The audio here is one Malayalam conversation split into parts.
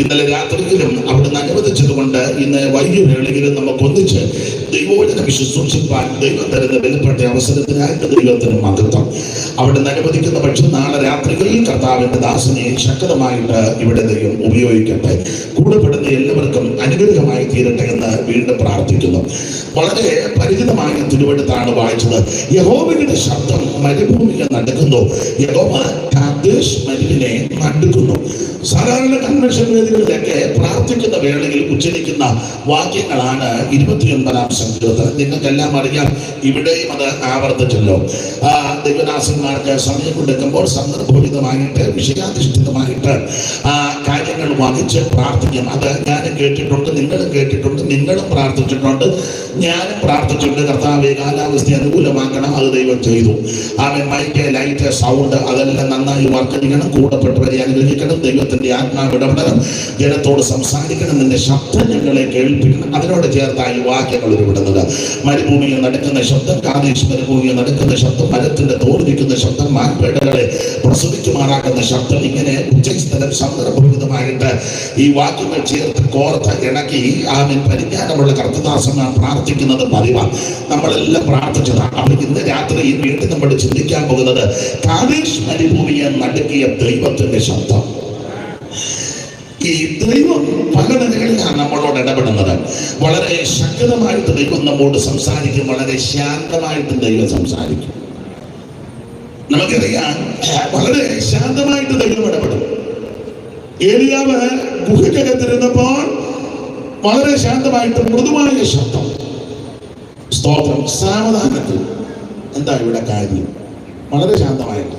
ഇന്നലെ രാത്രിയിലും അവിടുന്ന് അനുവദിച്ചതുകൊണ്ട് ഇന്ന് വൈകുന്നേരങ്ങളിലും നമുക്ക് ഒന്നിച്ച് ദൈവവചനം ശുശ്രൂഷിപ്പാൻ ദൈവം തരുന്ന വിലപ്പെട്ട അവസരത്തിനായിട്ട് ദൈവത്തിന് മഹത്വം. അവിടുന്ന് അനുവദിക്കുന്ന പക്ഷം നാളെ രാത്രികളിൽ കർത്താവിന്റെ ദാസനെ ശക്തമായിട്ട് ഇവിടെ ദൈവം ഉപയോഗിക്കട്ടെ. കൂടെപ്പെടുന്ന എല്ലാവർക്കും അനുഗ്രഹമായി തീരട്ടെ എന്ന് വീണ്ടും പ്രാർത്ഥിക്കുന്നു. വളരെ പരിചിതമായ തിരുവെടുത്താണ് വായിച്ചത്. യഹോവയുടെ ശബ്ദം മരുഭൂമിയെ നടുക്കുന്നു, യഹോവ കാദേശ് മരുവിനെ നടുക്കുന്നു. സാധാരണ കൺവെൻഷൻ വേദികളിലൊക്കെ പ്രാർത്ഥിക്കുന്ന വേളയിൽ ഉച്ചരിക്കുന്ന വാക്യങ്ങളാണ് 29-ാം സങ്കീർത്തനം. നിങ്ങൾക്കെല്ലാം അറിയാം, ഇവിടെയും അത് ആവർത്തിച്ചല്ലോ. ദൈവദാസന്മാർക്ക് സമയം കൊടുക്കുമ്പോൾ സന്ദർഭോചിതമായിട്ട് വിഷയാധിഷ്ഠിതമായിട്ട് കാര്യങ്ങൾ വഹിച്ച് പ്രാർത്ഥിക്കും. അത് ഞാനും കേട്ടിട്ടുണ്ട്, നിങ്ങളും കേട്ടിട്ടുണ്ട്, നിങ്ങളും പ്രാർത്ഥിച്ചിട്ടുണ്ട്, ഞാനും പ്രാർത്ഥിച്ചിട്ടുണ്ട്. കർത്താവേ, കാലാവസ്ഥ അനുകൂലമാക്കണം, അത് ദൈവം ചെയ്തു. അവൻ മൈക്ക്, ലൈറ്റ്, സൗണ്ട് അതെല്ലാം നന്നായി വർക്ക് ചെയ്യണം, കൂടപ്പെട്ടവരെ അനുഗ്രഹിക്കണം, ദൈവത്തിന്റെ ആത്മാവ് ഇടപെടണം, ജനത്തോട് സംസാരിക്കണം, നിന്റെ ശബ്ദം ഞങ്ങളെ കേൾപ്പിക്കണം. അതിനോട് ചേർത്തായി വാക്യങ്ങൾ ഉരുവിടുന്നത്. മരുഭൂമിയിൽ നടക്കുന്ന ശബ്ദം, കാദേശ് മരുഭൂമിയിൽ നടക്കുന്ന ശബ്ദം, മരത്തിന്റെ തോടിരിക്കുന്ന ശബ്ദം, മാൻപേടകളെ പ്രസവിക്കുമാറാക്കുന്ന ശബ്ദം, ഇങ്ങനെ ഉച്ചസ്ഥലം സന്ദർഭവിധമായിട്ട് ഈ വാക്യങ്ങൾ ചേർത്ത് കോർത്ത് ഇണക്കി ആമേൻ പരിജ്ഞാനമുള്ള കർത്തദാസന്മാർ പ്രാർത്ഥിക്കുന്നത് പതിവാണ്. നമ്മളെല്ലാം പ്രാർത്ഥിച്ചതാണ്. അപ്പോൾ ഇന്ന് രാത്രി വീണ്ടും നമ്മൾ ചിന്തിക്കാൻ പോകുന്നത് കാദേശ് മരുഭൂമിയെ നടുക്കിയ ദൈവത്തിന്റെ ശബ്ദം. ഈ ദൈവം പല നിലകളിലാണ് നമ്മളോട് ഇടപെടുന്നത്. വളരെ ശക്തമായിട്ട് ദൈവം നമ്മോട് സംസാരിക്കും, വളരെ ശാന്തമായിട്ട് ദൈവം സംസാരിക്കും. നമുക്കറിയാം, വളരെ ശാന്തമായിട്ട് ദൈവം ഇടപെടും. ഏലിയാവ് ഗുഹയ്ക്കകത്തിരുന്നപ്പോൾ വളരെ ശാന്തമായിട്ട് മൃദുവായ ശബ്ദം. സ്തോത്രം. സാവധാനത്തിൽ. എന്താ ഇവിടെ കാര്യം? വളരെ ശാന്തമായിട്ട്.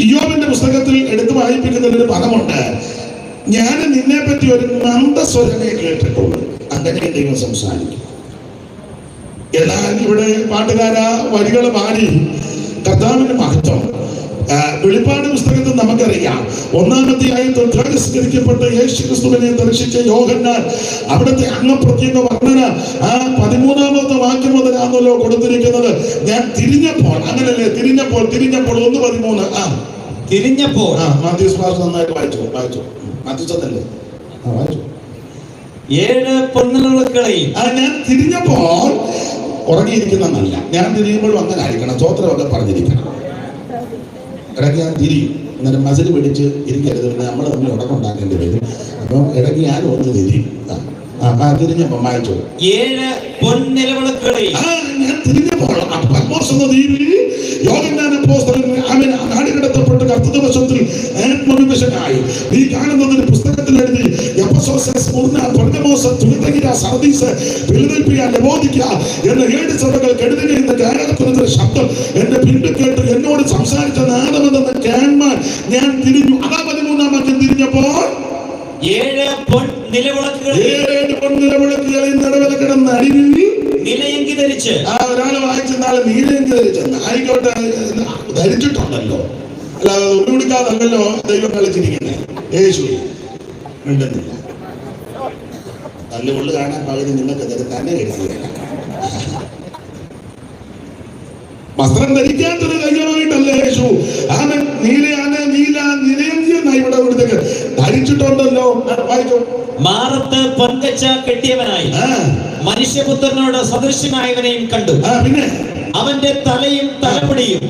ഇയ്യോബിന്റെ പുസ്തകത്തിൽ എടുത്തു വായിപ്പിക്കുന്ന ഒരു പദമുണ്ട്, ഞാൻ നിന്നെ പറ്റി ഒരു മന്ദസ്വരമേ കേട്ടിട്ടുള്ളൂ. അങ്ങനെ ദൈവം സംസാരിക്കും. എന്നാൽ ഇവിടെ പാട്ടുകാര വരികൾ പാടി കർത്താവിന്റെ മഹത്വം. വെളിപ്പാട് പുസ്തകത്തിൽ നമുക്കറിയാം, 1-ാമധ്യായം തിരസ്കരിക്കപ്പെട്ട യേശുക്രിസ്തുവിനെ ദർശിച്ച യോഹന്നാൻ അവിടുത്തെ അംഗപ്രത്യേക വർണ്ണന 13-ാമത്തെ വാക്യം മുതലാണല്ലോ കൊടുത്തിരിക്കുന്നത്. ഞാൻ തിരിഞ്ഞപ്പോൾ, അങ്ങനല്ലേ, തിരിഞ്ഞപ്പോൾ 1:13 തിരിഞ്ഞപ്പോൾ. മാത്യൂസ് പാസ്റ്റർ നന്നായിട്ട് വായിച്ചു മാത്യൂസ് എന്നല്ലേ വായിച്ചു. 7 പൊൻനിലവിളക്കുകളെയും. ഞാൻ തിരിഞ്ഞപ്പോൾ ഉറങ്ങിയിരിക്കുന്നതല്ല, ഞാൻ തിരിയുമ്പോൾ അങ്ങനെ ആയിരിക്കണം, സ്തോത്രമൊക്കെ പറഞ്ഞിരിക്കണം. ഇടയ്ക്ക് ഞാൻ തിരിയും, അന്നേരം മസിൽ പിടിച്ച് ഇരിക്കരുത്, പിന്നെ നമ്മൾ തമ്മിൽ ഉടക്കുണ്ടാക്കേണ്ടി വരും. അപ്പം ഇടയ്ക്ക് ഞാൻ ഒന്ന് തിരിയും. തിരിഞ്ഞപ്പോൾ വായിച്ചു. 7 പൊൻനിലവിളക്കുകളെയും. ഞാൻ തിരിഞ്ഞപ്പോൾ നാടുകടത്തപ്പെട്ട് കർത്തൃദിവസത്തിൽ ആത്മവിവശനായി ഈ കാണുന്നതിന് പുസ്തകത്തിൽ എഴുതി എന്ന 7 സഭകൾ കെടുതിക്കുന്ന ഗാനത്തിന്റെ ശബ്ദം എന്റെ പിന്നിൽ കേട്ട് എന്നോട് സംസാരിച്ച നാദമെന്ന് കേൾക്കാൻ ഞാൻ തിരിഞ്ഞു. 13-ാം വാക്യം തിരിഞ്ഞപ്പോൾ 7 പൊൻനിലവിളക്കുകളിൽ നടുവിൽ കിടന്ന് അടിവിൽ നിലയങ്കി ധരിച്ച്. ഒരാൾ വായിച്ച നാളെ നീലയങ്കി ധരിച്ചെന്ന് ആയിക്കോട്ടെ, ധരിച്ചിട്ടുണ്ടല്ലോ, അല്ലാതെ ഉള്ളിക്കാതല്ലോ ദൈവം കളിച്ചിരിക്കുന്നത്. യേശു മിണ്ടുന്നില്ല. നല്ല ഉള്ളു കാണാൻ പകുതി നിങ്ങൾക്ക് തന്നെ കരുതുകയില്ല. വസ്ത്രം ധരിക്കാത്തൊരു ദൈവമായിട്ടല്ല യേശു. ആമൻ നിലയങ്കി എന്നായി ഇവിടെ ഇവിടത്തേക്ക് ധരിച്ചിട്ടുണ്ടല്ലോ. വായിച്ചോ. മാറത്ത് പൊൻകച്ച കെട്ടിയവനായി മനുഷ്യപുത്രനോട് സദൃശ്യനായവനെയും കണ്ടു. പിന്നെ അവന്റെ തലയും തലമുടിയും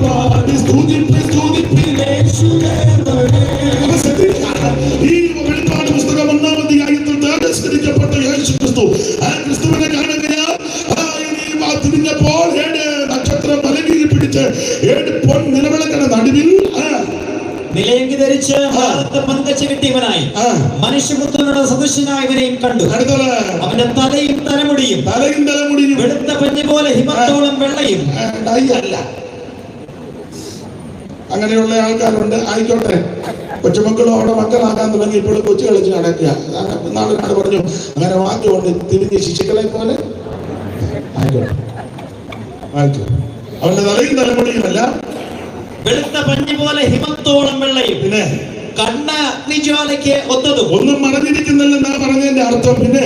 പാടി സ്തുതിപ്പി ഈ വെളിപ്പാട് പുസ്തകം 1-ാം അധ്യായത്തിൽ തിരസ്കരിക്കപ്പെട്ട യേശു ക്രിസ്തു ആ ക്രിസ്തുവിനെ കാണുകയാൽ തിരിഞ്ഞപ്പോൾ 7 നക്ഷത്രം മലകീഴ് പിടിച്ച് 7 പൊൻ നിലവിളക്കണ നടുവിൽ നിലയങ്കി ധരിച്ച് ഭാരത്തെ പങ്കച്ച കിട്ടിയവനായി മനുഷ്യപുത്രനോട് സദൃശനായവനെയും കണ്ടു. അവന്റെ തലയും തലമുടിയും വെളുത്ത പഞ്ഞി പോലെ ഹിമത്തോളം വെള്ളയും. അല്ല, അങ്ങനെയുള്ള ആൾക്കാരുണ്ട്. ആയിക്കോട്ടെ, കൊച്ചുമക്കളും അവിടെ മക്കളാക്കാൻ തുടങ്ങി. ഇപ്പോൾ കൊച്ചു കളിച്ച് നടക്കുക. നാട് പറഞ്ഞു അങ്ങനെ വാക്കുകൊണ്ട് തിരിഞ്ഞ് ശിശുക്കളെ പോലെ ആയിക്കോട്ടെ. അവന്റെ തലയും തലമുടിയുമല്ല വെളുത്ത പഞ്ഞി പോലെ ഹിമത്തോളം വെള്ളയും. പിന്നെ കണ്ണ് അഗ്നിജ്വാലയ്ക്ക് ഒത്തതും. ഒന്നും മറഞ്ഞിരിക്കുന്നില്ലെന്നാ പറഞ്ഞതിന്റെ അർത്ഥം. പിന്നെ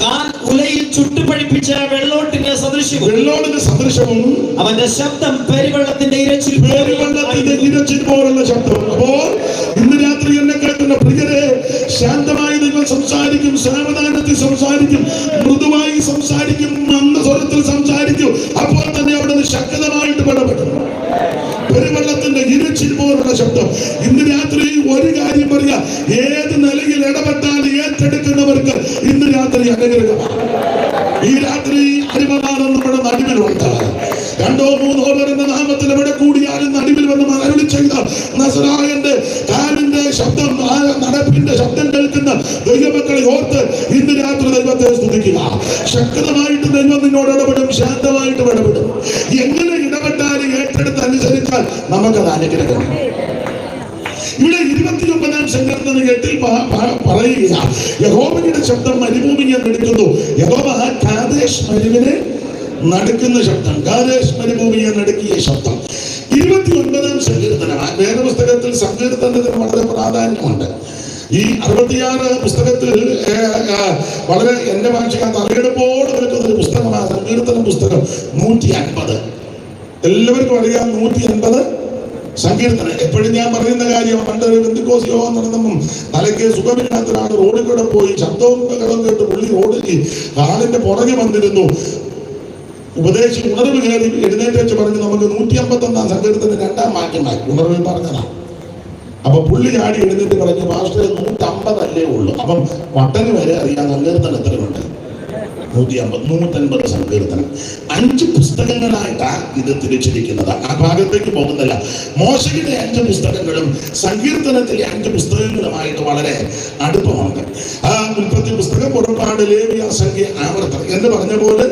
കാൽ ഉലയിൽ ചുട്ടുപഴിപ്പിച്ച വെള്ളോട്ടിന് സദൃശവും അവന്റെ ശബ്ദം പെരുവെള്ളത്തിന്റെ ഇരച്ചിൽ പോലുള്ള ശബ്ദം. അപ്പോൾ ഇന്ന് രാത്രി എന്നെ കേൾക്കുന്ന പ്രിയരെ, ശാന്തമായി നിങ്ങൾ സംസാരിക്കും, സാവധാനത്തിൽ സംസാരിക്കും, മൃദുവായി സംസാരിക്കും, മന്ദസ്വരത്തിൽ സംസാരിക്കും. അപ്പോൾ തന്നെ അവിടെ നിന്ന് ശക്തമായിട്ട് ഇടപെടും. പെരുവെള്ളത്തിന്റെ ഇരച്ചിൽ പോലുള്ള ശബ്ദം. ഇന്ന് രാത്രി ഒരു കാര്യം പറയാം, ഏത് നിലയിൽ ഇടപെട്ടാൽ ഏറ്റെടുക്കുന്നവർക്ക് ഇന്ന് രാത്രി അനുഗ്രഹമാണ്. ഈ രാത്രി അരിമനാഥം നമ്മുടെ നടുവിലുണ്ട്. 2-3 പേർ എന്ന നാമത്തിൽ എവിടെ കൂടിയാലും നടുവിൽ വന്ന് അരുളി ചെയ്ത നസറായന്റെ കാലിന്റെ ശബ്ദം, ആ നടപ്പിന്റെ ശബ്ദം കേൾക്കുന്ന ദൈവമക്കളെ ഓർത്ത് ഇന്ന് രാത്രി ദൈവത്തെ സ്തുതിക്കുക. ശക്തമായിട്ട് ദൈവം നിന്നോട് ഇടപെടും, ശാന്തമായിട്ട് ഇടപെടും. എങ്ങനെ ഇടപെട്ടാലും ഏറ്റെടുത്ത് അനുസരിച്ചാൽ നമുക്കത് അനുഗ്രഹം. ഇവിടെ 29-ാം സങ്കീർത്തനം 8-ൽ പറയുക, യഹോവയുടെ ശബ്ദം മരുഭൂമിയെ നടുക്കുന്നു. യഹോവ കാദേശ് മരുവിനെ നടുക്കുന്ന ശബ്ദം, കാദേശ് മരുഭൂമിയെ നടുക്കിയ ശബ്ദം. 29-ാം സങ്കീർത്തനം വേദപുസ്തകത്തിൽ സങ്കീർത്തനത്തിന് വളരെ പ്രാധാന്യമുണ്ട്. ഈ 66 പുസ്തകത്തിൽ വളരെ എന്റെ ഭാഷ തലയെടുപ്പോടെ നിൽക്കുന്ന ഒരു പുസ്തകമാണ് സങ്കീർത്തന പുസ്തകം. 150 എല്ലാവർക്കും അറിയാം. 150 സങ്കീർത്തനം. എപ്പോഴും ഞാൻ പറയുന്ന കാര്യം, പണ്ടൊരു ബന്ധുക്കോസ് യോഗം നടന്നപ്പം തലയ്ക്ക് സുഖമില്ലാത്തൊരാൾ റോഡിൽ കൂടെ പോയി ശബ്ദവും ബഹളവും കേട്ട് പുള്ളി റോഡിൽ കാലിന്റെ പുറകെ വന്നിരുന്നു. ഉപദേശി ഉണർവ് കയറി എഴുന്നേറ്റ് വെച്ച് പറഞ്ഞു, നമുക്ക് 151-ാം സങ്കീർത്തനം 2-ാം വാക്യമായി ഉണർവിൽ പറഞ്ഞതാണ്. അപ്പൊ പുള്ളി ചാടി എഴുന്നേറ്റ് പറഞ്ഞു, മാസ്റ്റർ 150 അല്ലേ ഉള്ളൂ. അപ്പം വട്ടന് വരെ അറിയാം സങ്കീർത്തനം എത്രയുണ്ട്. 150 സങ്കീർത്തനം. 5 പുസ്തകങ്ങളായിട്ടാണ് ഇത് തിരിച്ചിരിക്കുന്നത്. ആ ഭാഗത്തേക്ക് പോകുന്നില്ല. മോശയുടെ 5 പുസ്തകങ്ങളും സങ്കീർത്തനത്തിലെ 5 പുസ്തകങ്ങളുമായിട്ട് വളരെ അടുപ്പമുണ്ട്. ആ ഉൽപ്പത്തി പുസ്തകം, പുറപ്പാട്, ലേവ്യ, സംഖ്യ, ആവർത്തനം എന്ന് പറഞ്ഞ പോലെ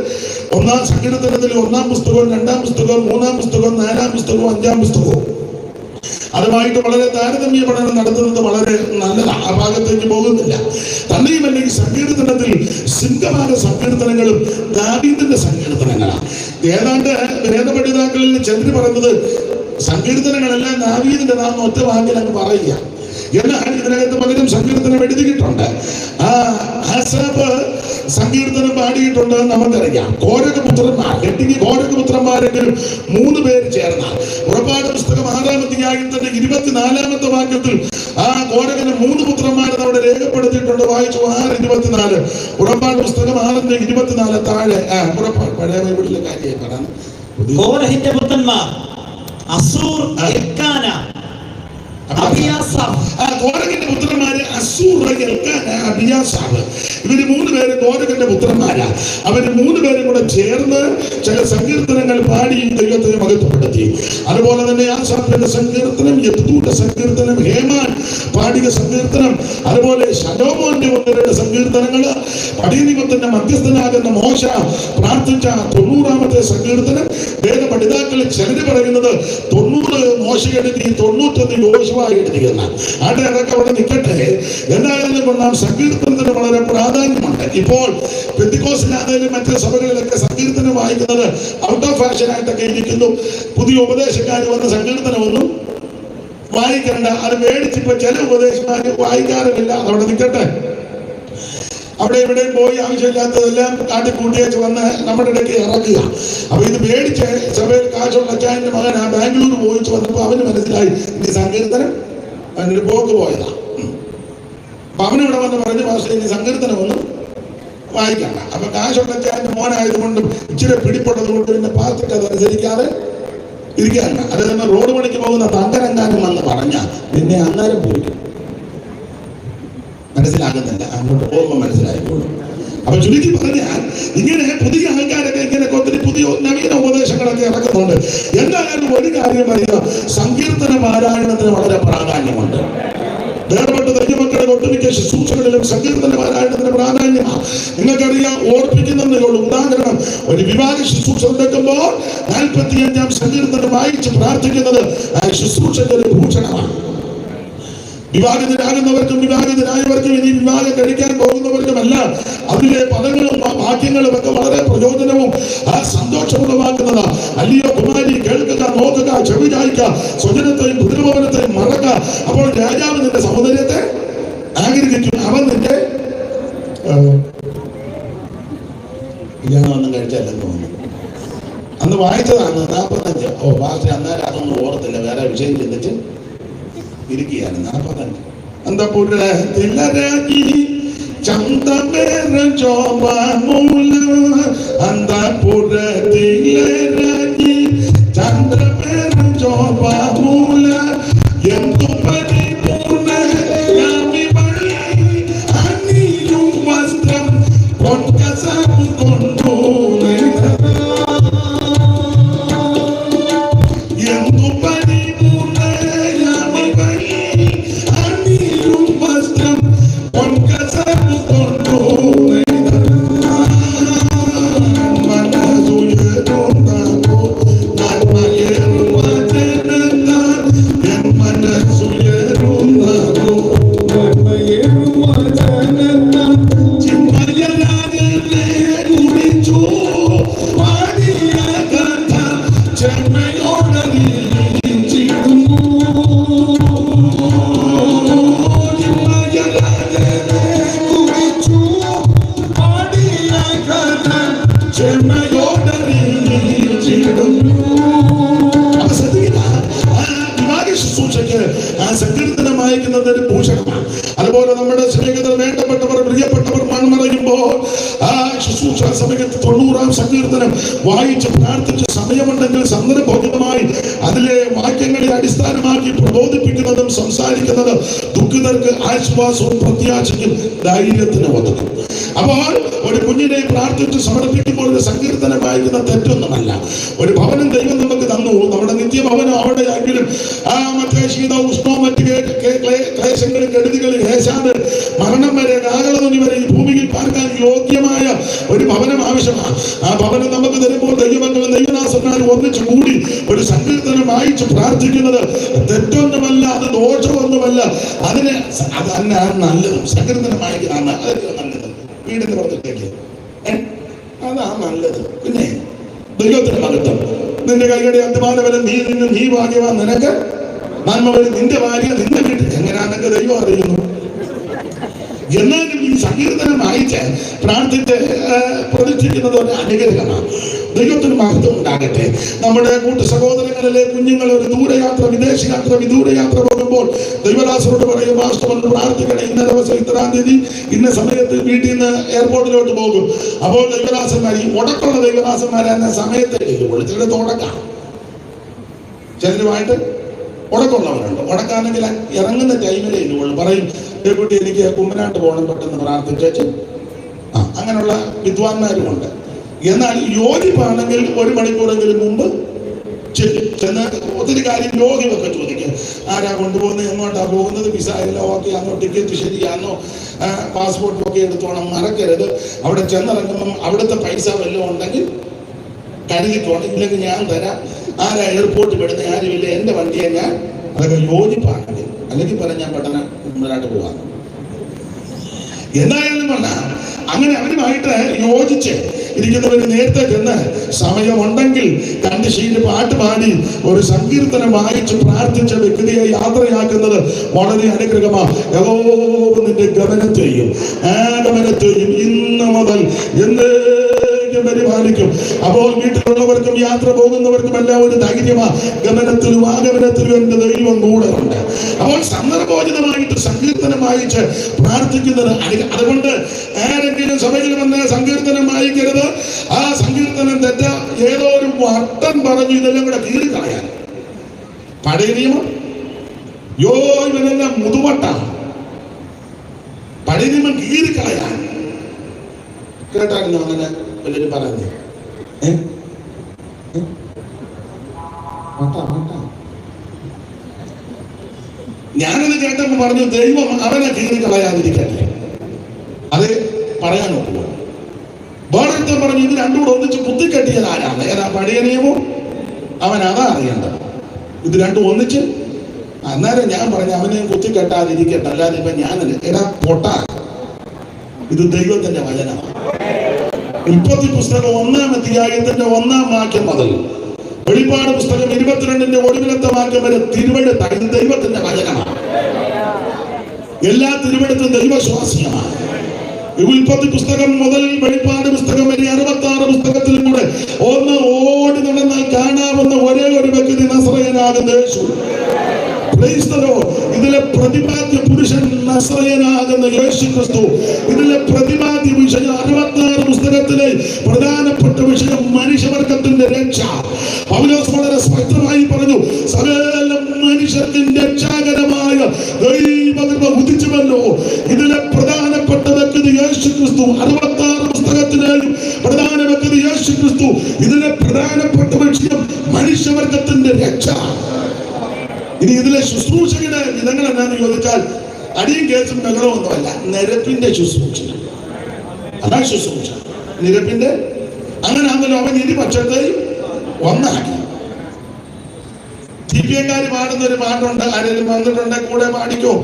1-ാം സങ്കീർത്തനത്തിൽ 1-ാം പുസ്തകവും 2-ാം പുസ്തകവും 3-ാം പുസ്തകവും 4-ാം പുസ്തകവും 5-ാം പുസ്തകവും അതുമായിട്ട് വളരെ താരതമ്യ പഠനം നടത്തുന്നത് വളരെ നല്ലതാണ്. ആ ഭാഗത്തേക്ക് പോകുന്നില്ല. തന്നെയുമല്ല, ഈ സങ്കീർത്തനത്തിൽ സിംഹഭാഗ സങ്കീർത്തനങ്ങളും ദാവീദിന്റെ സങ്കീർത്തനങ്ങളാണ്. ഏതാണ്ട് വേദപഠിതാക്കളിൽ ചിലർ പറയുന്നത് സങ്കീർത്തനങ്ങളെല്ലാം ദാവീദിന്റെ നാം ഒറ്റ വാക്കിൽ അങ്ങ് പറയുക. എന്നാൽ ഇതിനകത്ത് പലരും സങ്കീർത്തനം എഴുതിയിട്ടുണ്ട്. ആസാഫ് സങ്കീർത്തനം പാടിയിട്ടുണ്ട് നമുക്കറിയാം. കോരകപുത്രന്മാർ, കോരകപുത്രന്മാരെങ്കിലും 3 പേര് ചേർന്ന പുറപ്പാട് പുസ്തകം 6-ാം അധ്യായത്തിന്റെ 24-ാമത്തെ വാക്യത്തിൽ ആ കോരകന് 3 പുത്രന്മാരെ അവിടെ രേഖപ്പെടുത്തിയിട്ടുണ്ട്. വായിച്ചു 6:24. പുറപ്പാട് പുസ്തകം 6:24 താഴെ. പുറപ്പാട് പഴയ ബൈബിളിലെ കാര്യമായി പറയാം. കോരഹിന്റെ പുത്രന്മാർ Azure, Elkanah, കോരകന്റെ പുത്രന്മാര് Azure, Elkanah, Abiasaph. ഇവര് 3 പേര് കോരകന്റെ പുത്രന്മാരാ. അവര് 3 പേരും കൂടെ ചേർന്ന് ചില സങ്കീർത്തനങ്ങൾ പാടി ദൈവത്തെ മഹത്വപ്പെടുത്തി. അതുപോലെ തന്നെ ആസാഫിന്റെ സങ്കീർത്തനം, യെദൂന്റെ സങ്കീർത്തനം, ഹേമാൻ പാടിയ സങ്കീർത്തനം, അതുപോലെ ശലോമോന്റെ 1-2 സങ്കീർത്തനങ്ങള്, പടയനിമത്തിന്റെ മധ്യസ്ഥനാകുന്ന മോശ പ്രാർത്ഥിച്ച 90-ാമത്തെ സങ്കീർത്തനം. വേദപഠിതാക്കളിൽ ചിലര് പറയുന്നത് 90 മോശ എഴുതി, 91 യോശുവ എഴുതിയെന്ന. ആട്ടെ, അതൊക്കെ അവിടെ നിൽക്കട്ടെ. എന്തായാലും കൊള്ളാം, സങ്കീർത്തനത്തിന് വളരെ പ്രാധാന്യമുണ്ട്. ഇപ്പോൾ പെന്തിക്കോസിലായാലും മറ്റ് സഭകളിലൊക്കെ സങ്കീർത്തനം വായിക്കുന്നത് ഔട്ട് ഓഫ് ഫാഷൻ ആയിട്ടൊക്കെ ഇരിക്കുന്നു. പുതിയ ഉപദേശക്കാർ വന്ന് സങ്കീർത്തനമൊന്നും വായിക്കണ്ട, അത് മേടിച്ചിപ്പോ ചില ഉപദേശക്കാര് വായിക്കാറുമില്ല. അവിടെ നിൽക്കട്ടെ. അവിടെ ഇവിടെ പോയി ആവശ്യമില്ലാത്തതെല്ലാം കാട്ടിക്കൂട്ടിയേച്ച് വന്ന് നമ്മുടെ ഇടയ്ക്ക് ഇറക്കുക. അപ്പൊ ഇത് മേടിച്ച് സഭയിൽ കാശുള്ള അച്ചായന്റെ മകൻ ആ ബാംഗ്ലൂർ പോയിച്ച് വന്നപ്പോ അവന് മനസ്സിലായി ഇനി സങ്കീർത്തനം അവനൊരു പോക്ക് പോയതാ. അപ്പൊ അവനിവിടെ വന്ന് പറഞ്ഞു, മാസ്റ്റർ ഇനി സങ്കീർത്തനമൊന്നും വായിക്കണ്ട. അപ്പൊ കാശുള്ള അച്ചായന്റെ മോനായതുകൊണ്ടും ഇച്ചിരി പിടിപ്പെടുന്നത് കൊണ്ട് പിന്നെ പാർട്ടിക്ക് അതനുസരിക്കാതെ ഇരിക്കാറില്ല. അത് തന്നെ റോഡ് പണിക്ക് പോകുന്ന തങ്കരങ്ങാനും വന്ന് പറഞ്ഞാൽ പിന്നെ അന്നേരം പോയി. മനസ്സിലാകുന്നില്ല, അങ്ങോട്ട് പോകുമ്പോൾ മനസ്സിലായിക്കോളും. അപ്പൊ ചുരുക്കി പറഞ്ഞാൽ ഇങ്ങനെ പുതിയ ആൾക്കാരൊക്കെ ഇങ്ങനെ ഒത്തിരി പുതിയ നവീന ഉപദേശങ്ങളൊക്കെ ഇറക്കുന്നുണ്ട്. എന്തായാലും ഒരു കാര്യം പറയുക, സങ്കീർത്തന പാരായണത്തിന് വളരെ പ്രാധാന്യമുണ്ട്. വേർപെട്ട ദൈവമക്കളെ ഒട്ടുമിക്ക ശുശ്രൂഷകളിലും സങ്കീർത്തന പാരായണത്തിന് പ്രാധാന്യമാണ്. നിങ്ങൾക്കറിയാം, ഓർപ്പിക്കുന്നതേ ഉള്ളൂ. ഉദാഹരണം, ഒരു വിവാഹ ശുശ്രൂഷ നടക്കുമ്പോൾ 45-ാം സങ്കീർത്തനം വായിച്ച് പ്രാർത്ഥിക്കുന്നത് ആ ശുശ്രൂഷയ്ക്ക് ഒരു ഭൂഷണമാണ്. വിവാഹിതരാകുന്നവർക്കും വിവാഹിതരായവർക്കും ഇനി വിവാഹം കഴിക്കാൻ പോകുന്നവർക്കുമെല്ലാം അതിലെ പദങ്ങളും വാക്യങ്ങളും ഒക്കെ വളരെ പ്രയോജനവും സന്തോഷപ്രദമാക്കുന്നതാ. അല്ലയോ കുമാരി, കേൾക്കുക, നോക്കുക, ചെവി ചായ്ക്ക, സ്വജനത്തെയും കുടുംബഭവനത്തെയും മറക്കുക. അപ്പോൾ രാജാവ് നിന്റെ സഹോദര്യത്തെ ആഗ്രഹിക്കും, അവൻ നിന്റെ കല്യാണം കഴിച്ചല്ലെന്ന് തോന്നുന്നു. അന്ന് വായിച്ചതാണ് 45. ഭാഷ അന്നേരം അതൊന്നും ഓർത്തില്ല, വേറെ വിഷയം ചിന്തിച്ച് ഇരിക്കുകയാണ്. 45. അന്തപുരത്തിലരാജി ചന്തമേറ ചോമൂല, അന്തപുരത്തിലരാജി ചന്തമേറ ചോമൂല, എന്തു പരിപൂർണ അണിയും വസ്ത്രം പൊൻകസം കൊണ്ടു, എന്തു പരിപൂർണ സങ്കീർത്തനം വായിക്കുന്നത് ഒരു ഭൂഷണമാണ്. അതുപോലെ നമ്മുടെ സ്നേഹിതർ, വേണ്ടപ്പെട്ടവർ, പ്രിയപ്പെട്ടവർ മൺമറയുമ്പോൾ ആ ശുശ്രൂഷ സമയത്ത് 90-ാം സങ്കീർത്തനം വായിച്ച് പ്രാർത്ഥിച്ച് സമയമുണ്ടെങ്കിൽ സന്ദർഭോചിതമായി അതിലെ വാക്യങ്ങളെ അടിസ്ഥാനമാക്കി പ്രബോധിപ്പിക്കുന്നതും സംസാരിക്കുന്നതും ദുഃഖിതർക്ക് ആശ്വാസവും പ്രത്യാശയ്ക്കും ധൈര്യത്തിന് ഒതുക്കും. അപ്പോൾ ഒരു കുഞ്ഞിനെ പ്രാർത്ഥിച്ച് സമർപ്പിക്കുമ്പോൾ ഒരു സങ്കീർത്തനം വായിക്കുന്ന തെറ്റൊന്നുമല്ല. ഒരു ഭവനം ദൈവം നമുക്ക് തന്നു, നമ്മുടെ നിത്യഭവനം അവിടെ ആണെങ്കിലും മറ്റേ ശീത ഉഷ്ണവും മറ്റ് ക്ലേശങ്ങളും കെടുതികളും ഹേശാന് മരണം വരെ കാകളതുണി വരെ ഈ ഭൂമിയിൽ പാർക്കാൻ യോഗ്യമായ ഒരു ഭവനം ആവശ്യമാണ്. ആ ഭവനം നമുക്ക് തരുമ്പോൾ ദൈവമക്കളും ദൈവദാസന്മാരും ഒന്നിച്ചു കൂടി ഒരു സങ്കീർത്തനം വായിച്ച് പ്രാർത്ഥിക്കുന്നത് തെറ്റൊന്നുമല്ല, അത് ദോഷമൊന്നുമല്ല. അത് തന്നെയാണ് നല്ലതും. സങ്കീർത്തനം വായിക്കുന്നതാണ് നല്ലത്. വീടിന്റെ പുറത്തേക്ക് അതാ നല്ലത്. പിന്നെ ദൈവത്തിന് മഹത്വം. നിന്റെ കൈകളുടെ അധ്വാനവരം നീ നിന്ന് നീ ഭാഗ്യവാൻ, നിനക്ക് നന്മ വരും, നിന്റെ ഭാര്യ നിന്റെ വീട്ടിൽ. എങ്ങനെയാണെന്നൊക്കെ ദൈവം അറിയുന്നു. എന്നാലും ഈ സങ്കീർത്തനം വായിച്ച് പ്രാർത്ഥിച്ച് പ്രതിഷ്ഠിക്കുന്നത് ഒരു അനുഗ്രഹമാണ്. ദൈവത്തിന് മഹത്വം ഉണ്ടാകട്ടെ. നമ്മുടെ കൂട്ടു സഹോദരങ്ങളിലെ കുഞ്ഞുങ്ങൾ ഒരു ദൂരയാത്ര, വിദേശയാത്ര, വിദൂരയാത്ര പോകുമ്പോൾ ദൈവദാസനോട് പറയും, മാസ്റ്റർ ഒന്ന് പ്രാർത്ഥിക്കണം, ഇന്ന ദിവസം ഇത്രാം തീയതി ഇന്ന സമയത്ത് വീട്ടിൽ നിന്ന് എയർപോർട്ടിലോട്ട് പോകും. അപ്പോൾ ദൈവദാസന്മാർ, ഈ ഉടക്കുള്ള ദൈവദാസന്മാരെ എന്ന സമയത്തേക്ക് വിളിച്ചിട്ട് ഉടക്കാം. ചിലരുമായിട്ട് ഉടക്കമുള്ളവരുണ്ട്. ഉടക്കാണെങ്കിൽ ഇറങ്ങുന്ന ടൈമിലേ ഉള്ളൂ. പറയും, കുട്ടി എനിക്ക് കുമ്പനാട്ട് പോകണം, പെട്ടെന്ന് പ്രാർത്ഥിച്ചു. അങ്ങനെയുള്ള വിദ്വാൻമാരുമുണ്ട്. എന്നാൽ യോജിപ്പാണെങ്കിൽ 1 മണിക്കൂറെങ്കിലും മുമ്പ് ചെന്ന് ഒത്തിരി കാര്യം യോഗ്യമൊക്കെ ചോദിക്കും. ആരാ കൊണ്ടുപോകുന്നത്, എങ്ങോട്ടാ പോകുന്നത്, വിസ എല്ലാം ഓക്കെ ആണോ, ടിക്കറ്റ് ശരിയാണോ, പാസ്പോർട്ട് ഒക്കെ എടുത്തോണം. മറക്കരുത്, അവിടെ ചെന്നിറങ്ങുമ്പം അവിടുത്തെ പൈസ വല്ലതും ഉണ്ടെങ്കിൽ കരുതിക്കോണം, ഇല്ലെങ്കിൽ ഞാൻ തരാം. ആരാ എയർപോർട്ട് വിടുന്ന ആരുമില്ല, എൻ്റെ വണ്ടിയെ ഞാൻ. അതൊക്കെ യോജിപ്പാണെങ്കിൽ. അല്ലെങ്കിൽ പറഞ്ഞാൽ ഞാൻ പെട്ടെന്ന് മുമ്പിലായിട്ട് പോകാം. എന്തായാലും പറഞ്ഞാൽ അങ്ങനെ അവരുമായിട്ട് യോജിച്ച് ഇരിക്കുന്നവർ നേരത്തെ ചെന്ന് സമയമുണ്ടെങ്കിൽ കണ്ട് ശീലം പാട്ട് പാടി ഒരു സങ്കീർത്തനം വായിച്ച് പ്രാർത്ഥിച്ച വ്യക്തിയെ യാത്രയാക്കുന്നത് വളരെ അനുഗ്രഹമാണ്. യഹോവ നിന്റെ ഗമനത്തെയും ആഗമനത്തെയും ഇന്ന് മുതൽ പരിപാലിക്കും. അപ്പോൾ വീട്ടിലുള്ളവർക്കും യാത്ര പോകുന്നവർക്കും എല്ലാം ഒരു ധൈര്യമാണ്. ഗമനത്തിലും ആഗമനത്തിലും എന്റെ ദൈവം കൂടെ ഉണ്ട്. അപ്പോൾ സന്ദർഭോചിതമായിട്ട് സങ്കീർത്തനം വായിച്ച് പ്രാർത്ഥിക്കുന്നത്. അതുകൊണ്ട് ആരെങ്കിലും സഭയിൽ വന്ന് സങ്കീർത്തനം വായിക്കരുത്. ആ സങ്കീർത്തനം തെറ്റ ഏതോ ഒരു ഭക്തൻ പറഞ്ഞു ഇതെല്ലാം കൂടെ കീറിക്കളയാൻ. പഴയ നിയമം ഇവനെല്ലാം മുതുവട്ട, പഴയ നിയമം കീറിക്കളയാൻ. കേട്ടായിരുന്നു അങ്ങനെ എല്ലാവരും പറയുന്നത്. ഞാനത് കേട്ടപ്പോ പറഞ്ഞു ദൈവം അവനെ കീറിക്കളയാതിരിക്കട്ടെ. അത് പറയാൻ നോക്കുക. വേറൊരുത്തൻ പറഞ്ഞു ഇത് രണ്ടും കൂടെ ഒന്നിച്ച് കുത്തിക്കെട്ടിയത് ആരാണ്? ഏതാ? പഴയ നിയമവും അവൻ അതാ അറിയേണ്ടത്. ഇത് രണ്ടും ഒന്നിച്ച്. അന്നേരം ഞാൻ പറഞ്ഞു അവനെ കുത്തിക്കെട്ടാതിരിക്കട്ടെ, അല്ലാതെ ഇപ്പൊ ഞാനല്ല. എടാ പൊട്ട, ഇത് ദൈവത്തിന്റെ വചനമാണ്. ഉൽപ്പത്തി പുസ്തകം 1-ാം അധ്യായത്തിന്റെ 1-ാം വാക്യം മുതൽ വെളിപ്പാട് പുസ്തകം 22-ന്റെ ഒടുവിലത്തെ വാക്യം വരെ തിരുവെഴുത്ത്. ഇത് ദൈവത്തിന്റെ വചനമാണ്. എല്ലാ തിരുവെഴുത്തും ദൈവശ്വാസീയമാണ്. ഉൽപ്പത്തി പുസ്തകം മുതൽ വെളിപ്പാട് പുസ്തകം വരെ 66 പുസ്തകത്തിലും കൂടെ ഒന്ന് ഓടി നടന്നാൽ കാണാവുന്ന ഒരേ ഒരു വ്യക്തി നസറയനാകുന്ന യേശു. ഇതിലെ പ്രതിപാദ്യ പുരുഷൻ നസറയനാകുന്ന യേശു ക്രിസ്തു. ഇതിലെ പ്രതിപാദ്യ വിഷയം 66 പുസ്തകത്തിലെ പ്രധാനപ്പെട്ട വിഷയം മനുഷ്യവർഗത്തിന്റെ രക്ഷ. പൗലോസ് വളരെ സ്പഷ്ടമായി പറഞ്ഞു, സകല മനുഷ്യർക്കും രക്ഷാകരമായ ദൈവകൃപ ഉദിച്ചുവല്ലോ. ഇതിലെ പ്രധാനപ്പെട്ട വ്യക്തി യേശു ക്രിസ്തു. 66 പുസ്തകത്തിലെയും പ്രധാന വ്യക്തി യേശു ക്രിസ്തു. ഇതിലെ പ്രധാനപ്പെട്ട വിഷയം മനുഷ്യവർഗത്തിന്റെ രക്ഷ. ഇനി ഇതിലെ ശുശ്രൂഷയുടെ വിധങ്ങൾ എന്നാന്ന് ചോദിച്ചാൽ അടിയും കേസും ബഹളമൊന്നുമല്ല, നിരപ്പിന്റെ ശുശ്രൂഷ. അതാ ശുശ്രൂഷ, നിരപ്പിന്റെ. അങ്ങനെ ആണല്ലോ അവൻ ഇരുപക്ഷത്തെയും ഒന്നാക്കി. ദിവ്യക്കാര് പാടുന്ന ഒരു പാട്ടുണ്ട്, ആരെങ്കിലും വന്നിട്ടുണ്ട് കൂടെ പാടിക്കോ.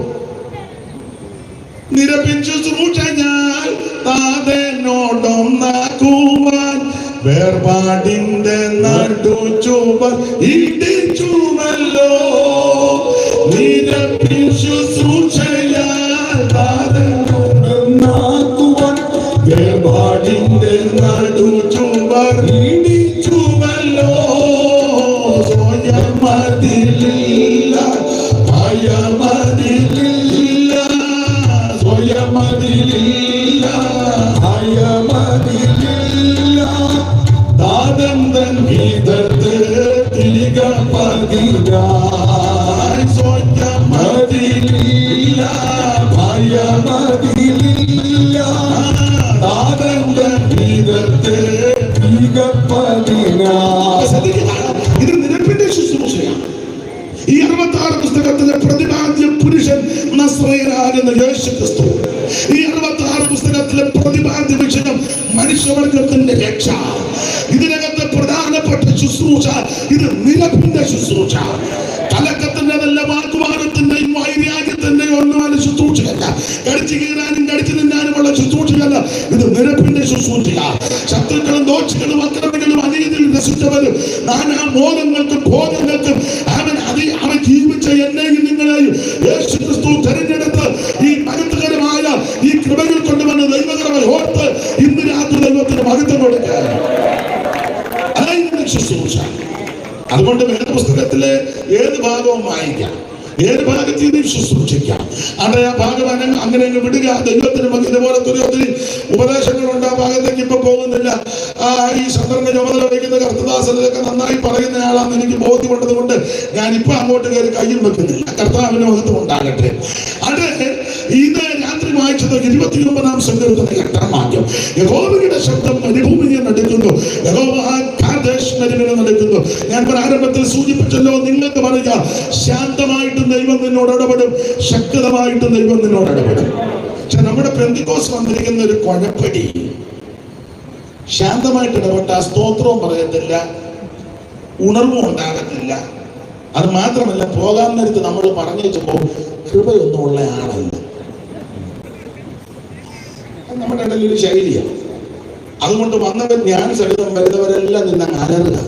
നിരപ്പിൻ ശുശ്രൂഷ ഞാൻ താതനോടൊന്നാക്കുവാൻ വേർപാടിന്റെ നടുചുവർ ഇടിച്ചുവല്ലോ. നിരപ്പിൻ ശുശ്രൂഷയാൽ താതനോടൊന്നാക്കുവാൻ വേർപാടിന്റെ നടുചുവർ ഇടിച്ചുവല്ലോ. സ്വയമതിലില്ല ഭയമതിലില്ല, സ്വയമതിലില്ല ഭയമതിലില്ല. താതന്തൻ ഗീതത്തെ തിരിക പതിരായി. സ്വയമതിലില്ല ഭയമതിലില്ല. താതന്തൻ ഗീതത്തെ തിരിക പതിരായി. ഇത് നിരപ്പിന്റെ ശുശ്രൂഷയാണ്. ഈ 66 പുസ്തകത്തിലെ പ്രതിപാദ്യ പുരുഷൻ നസ്രയനാകുന്ന യേശു ക്രിസ്തു. ഈ 66 പുസ്തകത്തിലെ പ്രതിപാദ്യ വിഷയം മനുഷ്യവർഗത്തിന്റെ രക്ഷ. ഇതിനകത്തെ പ്രധാനപ്പെട്ട ശുശ്രൂഷ ഇത് നിരപ്പിന്റെ ശുശ്രൂഷ. കലക്കത്തിൻ്റെതല്ല, വാക്കുവാദത്തിന്റെയും വൈരാഗ്യത്തിന്റെയും ഒന്നുമല്ല ശുശ്രൂഷയല്ല. കടിച്ചു കീറാനും കടിച്ചു തിന്നാനുമുള്ള ശുശ്രൂഷയല്ല. ഇത് നിരപ്പിന്റെ ശുശ്രൂഷയാണ്. ശത്രുക്കളും ദോഷികളും അക്രമികളും അനീതിയിൽ രസിച്ചവരും നാനാ മോഹങ്ങൾക്കും ഭോഗങ്ങൾക്കും അവൻ ജീവിച്ച എന്നെയും നിങ്ങളെയും യേശു ക്രിസ്തു തെരഞ്ഞെടുത്ത് ഈ മഹത്വകരമായ ഈ കൃപയിൽ കൊണ്ടുവന്ന ദൈവകൃപ ഓർത്ത് ഇന്ന് രാത്രി ദൈവത്തിന് മഹത്വം കൊടുക്കുക. അതായത് ശുശ്രൂഷ. അതുകൊണ്ട് വേദപുസ്തകത്തിലെ ഏത് ഭാഗവും വായിക്കാം, ഏത് ഭാഗത്ത് ഇത് ശുശ്രൂഷിക്കാം. അവിടെ ആ ഭാഗം അങ്ങനെ വിടുക. ദൈവത്തിന് ഇതുപോലത്തെ ഒത്തിരി ഉപദേശങ്ങളുണ്ട്. ആ ഭാഗത്തേക്ക് ഇപ്പൊ പോകുന്നില്ല. ഈ ശന്ത്രന്റെ ചുമതല വഹിക്കുന്ന കർത്തദാസനൊക്കെ നന്നായി പറയുന്നയാളാണെന്ന് എനിക്ക് ബോധ്യമുള്ളത് കൊണ്ട് ഞാൻ ഇപ്പൊ അങ്ങോട്ട് കയറി കയ്യിൽ വെക്കുന്നില്ല. കർത്താവിന് മഹത്വം ഉണ്ടാകട്ടെ. അത് ഇത് രാത്രി വായിച്ചത് 29-ാം സങ്കീർത്തനം 8-ാം വാക്യം. യഹോവയുടെ ശബ്ദം മരുഭൂമിയെ നടക്കുന്നു, യഹോവ കാദേശ് മരുവിനെ നടക്കുന്നു. ഞാൻ പ്രാരംഭത്തിൽ സൂചിപ്പിച്ചല്ലോ, നിങ്ങൾക്ക് പറയുക ശാന്തമായിട്ടും ദൈവം നിന്നോട് ഇടപെടും, ശക്തമായിട്ടും ദൈവം നിന്നോട് ഇടപെടും. പക്ഷെ നമ്മുടെ പെന്തിക്കോസ് വന്നിരിക്കുന്ന ഒരു കുഴപ്പടി, ശാന്തമായിട്ട് ഇടപെട്ട സ്തോത്രവും പറയത്തില്ല, ഉണർവും ഉണ്ടാകത്തില്ല. അത് മാത്രമല്ല, പോകാൻ നേരത്ത് നമ്മൾ പറഞ്ഞു വെച്ചപ്പോ കൃപയൊന്നും ഉള്ള ആളല്ല. നമ്മുടെ ഇടയിൽ ഒരു ശൈലിയാണ്. അതുകൊണ്ട് വന്നവർ ഞാൻ സഹിതം വരുന്നവരെല്ലാം നിന്ന അലറുക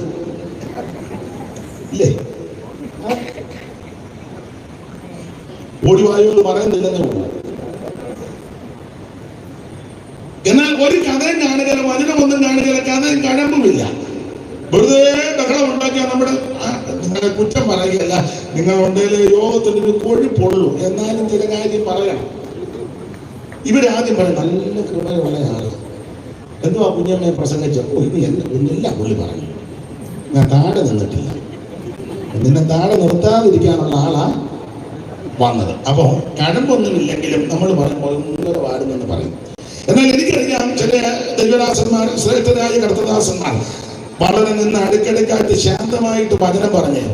ഇല്ലേ? ഓടിവായു എന്ന് പറയുന്നില്ലെന്നേ ഉള്ളൂ. എന്നാൽ ഒരു കഥയും കാണുകയില്ല, വചനമൊന്നും കാണുകയില്ല, കഥയും കഴമ്പുമില്ല. വെറുതെ ബഹളം ഉണ്ടാക്കിയാൽ നിങ്ങളെ കുറ്റം പറയുകയല്ല. നിങ്ങളുണ്ടെങ്കിൽ യോഗത്തിന് കൊഴുപ്പുള്ളൂ, എന്നാലും ചില കാര്യം പറയണം. ഇവരാദ്യം പറയും നല്ല കൃപയുള്ള ആള്. എന്തുവാ കുഞ്ഞമ്മയെ പ്രസംഗിച്ച? ഇത് ഒന്നുമില്ല പുള്ളി പറഞ്ഞു. ഞാൻ താഴെ നിന്നിട്ടില്ല. നിന്നെ താഴെ നിർത്താതിരിക്കാനുള്ള ആളാ വന്നത്. അപ്പോ കഴമ്പൊന്നുമില്ലെങ്കിലും നമ്മൾ പറയുമ്പോൾ ഒന്നര വാരുന്നെന്ന് പറയും. എന്നാൽ എനിക്കറിയാം ചില ദൈവദാസന്മാർ, ശ്രേഷ്ഠരായ കർത്തദാസന്മാർ വളരെ നിന്ന് അടുക്കടുക്കായിട്ട് ശാന്തമായിട്ട് വചനം പറഞ്ഞ്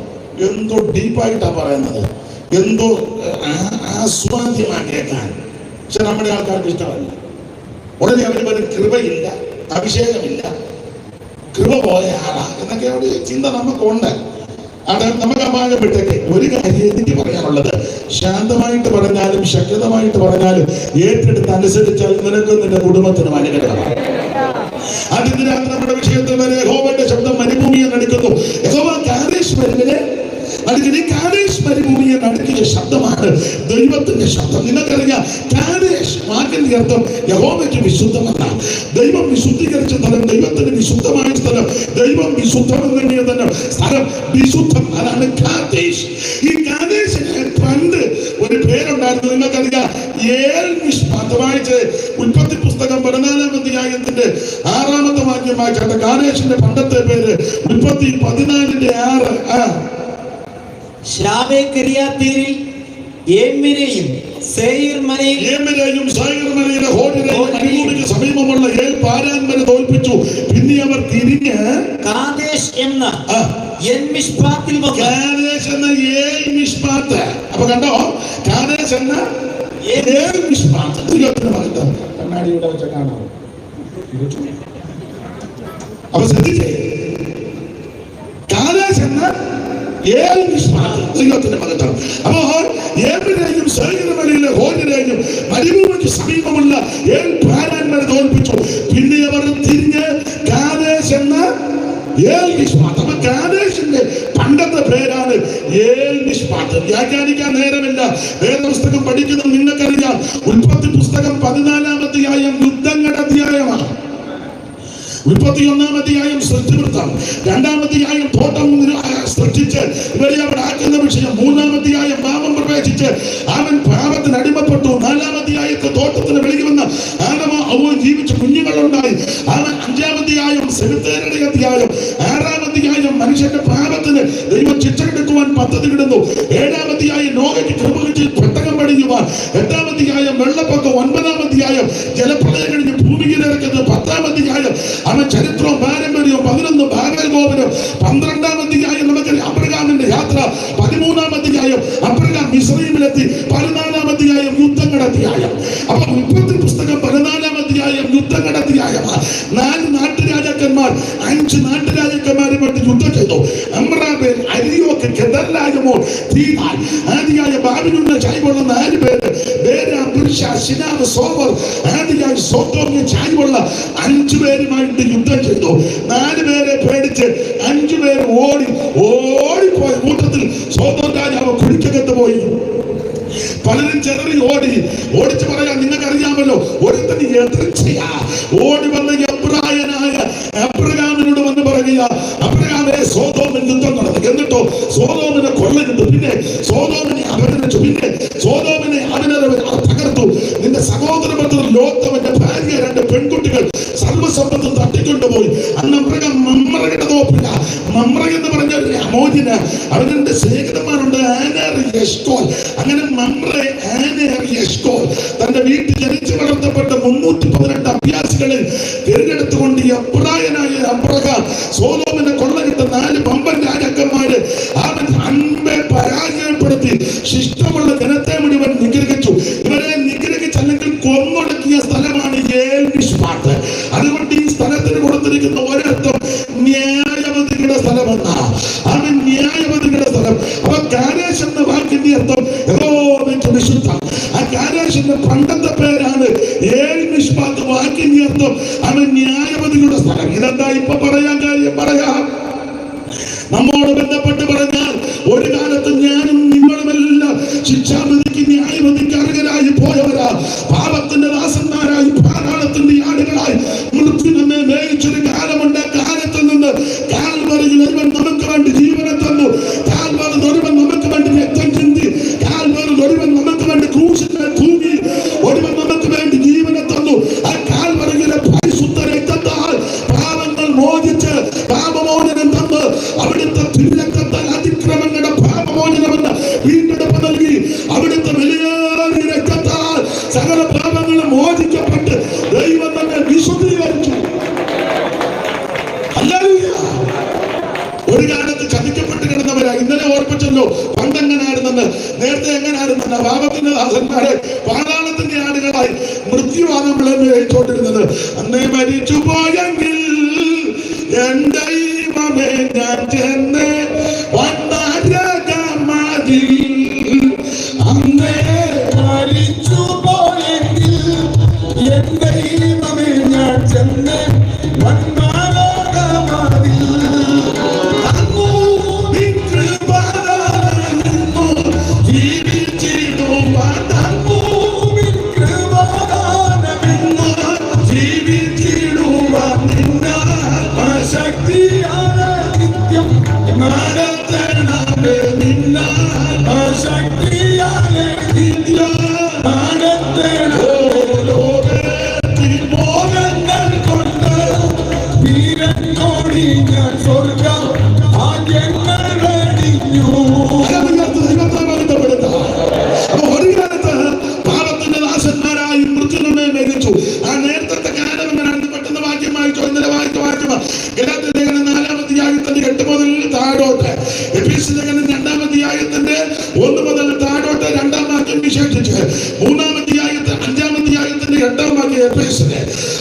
എന്തോ ഡീപ്പായിട്ടാ പറയുന്നത്, എന്തോ ആസ്വാദ്യമാണ് കേൾക്കാൻ. പക്ഷെ നമ്മുടെ ആൾക്കാർക്ക് ഇഷ്ടമല്ല. ഉടനെ അവർ പറയും കൃപയില്ല, അഭിഷേകമില്ല, കൃപ പോയ ആളാ എന്നൊക്കെ ഒരു ചിന്ത നമുക്കുണ്ട്. അത് നമുക്ക് അപാകപ്പെട്ടേക്ക്. ഒരു കാര്യം എനിക്ക് പറയാനുള്ളത്, ശാന്തമായിട്ട് പറഞ്ഞാലും ശക്തമായിട്ട് പറഞ്ഞാലും ഏറ്റെടുത്ത് അനുസരിച്ചാൽ നിനക്കും നിന്റെ കുടുംബത്തിനും അനുഗ്രഹമാണ്. അതിന് രാത്രി നമ്മുടെ വിഷയത്തിൽ വരെ യഹോവയുടെ ശബ്ദം മരുഭൂമിയെ നടുക്കുന്നു. യഹോവ കാദേശ് മരുഭൂമിയെ നടുക്കിയ ശബ്ദമാണ് ദൈവത്തിന്റെ ശബ്ദം. നിങ്ങൾക്കറിയാം, കാദേശ് വാക്കിന്റെ അർത്ഥം യഹോവയ്ക്ക് വിശുദ്ധമെന്നാണ്. ദൈവം വിശുദ്ധീകരിച്ച സ്ഥലം, ദൈവത്തിന് വിശുദ്ധമായ സ്ഥലം, ദൈവം വിശുദ്ധമെന്നിയ തന്നെ സ്ഥലം വിശുദ്ധം. അതാണ് കാദേശ്. ഈ കാദേശിന് പണ്ട് ഒരു പേരുണ്ടായിരുന്നു. നിങ്ങൾക്കറിയാം, ഏൽ മിഷ്പാത്ത്. വായിച്ച് ഉൽപ്പത്തി പുസ്തകം 14-ാം അധ്യായത്തിന്റെ 6-ാമത്തെ വാക്യം വായിച്ചാൽ കാദേശിന്റെ പണ്ടത്തെ പേര് ഉൽപ്പത്തി 14:6. ശാവേക്കിരിയാത്തീരിൽ ഏമിരെയും സമീപമുള്ള ഏൽ പാരാൻവരെ തോൽപ്പിച്ചു. പിന്നെ അവർ തിരിഞ്ഞ് കാദേശ് എന്ന എൻമിഷ്പാത്തിൽ കാദേശ് എന്ന ഏൽ മിഷ്പാത്ത്. അപ്പൊ കണ്ടോ, കാദേശ് എന്ന ഏൽ മിഷ്പാത്ത്. കണ്ണാടിയുടെ വെച്ച കാണാം. അപ്പൊ ശ്രദ്ധിച്ചേ, കാദേശ് എന്ന ദൈവത്തിന്റെ മകത്താണ്. അപ്പോൾ ഏമിനെയും സൈന്യമലയിലെ ഹോരിനെയും മരുഭൂമിക്ക് സമീപമുള്ള ഏൽ ഭാരാന്മാരെ തോൽപ്പിച്ചു. പിന്നെ അവർ തിരിഞ്ഞ് കാദേശ് എന്ന ഏൽ മിഷ്പാത്ത്. അപ്പൊ കാദേശിന്റെ പണ്ടത്തെ പേരാണ് ഏൽ മിഷ്പാത്ത്. വ്യാഖ്യാനിക്കാൻ നേരമില്ല. വേദപുസ്തകം പഠിക്കുന്നത് നിങ്ങൾക്കറിയാം. ഉൽപ്പത്തി പുസ്തകം 14-ാം അധ്യായം യുദ്ധങ്ങളുടെ അധ്യായമാണ്. 31-ാം അധ്യായം സൃഷ്ടിവൃത്തം, 2-ാം അധ്യായം തോട്ടം സൃഷ്ടിച്ച് ഇവരെ അവിടെ ആക്കുന്ന വിഷയം, 3-ാം അധ്യായം പാപം പ്രവേശിച്ച് അവൻ പാപത്തിന് അടിമപ്പെട്ടു, 4-ാം അധ്യായത്തെ തോട്ടത്തിന് വെളിയിൽ വന്ന ആദമ അവൻ ജീവിച്ച് കുഞ്ഞുങ്ങളുണ്ടായി, അവൻ 5-ാം അധ്യായം സെമിത്തേരുടെ അധ്യായം, 6-ാം അധ്യായം മനുഷ്യന്റെ പാപത്തിന് ദൈവം ശിക്ഷ എടുക്കുവാൻ പദ്ധതി ഇടുന്നു, 7-ാം അധ്യായം നോഹയ്ക്ക് കൃപ കിട്ടി പെട്ടകം പണിയുവാൻ, 8-ാം അധ്യായം വെള്ളപ്പൊക്കം, 9-ാം അധ്യായം ജലപ്രളയം കഴിഞ്ഞ് ഭൂമിയിൽ ഇറക്കുന്നത്, 10-ാം അധ്യായം അവൻ ചരിത്രവും പാരമ്പര്യവും, 11 ബാബേൽ ഗോപുരം, 12-ാം അധ്യായം നമുക്ക് അബ്രഹാമിന്റെ യാത്ര, 13-ാം അധ്യായം അബ്രഹാം മിസ്രയീമിലെത്തി, 14-ാം അധ്യായം യുദ്ധങ്ങളുടെ അധ്യായം. അപ്പൊ ഉൽപ്പത്തി പുസ്തകം 14-ാം അധ്യായം യുദ്ധങ്ങളുടെ അധ്യായമാണ്. 4 നാട്ടുരാജാക്കന്മാർ 5 നാട്ടുരാജാക്കന്മാരുമായിട്ട് യുദ്ധം ചെയ്തു. അമ്രാബേൽ, അരിയോക്ക്, കെദർലായമോൻ, തീനാൽ, ആദിയായ ബാബിലോണിന്റെ ചായ്വുള്ള 4 പേര്, ബേരാം, ബിർശ, ശിനാവ്, സോവർ, ആദിയായ സോതോമിയ ചായ്വുള്ള 5 പേരുമായിട്ട് യുദ്ധം ചെയ്തു. 4 പേരെ പേടിച്ച് 5 പേര് ഓടിപ്പോയ കൂട്ടത്തിൽ സോദോം രാജാവ് കുഴിക്കകത്ത് പോയി. പലരും ചെറിയ ഓടിച്ച് പറയാൻ നിങ്ങൾക്കറിയാമല്ലോ, ഒരുത്തന് എതിർച്ചയാ. ഓടി വന്ന എബ്രായനായ അബ്രഹാമിനോട് വന്ന് പറയുക, അബ്രഹാമേ, സോദോമിൽ യുദ്ധം നടന്നു. എന്നിട്ടോ സോദോമിനെ കൊള്ളരുത്, പിന്നെ സോദോമിനെ അപഹരിച്ചു, പിന്നെ സോദോമിനെ അവനെ തകർത്തു. നിന്റെ സഹോദര ഭർത്തൃ ലോത്തവന്റെ ഭാര്യ 2 പെൺകുട്ടികൾ സർവസമ്പത്തും തട്ടിക്കൊണ്ടുപോയി. അന്ന് അബ്രഹാം മമ്രയുടെ തോപ്പില്ല. മമ്ര എന്ന് പറഞ്ഞ ഒരു അമോചന, അവന് 2 സ്നേഹിതന്മാരുണ്ട്, ആനർ, എഷ്കോൽ. അങ്ങനെ മമ്രെ, ആനർ, എഷ്കോൽ തന്റെ വീട്ടിൽ ജനിച്ചു വളർത്തപ്പെട്ട 318 അഭ്യാസികളിൽ തിരഞ്ഞെടുത്തുകൊണ്ട് എബ്രായനായ അബ്രഹാം സോദോമിനെ കൊള്ളകിട്ട 4 പമ്പൻ രാജാക്കന്മാര് അവൻ അൻപെ പരാജയപ്പെടുത്തി ശിഷ്ടമുള്ള ജനത്തെ മുഴുവൻ നിഗ്രഹിച്ചു. ഇവരെ നിഗ്രഹിച്ചല്ലെങ്കിൽ കൊന്നൊടുക്കിയ സ്ഥലമാണ് ഏൽ മിഷ്പാത്ത്. അതുകൊണ്ട് ഈ സ്ഥലത്തിന് കൊടുത്തിരിക്കുന്ന ഒരർത്ഥം ന്യായവതികളുടെ സ്ഥലമെന്നാ. അവൻ ന്യായവതികളുടെ സ്ഥലം. അപ്പൊ കാദേശ് എന്ന വാക്കിന്റെ അർത്ഥം യഹോവയ്ക്ക് വിശുദ്ധം. ആ കാദേശിന്റെ പണ്ടത്തെ പേരാണ് ഏൽ മിഷ്പാത്ത്. വാക്കിന്റെ അർത്ഥം അവൻ ന്യായവതികളുടെ സ്ഥലം. ഇതെന്താ ഇപ്പൊ പറയാൻ കാര്യം? പറയാം. നമ്മോട് ബന്ധപ്പെട്ട് പറഞ്ഞാൽ ഒരു കാലത്ത് ഞാനും നിങ്ങളുമെല്ലാം ശിക്ഷാവിധിക്ക് ന്യായവിധിക്ക് അർഹരായി പോയവരാ. പാപത്തിന്റെ ദാസന്മാരായി, പാതാളത്തിന്റെ ആടുകളായി മൃത്യു നമ്മെ മേയിച്ചൊരു കാലമുണ്ട്. കാലത്തിൽ നിന്ന് കാൽവറിയിൽ ഒരുവൻ നമുക്ക് വേണ്ടി ജീവനെ തന്നു. കാൽവറിൽ ഒരുവൻ നമുക്ക് വേണ്ടി രക്തം ചിന്തി. കാൽവറിൽ ഒരുവൻ നമുക്ക് വേണ്ടി ക്രൂശിനെ തൂങ്ങി. ഒരുവൻ നമുക്ക് വേണ്ടി ജീവനെ തന്നു. ആ കാൽവറിയിലെ പരിശുദ്ധ രക്തത്താൽ പാപങ്ങൾ മോചിച്ച് പാപമോചനം തന്ന് പറഞ്ഞല്ലോ പണ്ടെങ്ങനായിരുന്നെന്ന്. നേരത്തെ എങ്ങനായിരുന്നെന്ന്? പാപത്തിന്റെ ദാസന്മാരെ പാതാളത്തിന്റെ ആടുകളായി മൃത്യുവാണ് നമ്മളെ ഏറ്റുകൊണ്ടിരുന്നത്. അന്നേ മരിച്ചു പോയെങ്കിൽ എന്റെ ദൈവമേ ഞാൻ ചെന്ന് വന്നരകമതിൽ. അന്നേ മരിച്ചു പോയെങ്കിൽ എന്റെ ദൈവമേ ഞാൻ ചെന്ന് വന്നരകമതിൽ.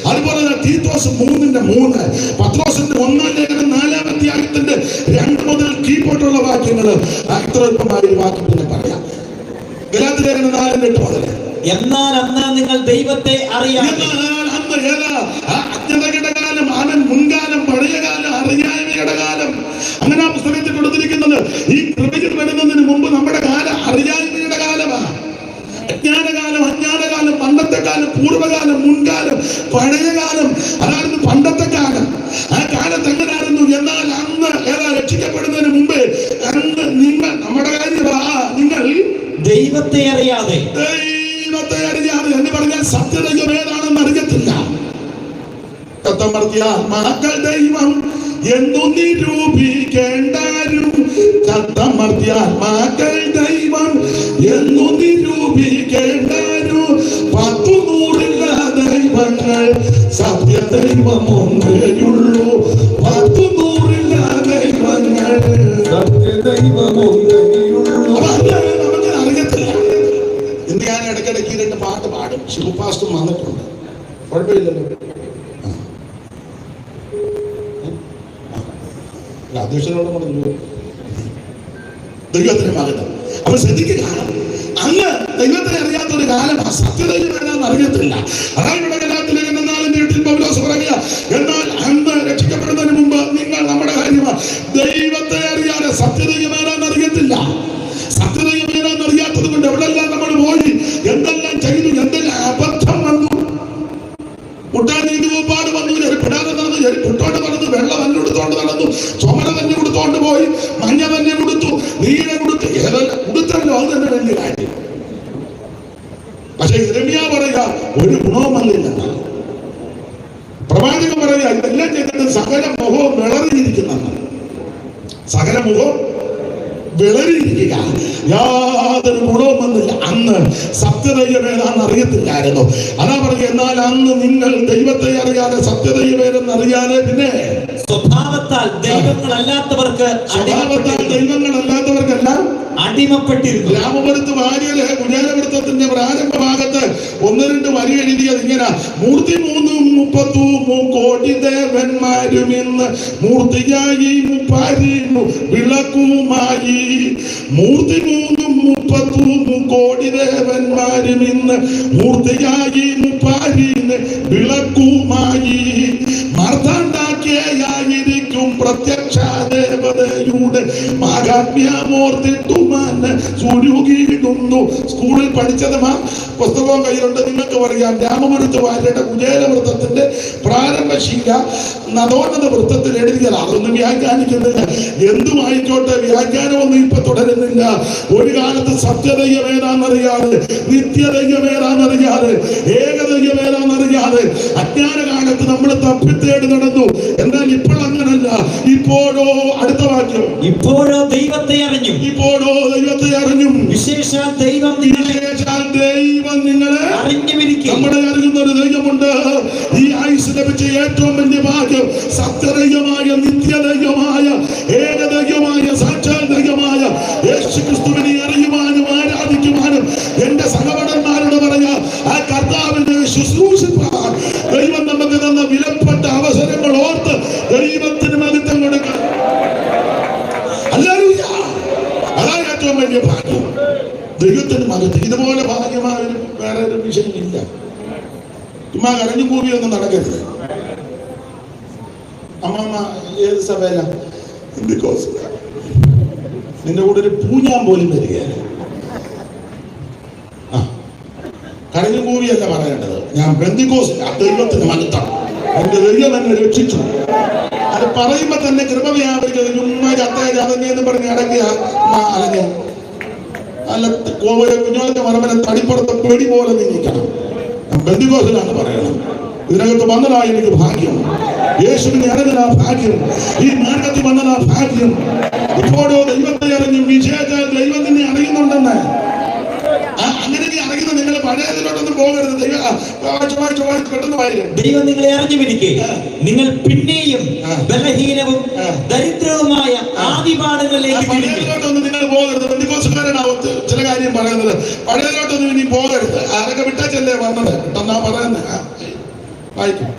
അതുപോലെ തീത്തോസ് 3:3, പത്രോസിന്റെ 1-4 മുതൽ കീഴ്പോട്ടുള്ള വാക്യങ്ങൾ ഇത്ര എളുപ്പമായ വാക്യം പിന്നെ പറയാം. ഗലാത്യ ലേഖനം 4:8 മുതൽ. എന്നാൽ അന്ന് നിങ്ങൾ ദൈവത്തെ അറിയാതെ. അന്ന് ഏതാ? അജ്ഞതയുടെ കാലം, അവൻ മുൻകാലം, പഴയകാലം, അറിയായ്മയുടെ കാലം. അങ്ങനെ ആ പുസ്തകത്തിൽ കൊടുത്തിരിക്കുന്നത് ഈ കൃപയിൽ വരുന്നതിന് മുമ്പ് നമ്മുടെ കാലം അറിയായ്മയുടെ കാലമാണ്. അജ്ഞാനകാലം, അജ്ഞാനകാലം, പണ്ടത്തെ കാലം, പൂർവ്വകാലം, മുൻകാലം, പഴയകാലം. അതായിരുന്നു പണ്ടത്തെ കാലം. ആ കാലത്ത് എങ്ങനായിരുന്നു? എന്നാൽ അന്ന് ഏതാ? രക്ഷിക്കപ്പെടുന്നതിന് മുമ്പേ അന്ന് നിങ്ങൾ, നമ്മുടെ കാര്യമാ, നിങ്ങൾ ദൈവത്തെ അറിയാതെ എന്ന് പറഞ്ഞാൽ സത്യദൈവം ഏതാണെന്ന് അറിയത്തില്ല. മക്കൾ ദൈവം എന്നു നിരൂപിക്കേണ്ടാരും. മക്കൾ ദൈവം എന്നു നിരൂപിക്കേണ്ടാരും. 10-100 ദൈവങ്ങൾ, സത്യദൈവം ഒന്നേയുള്ളൂ. 10-100 ദൈവങ്ങൾ, സത്യദൈവം ഒന്നേയുള്ളൂ. നമുക്ക് അറിയത്തില്ല. ഇന്ന് ഞാൻ ഇടയ്ക്കിടയ്ക്ക് 2 പാട്ട് പാടും. ശിവപാസ്റ്റും വന്നിട്ടുണ്ട്, കുഴപ്പമില്ലല്ലോ. അധ്യക്ഷനോട് പറഞ്ഞു ദൈവത്തിന് മകനം. അപ്പൊ ശ്രദ്ധിക്കുക, അന്ന് ദൈവത്തെ അറിയാത്തൊരു കാലമാണ്. സത്യദൈവം ഏതാണെന്ന് അറിയത്തില്ല. അതാണ് ഇവിടെ ഗലാത്യ ലേഖനം 4:8 പൗലോസ് പറയുക. എന്നാൽ അന്ന് രക്ഷിക്കപ്പെടുന്നതിന് മുമ്പ് നിങ്ങൾ, നമ്മുടെ കാര്യമാണ്, ദൈവത്തെ അറിയാതെ സത്യദൈവം ഏതാണെന്ന് അറിയത്തില്ല. സത്യദൈവം ഏതാണെന്ന് അറിയാത്തത് കൊണ്ട് എവിടെല്ലാം നമ്മൾ പോയി, എന്തെല്ലാം ചെയ്തു, എന്തെല്ലാം അബദ്ധം വന്നു. മുട്ടാൻ നീതിപാട് വന്നു, ചെരുപ്പിടാതെ നടന്നു, ചെരുപ്പിട്ടോണ്ട് നടന്നു, വെള്ള തന്നെ കൊടുത്തോണ്ട് നടന്നു, ചുമല തന്നെ കൊടുത്തോണ്ട് പോയി, മഞ്ഞ തന്നെ കൊടുത്തു, നീല കൊടുത്തു, ഏതെല്ലാം കൊടുത്തല്ലോ. അത് തന്നെ വലിയ കാര്യം. പക്ഷെ യിരെമ്യാ പറയുക ഒരു ഗുണവും വന്നില്ല. പ്രവാചകൻ പറയുക ഇതെല്ലാം ചെയ്തിട്ട് സകല മുഖവും വിളറിയിരിക്കുന്ന, സകല മുഖവും വിളറിയിരിക്കുക, യാതൊരു ഗുണവും വന്നില്ല. അന്ന് സത്യദൈവം ഏതാണെന്ന് അറിയത്തില്ലായിരുന്നു. അതാ പറയുക, എന്നാൽ അന്ന് നിങ്ങൾ ദൈവത്തെ അറിയാതെ സത്യദൈവം അറിയാതെ പിന്നെ സ്വഭാവത്താൽ ദൈവങ്ങളല്ലാത്തവർക്കെല്ലാം അടിമപ്പെട്ടിരുന്നു. രാമപുരത്ത് വാര്യലെ കുചേലവൃത്തത്തിന്റെ പ്രാരംഭ ഭാഗത്ത് 1-2 വരി എഴുതിയത് ഇങ്ങനെ: 33 കോടി ദേവന്മാരും ഇന്ന് മൂർത്തിയായി മുപ്പാരിന്നു വിളക്കുമായി. 33 കോടി ദേവന്മാരും ഇന്ന് മൂർത്തിയായി മുപ്പാരിന്ന് വിളക്കുമായി. മാർത്താണ്ഡാഖ്യയായിരിക്കും പ്രത്യക്ഷ ദേവതയുടെ മാഹാത്മ്യമോർത്തിട്ടുമാൻ സുരുകിയിടുന്നു. സ്കൂളിൽ പഠിച്ചത് പുസ്തകവും കയ്യിലുണ്ട്, നിങ്ങൾക്ക് പറയാം. രാമപുരത്ത് വാര്യരുടെ കുചേലവൃത്തത്തിന്റെ പ്രാരംഭശീല നദോന്നത വൃത്തത്തിൽ എഴുതിയത്. അതൊന്നും വ്യാഖ്യാനിക്കുന്നില്ല. എന്തു വായിക്കോട്ടെ, വ്യാഖ്യാനമൊന്നും ഇപ്പൊ തുടരുന്നില്ല. ഒരു കാലത്ത് സത്യദൈവം ഏതാണെന്നറിയാതെ, നിത്യദൈവം ഏതാണെന്നറിയാതെ, ഏകദൈവം ഏതാണെന്നറിയാതെ അജ്ഞാനകാലത്ത് നമ്മൾ തപ്പിത്തേടി നടന്നു. എന്നാൽ ഇപ്പോൾ അങ്ങനല്ല. ഇപ്പോഴോ, അടുത്ത വാക്യം, ഇപ്പോഴോ ദൈവത്തെ അറിഞ്ഞു. ഇപ്പോഴോ ദൈവത്തെ അറിഞ്ഞു. വിശേഷാൽ ദൈവം നിങ്ങളെ അറിഞ്ഞുമിരിക്കും. നമ്മളെ അറിയുന്ന ഒരു ദൈവമുണ്ട്. ഈ ആയുസ് ലഭിച്ച ഏറ്റവും വലിയ ഭാഗ്യം സത്യദൈവമായ, നിത്യദൈവമായ, ഏകദൈവമായ, സാക്ഷാൽ ദൈവമായ യേശു കരഞ്ഞു കൂവിയൊന്നും നടക്കരുത്. അമ്മമ്മ ഏത് സഭയില? ബിക്കോസ് നിന്റെ കൂടെ ഒരു പൂഞ്ഞാൻ പോലും വരികയല്ല. കരഞ്ഞു കൂവിയല്ല പറയേണ്ടത്. ഞാൻ ബെന്തിക്കോസില്ല, ദൈവത്തിന് മനുത്താണ്, എന്റെ ദൈവം എന്നെ രക്ഷിച്ചു. അത് പറയുമ്പോ തന്നെ കൃപ വ്യാപരിക്കുന്നത്. ചുമ്മാ ചത്തേന്ന് പറഞ്ഞ് അടങ്ങിയ അലഞ്ഞ അല്ല കോവലെ കുഞ്ഞോളത്തെ മറമനെ തടിപ്പുറത്തെ പേടി പോലെ നീക്കണം. ബെന്തിക്കോസിലാണ് പറയണം. ഇതിനകത്ത് വന്നതാ എനിക്ക് ഭാഗ്യം, യേശുവിനെ അറിഞ്ഞതാ ഭാഗ്യം, ഈ മാർഗത്തിൽ വന്നതാ ഭാഗ്യം. ഇപ്പോഴോ ദൈവത്തെ അറിഞ്ഞു വിജയത്താൽ ദൈവത്തിനെ അറിയുന്നുണ്ടെന്ന്. അങ്ങനെ നീ അറിയുന്ന നിങ്ങൾ പഴയതിലോട്ടൊന്നും പോകരുത്. പെട്ടെന്ന് വായിക്കും. ദൈവം നിങ്ങളെ അറിഞ്ഞുമിരിക്കെ നിങ്ങൾ പിന്നെയും ബലഹീനവും ദരിദ്രവുമായ ആദിപാഠങ്ങളിലേക്ക് നിങ്ങൾ പോകരുത്. ബന്ധുക്കോസുകാരനാവും ചില കാര്യം പറയുന്നത്. പഴയതിലോട്ടൊന്നും ഇനി പോകരുത്. അതൊക്കെ വിട്ടല്ലേ വന്നത്. പെട്ടെന്നാ പറയുന്നത്. വായിക്കും.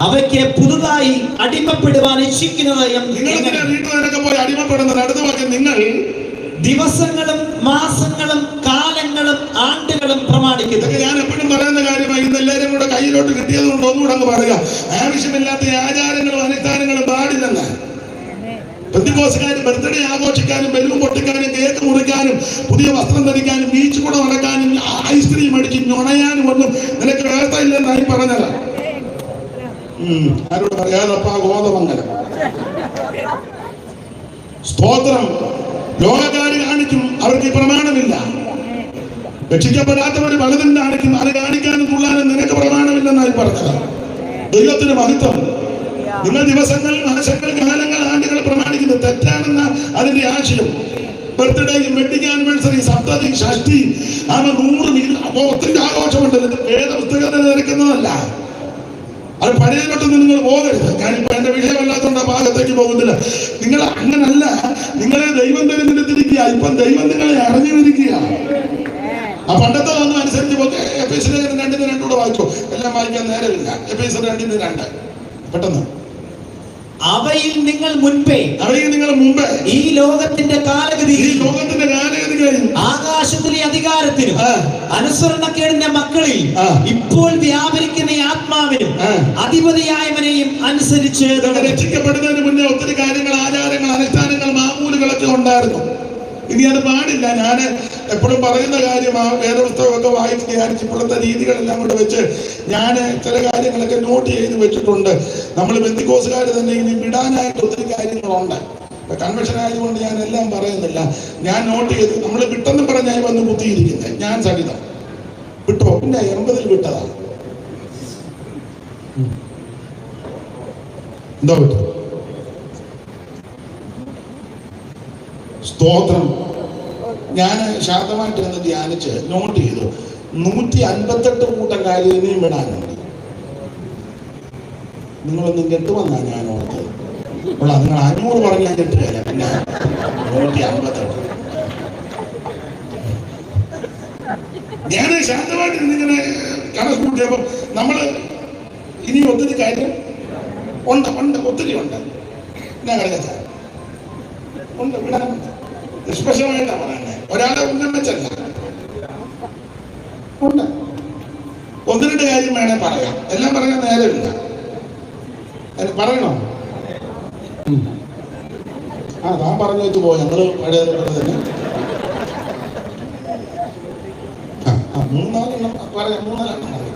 അവയ്ക്ക് പുതുതായി അടിമപ്പെടുവാൻ ഇച്ഛിക്കുന്നത്. നിങ്ങൾ വീട്ടുകാരൊക്കെ പോയി അടിമപ്പെടുന്നത്. അടുത്ത വാക്യം, നിങ്ങൾ ദിവസങ്ങളും മാസങ്ങളും കാലങ്ങളും ആണ്ടുകളും പ്രമാണിക്കുന്നു. ഞാൻ എപ്പോഴും പറയുന്ന കാര്യമായി. ഇന്ന് എല്ലാവരും കൂടെ കയ്യിലോട്ട് കിട്ടിയത് കൊണ്ട് ഒന്നുകൂടെ അങ്ങ് പറയുക. ആവശ്യമില്ലാത്ത ആചാരങ്ങളും അനുഷ്ഠാനങ്ങളും പാടില്ലെന്ന്. പെന്തിക്കോസുകാർ ബർത്ത്ഡേ ആഘോഷിക്കാനും ബലൂൺ പൊട്ടിക്കാനും കേക്ക് മുറിക്കാനും പുതിയ വസ്ത്രം ധരിക്കാനും ബീച്ച് കൂടെ നടക്കാനും ഐസ്ക്രീം അടിച്ച് നുണയാനും ഒന്നും നിനക്ക് വ്യവസ്ഥ ഇല്ലെന്നായി പറഞ്ഞത്. ആരോട് പറയാതപ്പാ ഗോതമംഗലം. സ്തോത്രം. ലോകക്കാര് കാണിക്കും, അവർക്ക് പ്രമാണമില്ല. രക്ഷിക്കപ്പെടാത്തവർ പലതും കാണിക്കും, അത് കാണിക്കാനും തുള്ളാനും നിനക്ക് പ്രമാണമില്ലെന്നായി പറഞ്ഞത്. ദൈവത്തിന് മഹത്വം. നിങ്ങൾ ദിവസങ്ങൾ മാസങ്ങൾ കാലങ്ങൾ ആണ്ടുകൾ പ്രമാണിക്കുന്നത് തെറ്റാണെന്ന അതിന്റെ ആശയം. ബർത്ത്ഡേയും വെഡിങ് ആനിവേഴ്സറി സപ്തതി ഷഷ്ടി അങ്ങനെ 100 ഒത്തിരി ആഘോഷമുണ്ടല്ലോ. വേദപുസ്തകത്തിൽ നിരക്കുന്നതല്ല. അത് പഴയതിലോട്ടൊന്നും നിങ്ങൾ പോകരുത്. ഞാനിപ്പോ എന്റെ വിഷയമല്ലാത്തതുകൊണ്ട് ആ ഭാഗത്തേക്ക് പോകുന്നില്ല. നിങ്ങൾ അങ്ങനല്ല. നിങ്ങളെ ദൈവം തിരഞ്ഞെടുത്തിരിക്കുക. ഇപ്പം ദൈവം നിങ്ങളെ അറിഞ്ഞിരിക്കുക. ആ പണ്ടത്തെ ഒന്നും അനുസരിച്ച് എഫേസ്യർ 2:2 വായിച്ചോ. എല്ലാം വായിക്കാൻ നേരമില്ല. എഫേസ്യർ 2:2 പെട്ടെന്ന്. അവയിൽ നിങ്ങൾ മുൻപേ ഈ ലോകത്തിന്റെ കാലഗതിയും ആകാശത്തിലെ അധികാരത്തിനും അനുസരണക്കേടിന്റെ മക്കളിൽ ഇപ്പോൾ വ്യാപരിക്കുന്ന ആത്മാവിനും അധിപതിയായവനെയും അനുസരിച്ച്. രക്ഷിക്കപ്പെടുന്നതിന് മുന്നേ ഒത്തിരി കാര്യങ്ങൾ, ആചാരങ്ങൾ, അനുഷ്ഠാനങ്ങൾ, മാമൂലുകളൊക്കെ ഉണ്ടായിരുന്നു. ഇനി അത് പാടില്ല. ഞാൻ എപ്പോഴും പറയുന്ന കാര്യം, ആ വേദപുസ്തകമൊക്കെ വായിച്ച് ധ്യാനിച്ച് ഇപ്പോഴത്തെ രീതികളെല്ലാം കൊണ്ട് വെച്ച് ഞാൻ ചില കാര്യങ്ങളൊക്കെ നോട്ട് ചെയ്ത് വെച്ചിട്ടുണ്ട്. നമ്മൾ ബന്ധുക്കോസുകാർ തന്നെ ഇനി വിടാനായിട്ട് ഒത്തിരി കാര്യങ്ങളുണ്ട്. കൺവെൻഷൻ ആയതുകൊണ്ട് ഞാൻ എല്ലാം പറയുന്നില്ല. ഞാൻ നോട്ട് ചെയ്ത് നമ്മൾ വിട്ടെന്ന് പറഞ്ഞാൽ വന്ന് കുത്തിയിരിക്കുന്നത് ഞാൻ സഹിതം വിട്ടോ. പിന്നെ 80 വിട്ടതാണ്. എന്തോ വിട്ടു. സ്തോത്രം. ഞാൻ ശാന്തമായിട്ട് നിന്ന് ധ്യാനിച്ച് നോട്ട് ചെയ്തു. 158 കൂട്ടം കാര്യം ഇനിയും വിടാനുണ്ട്. നിങ്ങളൊന്നും കെട്ടുവന്നാ ഞാൻ ഓർത്തത്. നിങ്ങൾ 500 പറഞ്ഞാൽ കെട്ടുകയല്ല. പിന്നെ 158. ഞാൻ ശാന്തമായിട്ട് ഇന്നിങ്ങനെ കണക്ക് കൂട്ടിയപ്പോൾ നമ്മള് ഇനി ഒത്തിരി കാര്യം ഉണ്ട്, ഒത്തിരി ഉണ്ട്. ഞാൻ കടച്ച ഉണ്ട്, വിടാനുണ്ട്. നിഷ്പക്ഷമായിട്ടാണ് പറയുന്നത്. ഒരാളെ ഒന്നും വെച്ചല്ല. ഉണ്ട്. 1-2 കാര്യം വേണേ പറയാം. എല്ലാം പറയാൻ നേരമില്ല. പറയണോ? താൻ പറഞ്ഞു വെച്ച് പോയി. ഞങ്ങള് പഴയ തന്നെ 3-4 പറയാം. 3-4 പറയാം.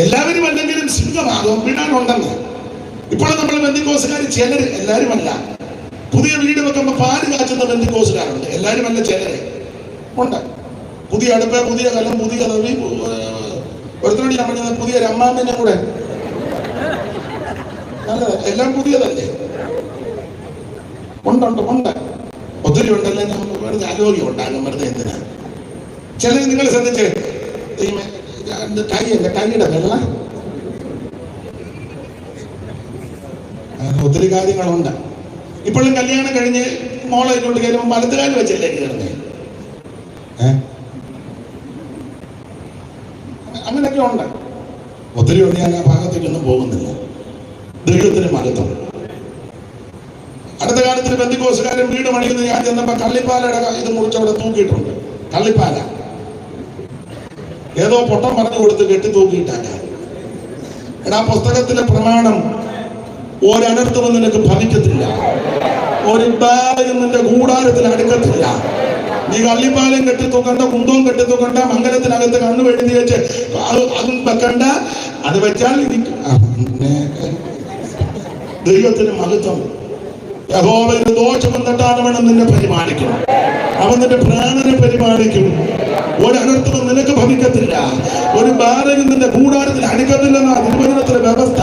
എല്ലാവരും അല്ലെങ്കിലും സിംഹമാകും വിടാനുണ്ടെന്ന്. ഇപ്പോഴും നമ്മൾ ബന്ധുക്കോസുകാർ ചിലര്, എല്ലാവരും അല്ല. പുതിയ വീട് വെക്കുമ്പോൾ പാല് കാച്ചുന്ന ബന്ധുക്കോസുകാരുണ്ട്. എല്ലാവരും അല്ല, ചിലര് ഉണ്ട്. പുതിയ അടുപ്പ്, പുതിയ കലം, പുതിയ തവി, ഒരുത്തോടി ഞാൻ പറഞ്ഞത് പുതിയ അമ്മാമ്മേനെ കൂടെ നല്ലത്. എല്ലാം പുതിയതല്ലേ. ഉണ്ട്. ഒത്തിരി ഉണ്ടല്ലേ. നമുക്ക് വെറുതെ ആരോഗ്യം ഉണ്ടാകും. വെറുതെ എന്തിനാ? ചിലർ നിങ്ങൾ ശ്രദ്ധിച്ച് കൈയുടെ വെള്ള ഒത്തിരി കാര്യങ്ങളുണ്ട്. ഇപ്പോഴും കല്യാണം കഴിഞ്ഞ് മോളെ കൊണ്ട് കയറുമ്പോൾ വലത്തുകാലം വെച്ചല്ലേ കയറുന്നേ. അങ്ങനെയൊക്കെ ഉണ്ട്. ഒത്തിരി ഉണ്ട്. ഞാൻ ആ ഭാഗത്തേക്കൊന്നും പോകുന്നില്ല. ദൈവത്തിന് മഹത്വം. അടുത്ത കാലത്തിൽ ബന്ധുക്കോസുകാരൻ വീട് പണിയുന്നത് ഞാൻ ചെന്നപ്പോ കള്ളിപ്പാലയുടെ ഇത് മുറിച്ച് അവിടെ തൂക്കിയിട്ടുണ്ട്. കള്ളിപ്പാല ഏതോ പൊട്ടം പറഞ്ഞു കൊടുത്ത് കെട്ടിത്തൂക്കിയിട്ടാണ്. എടാ, പുസ്തകത്തിലെ പ്രമാണം ഒരനർത്ഥവും നിനക്ക് ഭവിക്കത്തില്ല. ഒരു ബാലയും നിന്റെ കൂടാരത്തിൽ അടുക്കത്തില്ല. നീ കള്ളിപ്പാലം കെട്ടിത്തൂക്കണ്ട, കുന്തവും കെട്ടിത്തൂക്കണ്ട, മംഗലത്തിനകത്ത് കണ്ണു എഴുതി വെച്ച് അതും വെക്കണ്ട. അത് വെച്ചാൽ ദൈവത്തിന് മഹത്വം. യഹോവയുടെ ദോഷം വന്നിട്ടാണ് വേണം നിന്നെ പരിപാലിക്കും. അവൻ നിന്റെ പ്രാണനെ പരിപാലിക്കും. ഒരനർത്ഥവും നിനക്ക് ഭവിക്കത്തില്ല. ഒരു ബാലയും നിന്റെ കൂടാരത്തിൽ അടുക്കത്തില്ലെന്നാണ് തിരുവചനത്തിലെ വ്യവസ്ഥ.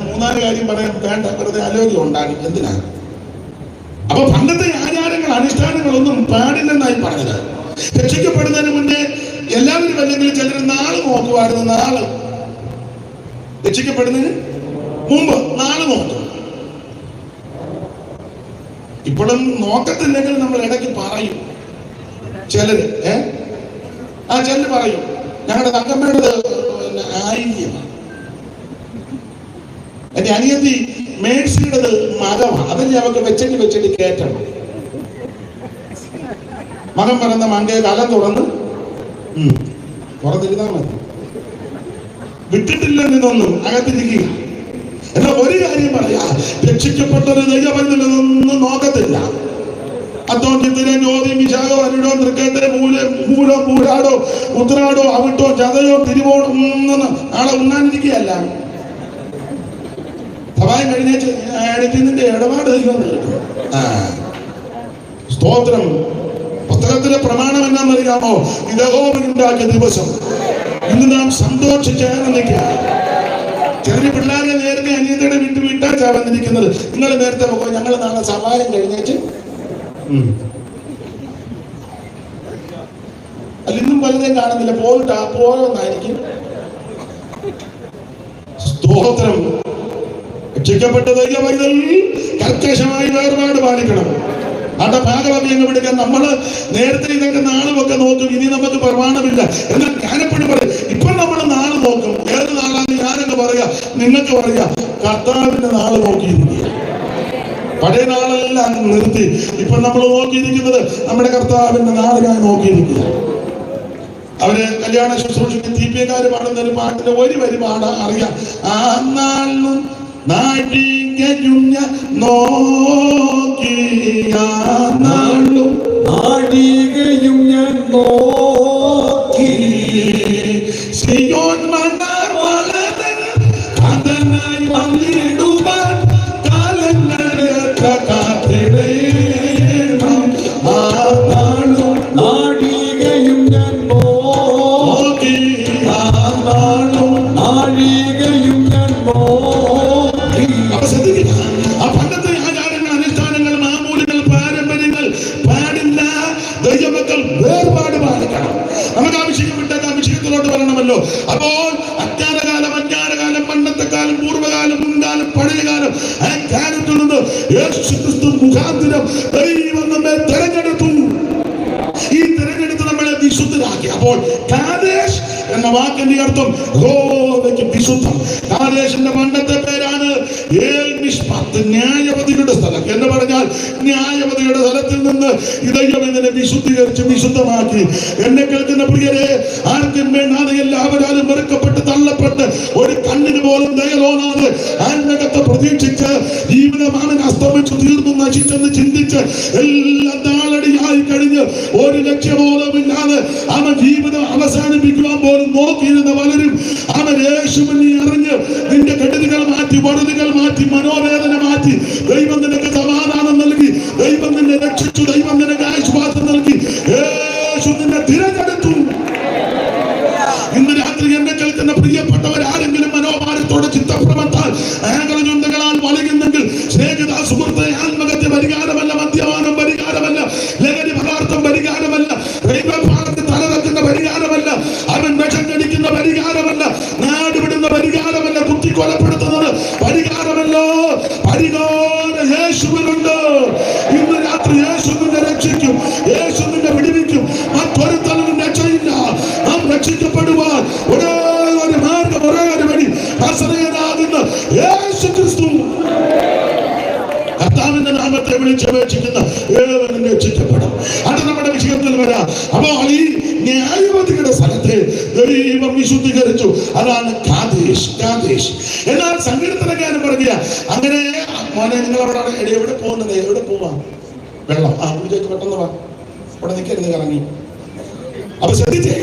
മൂന്നാല് കാര്യം പറയാൻ വേണ്ട, വെറുതെ ആലോചന ഉണ്ടാകും. എന്തിനാ? അപ്പൊ പണ്ടത്തെ ആചാരങ്ങൾ അനുഷ്ഠാനങ്ങളൊന്നും പാടില്ലെന്നായി പറഞ്ഞത്. രക്ഷിക്കപ്പെടുന്നതിന് മുന്നേ എല്ലാവരും അല്ലെങ്കിൽ ചിലർ നാള് നോക്കുമായിരുന്നു. നാള് രക്ഷിക്കപ്പെടുന്നതിന് മുമ്പ് നാള് നോക്കും. ഇപ്പോഴും നോക്കത്തില്ലെങ്കിൽ നമ്മൾ ഇടയ്ക്ക് പറയും. ചിലര് ചിലര് പറയും ഞങ്ങളുടെ തങ്കമ്മയുടെ ആയിരിക്കും, എന്റെ അനിയത്തി മേഴ്സിയുടേത് മകമാണ്, അതല്ലേ അവർക്ക് വെച്ചിട്ട് കയറ്റണം. മകൻ പറയുന്ന മങ്കയെ കലം തുറന്നിരുന്നാ മതി, വിട്ടിട്ടില്ലെന്നൊന്നും അകത്തിരിക്കുക. എന്നാ ഒരു കാര്യം പറയാ, രക്ഷിക്കപ്പെട്ടൊരു ദൈവബന്ധനൊന്നും നോക്കത്തില്ല. അത്തോന്യത്തിനെ ജ്യോതി വിശാഖോ അരുടോ തൃക്കേട്ടേ മൂലോ പൂരാടോ ഉത്രാടോ അവിട്ടോ ചതയോ തിരുവോടോ നാളെ ഉണ്ണാനിരിക്കുകയല്ല. സഭായം കഴിഞ്ഞേച്ച് അടിക്കുന്നതിന്റെ ഇടപാട് ദൈവം നൽകും. സ്തോത്രം. പുസ്തകത്തിലെ പ്രമാണം എന്നാന്നറിയാമോ? യഹോവയുണ്ടാക്കിയ ദിവസം ഇന്ന് നാം സന്തോഷിച്ചാനന്ദിക്കുക. ചെറിയ പിള്ളേരെ നേരത്തെ അനിയത്തിയുടെ വിട്ടാച്ചാ വന്നിരിക്കുന്നത്. നിങ്ങൾ നേരത്തെ പോകും, ഞങ്ങൾ നാളെ സഭായം കഴിഞ്ഞേച്ച് അല്ലിന്നും പലതേം കാണുന്നില്ല, പോയോന്നായിരിക്കും. സ്തോത്രം. രക്ഷിക്കപ്പെട്ട ദൈവപൈതൽ കർക്കശമായി വേർപാട് പാലിക്കണം. അവിടെ ഭാഗവാക്യങ്ങൾ വിടുക. നമ്മള് നേരത്തെ ഇതൊക്കെ നാളുമൊക്കെ നോക്കും, ഇനി നമുക്ക് പ്രമാണമില്ല. എന്നാൽ ഞാനെപ്പോഴും പറയും, ഇപ്പൊ നമ്മൾ നാള് നോക്കും. ഏത് നാളാണ് ഞാനൊക്കെ പറയാ, നിങ്ങൾക്ക് പറയാ, കർത്താവിന്റെ നാള് നോക്കിയിരിക്കുക. പഴയ നാളെല്ലാം നിർത്തി ഇപ്പൊ നമ്മൾ നോക്കിയിരിക്കുന്നത് നമ്മുടെ കർത്താവിന്റെ നാള് ഞാൻ നോക്കിയിരിക്കുക. അവര് കല്യാണ ശുശ്രൂഷയ്ക്ക് തീപ്പിയക്കാര് പാടുന്ന ഒരു പാട്ടിന്റെ ഒരു വരി പാടാൻ അറിയാം. ആ നാളും നാഴികയും ഞാൻ നോക്കി, ആ നാളും നാഴികയും ഞാൻ നോക്കി, സിയോൻ മണവാളൻ കാന്തനായി വന്നിടുവാൻ കാലങ്ങളെത്ര കാത്തിടേണം. ആ നാളും നാഴികയും ഞാൻ നോക്കി, ആ നാളും നാഴികയും ഞാൻ നോക്കി. ആ പണ്ടത്തെ ആചാരങ്ങൾ, അനുഷ്ഠാനങ്ങൾ, മാമൂലുകൾ, പാരമ്പര്യങ്ങൾ പാടില്ല. ദൈവമക്കൾ വേർപാട് പാലിക്കണം. നമുക്ക് അഭിഷേകപ്പെട്ട അഭിഷേകത്തിലോട്ട് വരണമല്ലോ. അപ്പോൾ അജ്ഞാനകാലം, പണ്ടത്തെ കാലം, പൂർവ്വകാലം, മുൻകാലം, പഴയകാലം, ആ കാലത്തിൽ നിന്ന് യേശുക്രിസ്തു മുഖാന്തരം ദൈവം നമ്മെ തെരഞ്ഞെടുത്തു. ഈ തെരഞ്ഞെടുത്ത് നമ്മളെ വിശുദ്ധരാക്കി. അപ്പോൾ കാദേശ് എന്ന വാക്കിന്റെ അർത്ഥം യഹോവയ്ക്ക് വിശുദ്ധം. കാദേശിന്റെ പണ്ടത്തെ പേരാണ് ന്യായവതിയുടെ സ്ഥലം എന്ന് പറഞ്ഞാൽ ന്യായവതിയുടെ സ്ഥലത്തിൽ നിന്ന് ദൈവം ഇതിനെ വിശുദ്ധീകരിച്ച് വിശുദ്ധമാക്കി. എന്നെ കേൾക്കുന്ന പ്രിയരെ, ആർക്കും വേണ്ടാതെ എല്ലാവരും വെറുക്കപ്പെട്ട് തള്ളപ്പെട്ട് ഒരു കണ്ണിന് പോലും ദയ തോന്നാതെ ആത്മകത്തെ പ്രതീക്ഷിച്ച് ജീവിതമാണ് അസ്തമിച്ചു തീർന്നു നശിച്ചെന്ന് ചിന്തിച്ച് എല്ലാം താളടിയായി കഴിഞ്ഞ് ഒരു ലക്ഷ്യബോധമില്ലാതെ അവൻ ജീവിതം അവസാനിപ്പിക്കുവാൻ പോലും നോക്കിയിരുന്ന പലരും അവൻ യേശുവിനെ അറിഞ്ഞ് നിന്റെ കെടുതികൾ മാറ്റി, വറുതികൾ മാറ്റി, മനോവേദന മാറ്റി, ദൈവം നിനക്ക് സമാധാനം നൽകി, ദൈവം നിന്നെ രക്ഷിച്ചു, ദൈവം നിനക്ക് ആശ്വാസം നൽകി, യേശു നിന്നെ തിരഞ്ഞെടുത്തു. ഇന്ന് രാത്രി എന്നെ കേൾക്കുന്ന പ്രിയപ്പെട്ടവർ ആരെങ്കിലും മനോഭാരത്തോടെ ചിത്തഭ്രമത്താൽ ആംഗലചുണ്ടകളാൽ വളയുന്നെങ്കിൽ, സ്നേഹിത സുഹൃത്തെ, ആത്മഹത്യ പരിഹാരമല്ല, മദ്യപാനം പരിഹാരമല്ല, ലഹരി പദാർത്ഥം പരിഹാരമല്ല, റെയിൽവേ പാളത്തിൽ തലവെക്കുന്ന പരിഹാരമല്ല, അവൻ വിഷം കടിക്കുന്ന പരിഹാരമല്ല, നാട് വിടുന്ന പരിഹാരമല്ല, കുത്തിക്കൊലപ്പെടുത്തുന്നത് പരിഹാരമല്ല. പരിഹാരം യേശുവിനുണ്ട്. ഇന്ന് രാത്രി യേശു നിന്നെ രക്ഷിക്കും, യേശു നിന്നെ വിടുവിക്കും. മറ്റൊരു തലവും രക്ഷയില്ല. നാം രക്ഷിക്കപ്പെടുവാൻ ഒരേ ഒരു മാർഗം, ഒരേ ഒരു വഴി, നസറേയനാകുന്ന യേശു ക്രിസ്തു. കർത്താവിന്റെ നാമത്തെ വിളിച്ചപേക്ഷിക്കുന്ന ഏവനും രക്ഷിക്കപ്പെടും. അത് നമ്മുടെ വിഷയത്തിൽ വരാം. അപ്പോൾ ഈ ന്യായവതിയുടെ സ്ഥലത്തെ ദൈവം വിശുദ്ധീകരിച്ചു. അതാണ് കാദേശ്. എന്നാൽ സങ്കീർത്തനക്കാരൻ പറയുക, അങ്ങനെ മോനെ നിങ്ങൾ എവിടെ പോകുന്നത്? എവിടെ പോവാ? വെള്ളം കുടിച്ചേക്ക് പെട്ടെന്ന് വാ, അവിടെ നിൽക്കരുത്, ഇറങ്ങി. അപ്പൊ ശ്രദ്ധിച്ചേ,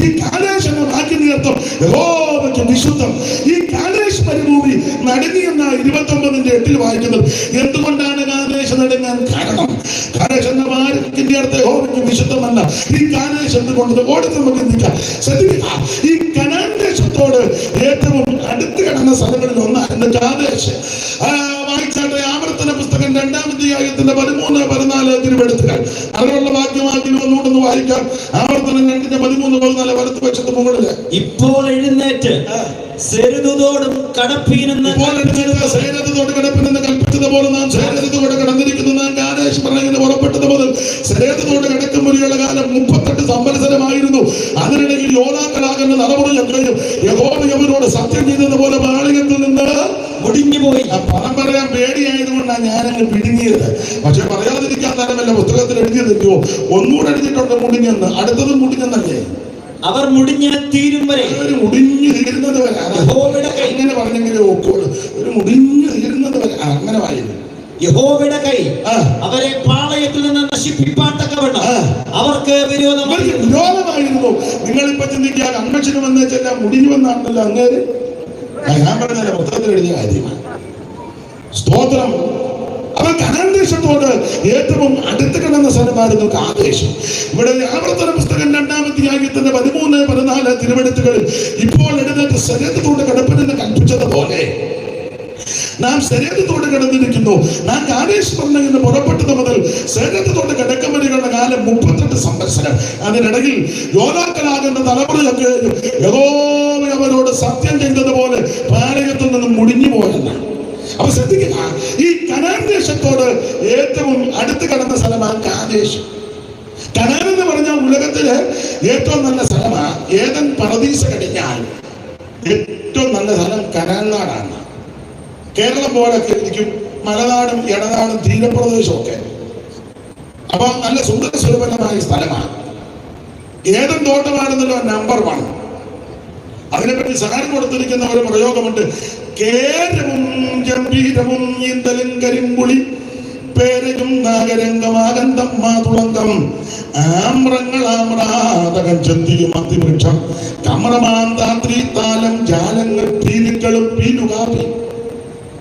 ഈ കാദേശ് എന്ന വാക്കിന്റെ അർത്ഥം യഹോവയ്ക്ക് വിശുദ്ധം. ഈ കാദേശ് മരുഭൂമി നടുങ്ങി എന്ന 29:8 വായിക്കുന്നത്. എന്തുകൊണ്ടാണ് കാദേശ് നടുങ്ങാൻ കാരണം? കാദേശ് എന്ന വാക്കിന്റെ അർത്ഥം യഹോവയ്ക്ക് വിശുദ്ധമല്ല. ഈ കാദേശ് എന്തുകൊണ്ട് ഓടി നമുക്ക് ചിന്തിക്കാം. ശ്രദ്ധിക്കുക, ഈ കനാൻ ദേശത്തോട് ഏറ്റവും അടുത്ത് കിടന്ന സ്ഥലങ്ങളിൽ ഒന്നായിരുന്നു കാദേശ്. വായിച്ചാട്ടെ, ആവർത്തന പുസ്തകം 2-ാം അധ്യായത്തിന്റെ 13-14 തിരുവെടുത്തുകൾ. അറിവുള്ള വാക്യമാക്കി ഒന്നുകൂടെ വായിക്കാം. ആവർത്തനം 2:13-14 വലത്ത് പക്ഷത്ത് മുകളില്. ഇപ്പോൾ എഴുന്നേറ്റ് സെരദോടും കടപ്പീനെന്ന് കൽപ്പിച്ചതുപോലെ നാം സെരദോട് കടന്നിരിക്കുന്നു. നാം കാദേശ് പറഞ്ഞിങ്ങനെ പുറപ്പെട്ടത് മുതൽ സെരദോട് കടക്കും വരെയുള്ള കാലം 38 സംവത്സരമായിരുന്നു. അതിനിടയിൽ യോദ്ധാക്കളാകുന്ന തലമുറയൊക്കെയും യഹോവ അവരോട് സത്യം ചെയ്തതുപോലെ പാളയത്തിൽ നിന്ന് മുടിഞ്ഞുപോയി. പണം പറയാൻ പേടിയായതുകൊണ്ടാണ് ഞാനങ്ങ് പിടുങ്ങിയത്. പക്ഷെ പറയാതിരിക്കാൻ തരമല്ല, പുസ്തകത്തിൽ എഴുതിയതെയോ ഒന്നുകൂടെ എഴുതിയിട്ടുണ്ട് മുടിഞ്ഞെന്ന്. അടുത്തതും മുടിഞ്ഞെന്നല്ലേ? അവർ മുടിഞ്ഞ് തീരും വരെ, മുടിഞ്ഞു തീരുന്നത് വരെ. ഇങ്ങനെ പറഞ്ഞെങ്കിലും ഒക്കുള്ളൂ. ഒരു മുടിഞ്ഞു തീരുന്നത് വരെ അങ്ങനെ വായിരുന്നു. യഹോവയുടെ കൈ അവരെ പാളയത്തിൽ നിന്ന് നശിപ്പിപ്പാൻ തക്കവണ്ണം അവർക്ക് വിരോധമായിരുന്നു. നിങ്ങളിപ്പോ ചിന്തിക്കുക, കൺവെൻഷന് വന്നു വെച്ചാൽ മുടിഞ്ഞുവെന്നാണല്ലോ അങ്ങേര്. ഞാൻ പറഞ്ഞല്ല, പുസ്തകത്തിൽ എഴുതിയ കാര്യമാണ്. സ്തോത്രം. അവൻ കനാൻ ദേശത്തോട് ഏറ്റവും അടുത്ത് കിടന്ന സ്ഥലമായിരുന്നു കാദേശ്. ഇവിടെ ആവർത്തന പുസ്തകം 2-ാം അധ്യായത്തിന്റെ 13-14 തിരുവെടുത്തുകളിൽ ഇപ്പോൾ എഴുന്നേറ്റ് സെരേദത്തോട് കടപ്പിനെന്ന് കൽപ്പിച്ചതുപോലെ നാം സെരേദത്തോട് കിടന്നിരിക്കുന്നു. നാം കാദേശ് പറഞ്ഞിന്ന് പുറപ്പെട്ടത് മുതൽ സെരേദത്തോട് കിടക്കം വരെയുള്ള കാലം 38 സംവത്സരം. അതിനിടയിൽ യോദ്ധാക്കളാകുന്ന തലമുറയൊക്കെ യഹോവ അവരോട് സത്യം ചെയ്തതുപോലെ പാളയത്തിൽ നിന്നും മുടിഞ്ഞു പോയെന്നാണ്. അപ്പൊ ശ്രദ്ധിക്കുക, ഈ കനാൻ ദേശത്തോട് ഏറ്റവും അടുത്ത് കടന്ന സ്ഥലമാണ് കാദേശ്. കനാൻ എന്ന് പറഞ്ഞാൽ ഉലകത്തില് ഏറ്റവും നല്ല സ്ഥലമാണ്. ഏതൻ പറുദീസ കഴിഞ്ഞാൽ ഏറ്റവും നല്ല സ്ഥലം കനാൻ നാടാണ്. കേരളം പോലൊക്കെ ഇരിക്കും, മലനാടും ഇടനാടും തീരപ്രദേശവും ഒക്കെ. അപ്പൊ നല്ല സുന്ദര സുലഭമായ സ്ഥലമാണ്. ഏതൻ തോട്ടമാണെന്നല്ലോ നമ്പർ 1. അതിനെപ്പറ്റി സഹായം കൊടുത്തിരിക്കുന്ന ഒരു പ്രയോഗമുണ്ട്. കേരവും ഗംഭീരവും ഈന്തലും കരിമ്പുളി പേരയും നാഗരംഗമാകന്തം മാതുളങ്കം ആമ്രങ്ങൾ ആമ്രാതകം ചെന്തിയും അതിവൃക്ഷം കമ്രമാന്താത്രി താലം ജാലങ്ങൾ പീലിക്കളും പീലുകാപ്പി.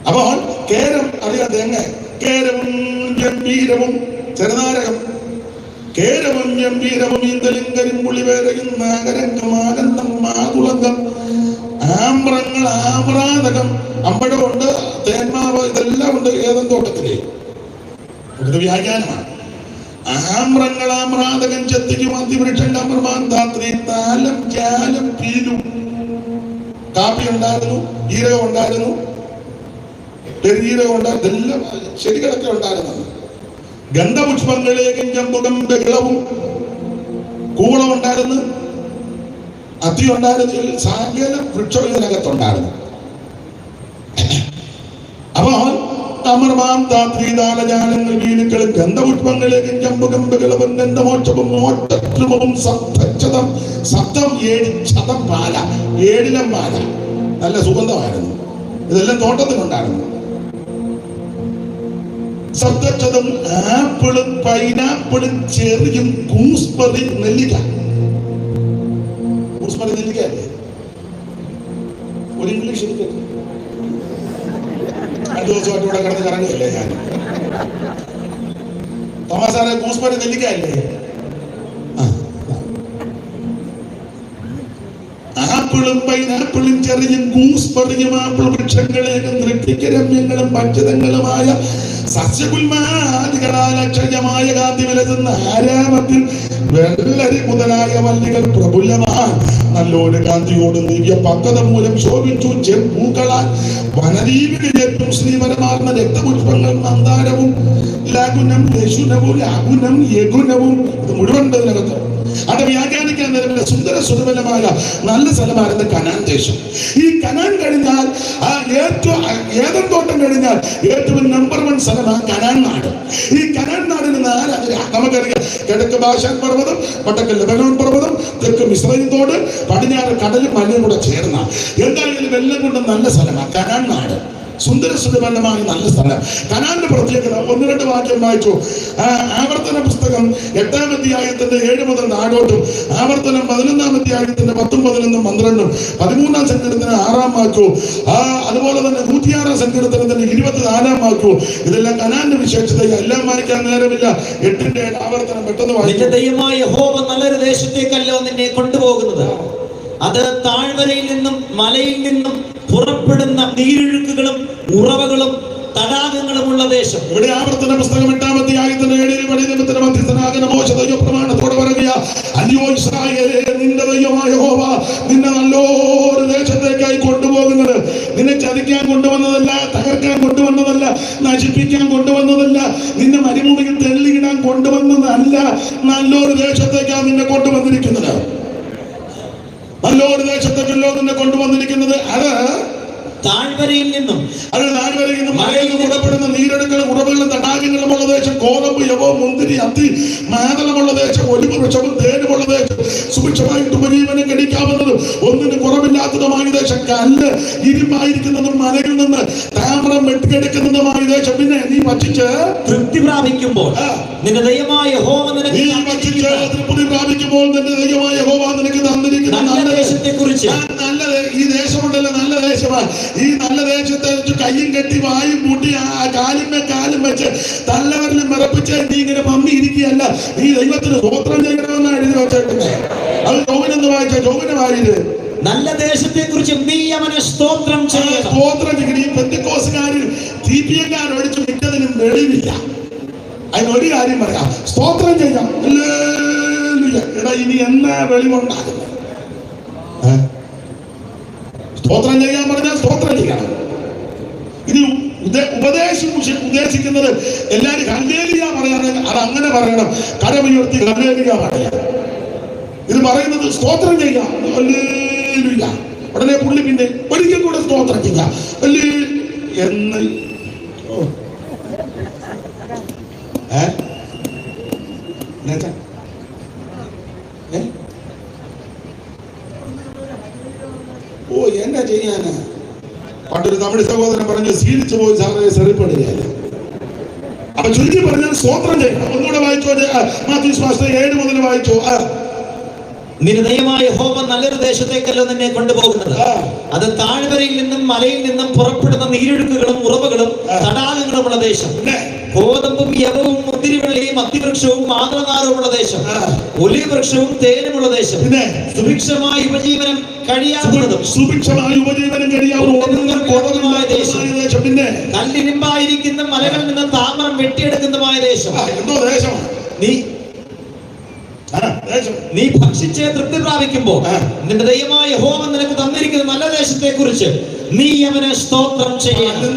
അപ്പോൾ കേരം അറിയാം, തേങ്ങ. കേരവും ഗംഭീരവും ചെറുനാരകം. കേരവും ഗംഭീരവും ഈന്തലും കരിമ്പുളി പേരയും നാഗരംഗമാകന്തം മാതുളങ്കം ആമ്രങ്ങൾ ആമ്രാതകം. അമ്പഴമുണ്ട്, തേന്മാവ്, ഇതെല്ലാം ഉണ്ട് ഏതൻ തോട്ടത്തില്. ഇത് വ്യാഖ്യാനമാണ്. ആമ്രങ്ങൾ ആമ്രാതകം ചെത്തിക്കും അതിവൃക്ഷം കമ്രമാന്താത്രി താലം ജാലം പീലു. കാപ്പി ഉണ്ടായിരുന്നു, ജീരകം ഉണ്ടായിരുന്നു, പെരുജീരകം ഉണ്ടായിരുന്നു, ഇതെല്ലാം ശരികളൊക്കെ ഉണ്ടായിരുന്നത്. ഗന്ധപുഷ്പങ്ങളിലേക്കും ചമ്പുകം ബഹളവും കൂളം ഉണ്ടായിരുന്നു, അത്തി ഉണ്ടായിരുന്നു, സാങ്കേത വൃക്ഷം ഇതിനകത്തുണ്ടായിരുന്നു. അപ്പോൾ അമർമാന്താത്രീതാലജാലങ്ങൾ വീലുക്കളും ഗന്ധപുഷ്പങ്ങളിലേക്കും ചമ്പുകം ബഹളവും ഗന്ധമോക്ഷവും മോക്ഷവും സപ്തം സപ്തം 7 ശതം പാല, 7 പാല. നല്ല സുഗന്ധമായിരുന്നു. ഇതെല്ലാം തോട്ടത്തിലുണ്ടായിരുന്നു. സപ്തം ആപ്പിളും പൈനാപ്പിളും ചെറിയും ഗൂസ്ബെറി നെല്ലിക്ക. ഗൂസ്ബെറി നെല്ലിക്ക അല്ലേ? ഒരു ഇംഗ്ലീഷ് എനിക്ക് 2 ദിവസമായിട്ട് ഇവിടെ കിടന്ന് കറങ്ങുകയല്ലേ ഞാൻ. തോമസാറെ ഗൂസ്ബെറി നെല്ലിക്ക അല്ലേ? ആപ്പിളും പൈനാപ്പിളും ചെറിയും ഗൂസ്ബെറിയും ആപ്പിൾ വൃക്ഷങ്ങളേക്കും നൃത്യരമ്യങ്ങളും ഭക്ഷിതങ്ങളുമായ സസ്യകുൽമാദികളാൽ അക്ഷയമായ കാന്തി വിലസുന്ന ആരാമത്തിൽ വെള്ളരി മുതലായ വല്ലികൾ പ്രഫുല്ലമാണ്. നല്ലൊരു കാന്തിയോട് ദിവ്യ പക്വത മൂലം ശോഭിച്ചു. ചെമ്പൂക്കളാൽ വനദീപികയും ശ്രീവരമാർന്ന രക്തപുഷ്പങ്ങൾ മന്ദാരവും ലഘുനം യശുനവും ലഘുനം യഗുനവും. ഇത് മുഴുവൻ ഇതിനകത്ത്. അത് വ്യാഖ്യാനിക്കാൻ നിലവിലെ സുന്ദര സുരബലമായ നല്ല സ്ഥലമായിരുന്നു കനാൻ ദേശം. ഈ കനാൻ കഴിഞ്ഞാൽ ഏറ്റവും ഏതൻ തോട്ടം കഴിഞ്ഞാൽ ഏറ്റവും നമ്പർ 1 സ്ഥലമാണ് കനാൻ നാട്. ഈ കനാൻ നാടിന് കാണുന്ന ആരാ? നമുക്കറിയാം, കിഴക്ക് ബാശാൻ പർവ്വതം, വടക്ക് ലെബനോൻ പർവ്വതം, തെക്ക് മിസ്രയീം തോട്, പടിഞ്ഞാറ് കടലും മലയും കൂടെ ചേർന്ന എന്തായാലും എല്ലാം കൊണ്ട് നല്ല സ്ഥലമാണ് കനാൻ നാട്. സുന്ദര സുന്ദരമായ നല്ല സ്ഥലം. കനാന്റെ പ്രത്യേകത 1-2 വാക്യം വായിച്ചു. ആവർത്തന പുസ്തകം 8-ാം അധ്യായത്തിന്റെ 7 മുതൽ 4 ആവർത്തനം 11-ാം അധ്യായത്തിന്റെ 10, 11, 12 13-ാം സങ്കീർത്തനം 6-ാം വാക്യവും അതുപോലെ തന്നെ 106-ാം സങ്കീർത്തനത്തിന്റെ 24-ാം വാക്യവും ഇതെല്ലാം കനാന്റെ വിശേഷത. എല്ലാം വായിക്കാൻ നേരമില്ല. 8-ന്റെ ആവർത്തനം പെട്ടെന്ന് വായിച്ചു. ദൈവമായ യഹോവ നല്ലൊരു ദേശത്തേക്കല്ലോ നിന്നെ കൊണ്ടുപോകുന്നത്. അത് താഴ്വരയിൽ നിന്നും മലയിൽ നിന്നും പുറപ്പെടുന്ന നീരൊഴുക്കുകളും ഉറവകളും തടാകങ്ങളുമുള്ള ദേശം. ഇവിടെ ആവർത്തന പുസ്തകം 8-ാം അധ്യായത്തിന്റെ 7-ൽ പഴയ നിയമത്തിന്റെ മധ്യസ്ഥനാകുന്ന മോശെ ദൈവപ്രമാണത്തോടെ പറയുക, അയ്യോ ഇസ്രായേലേ, നിന്റെ ദൈവമായ യഹോവ നിന്നെ നല്ലൊരു ദേശത്തേക്കായി കൊണ്ടുപോകുന്നത്. നിന്നെ ചതിക്കാൻ കൊണ്ടുവന്നതല്ല, തകർക്കാൻ കൊണ്ടുവന്നതല്ല, നശിപ്പിക്കാൻ കൊണ്ടുവന്നതല്ല, നിന്നെ മരുഭൂമിയിൽ തെള്ളിയിടാൻ കൊണ്ടുവന്നതല്ല. നല്ലൊരു ദേശത്തേക്കാണ് നിന്നെ കൊണ്ടുവന്നിരിക്കുന്നത്. നല്ലൊരു ദേശത്തേക്കല്ലോ നിന്നെ കൊണ്ടുവന്നിരിക്കുന്നത്. അത് താഴ്വരയിൽ നിന്നും മലയിൽ നിന്ന് പുറപ്പെടുന്ന നീരൊഴുക്കുകളും ഉറവുകളും തടാകങ്ങളുമുള്ള ദേശം, കോതമ്പ്, യവം, മുന്തിരി, അത്തി, മാതളമുള്ള ദേശം, ഒലിവ് വൃക്ഷവും തേനുമുള്ള ദേശം, സുഭിക്ഷമായിട്ട് ഉപജീവനം കഴിക്കാവുന്നതും ഒന്നിന് കുറവില്ലാത്തതുമായ ദേശം, കല്ല് ഇരുമ്പായിരിക്കുന്നതും മലയിൽ നിന്ന് താമ്രം വെട്ടിയെടുക്കുന്നതുമായ ദേശം. പിന്നെ നീ ഭക്ഷിച്ച് തൃപ്തി പ്രാപിക്കുമ്പോൾ നിന്റെ ദൈവമായ യഹോവ നിനക്ക് തന്നിരിക്കുന്ന നല്ല ദേശത്തെക്കുറിച്ച്, ഈ ദേശമുണ്ടല്ലോ നല്ല ദേശമാണ്. ഈ നല്ല ദേശത്തെ കയ്യും കെട്ടി വായും പൂട്ടി കാലും വെച്ച് തള്ളവരിലും മറപ്പിച്ച് നീ ഇങ്ങനെ മമ്മി ഇരിക്കുകയല്ല. നീ ദൈവത്തിന് സ്തോത്രം ചെയ്യണമെന്നാണ് എഴുതി വെച്ചേക്കുന്നത്. അത് ജോബിനെന്ന് വായിച്ച ജോബിന് വായില് നല്ല ദേശത്തെ കുറിച്ച് നീ അവനെ സ്തോത്രം ചെയ്യണം. സ്തോത്രം ചെയ്യണം. ഈ പെന്തക്കോസ്തുകാരിൽ CPM ഒഴിച്ച് മിക്കതിനും വെളിവില്ല. അതിനൊരു കാര്യം പറയാം, സ്തോത്രം ചെയ്യാം. എടാ, ഇനി എന്നാ വെളിവുണ്ടാകുന്നത്? സ്തോത്രം ചെയ്യാൻ പറഞ്ഞാൽ സ്തോത്രം ചെയ്യണം. ഇനി ഉദ്ദേശിക്കുന്നത് എല്ലാവരും ഹല്ലേലൂയ പറയാണെങ്കിൽ അത് അങ്ങനെ പറയണം. കരമുയർത്തി ഹല്ലേലൂയ പറയാം. ഇത് പറയുന്നത് സ്തോത്രം ചെയ്യാം, ഹല്ലേലൂയ. ഉടനെ പുള്ളി പിന്നെ ഒരിക്കൽ കൂടെ സ്തോത്രം ചെയ്യാം എന്ന്. എന്നാ ചെയ്യാന്? പണ്ടൊരു തമിഴ് സഹോദരൻ പറഞ്ഞു, ശീലിച്ചു പോയി സാറേ സെറിപ്പെടുകയല്ല. അപ്പൊ ചുരുക്കി പറഞ്ഞാൽ സ്തോത്രം ചെയ്യണം. ഒന്നുകൂടെ വായിച്ചോ, മാത്യൂസ് മാസ്റ്റർ 7 മുതൽ വായിച്ചോ. നിന്റെ ദൈവമായ യഹോവ നല്ലൊരു ദേശത്തേക്കല്ലോ നിന്നെ കൊണ്ടുപോകുന്നത്. അത് താഴ്വരയിൽ നിന്നും മലയിൽ നിന്നും പുറപ്പെടുന്ന നീരൊഴുക്കുകളും ഉറവുകളും തടാകങ്ങളുമുള്ള ദേശം, ഗോതമ്പും യവവും മുന്തിരിവള്ളിയും അത്തിവൃക്ഷവും മാതളനാറുമുള്ള ദേശം, ഒലിവ് വൃക്ഷവും തേനുമുള്ള ദേശം, സുഭിക്ഷമായ ഉപജീവനം കഴിയാവുന്നതും ദേശം, കല്ലിരുമ്പായിരിക്കുന്ന മലകളിൽ നിന്ന് താമരം വെട്ടിയെടുക്കുന്നതുമായ ദേശം. നീ ഭക്ഷിച്ച് തൃപ്തി പ്രാപിക്കുമ്പോൾ നിന്റെ ദൈവമായ യഹോവ നിനക്ക് തന്നിരിക്കുന്ന നല്ല ദേശത്തെ കുറിച്ച് നീ അവനെ സ്തോത്രം ചെയ്യണം.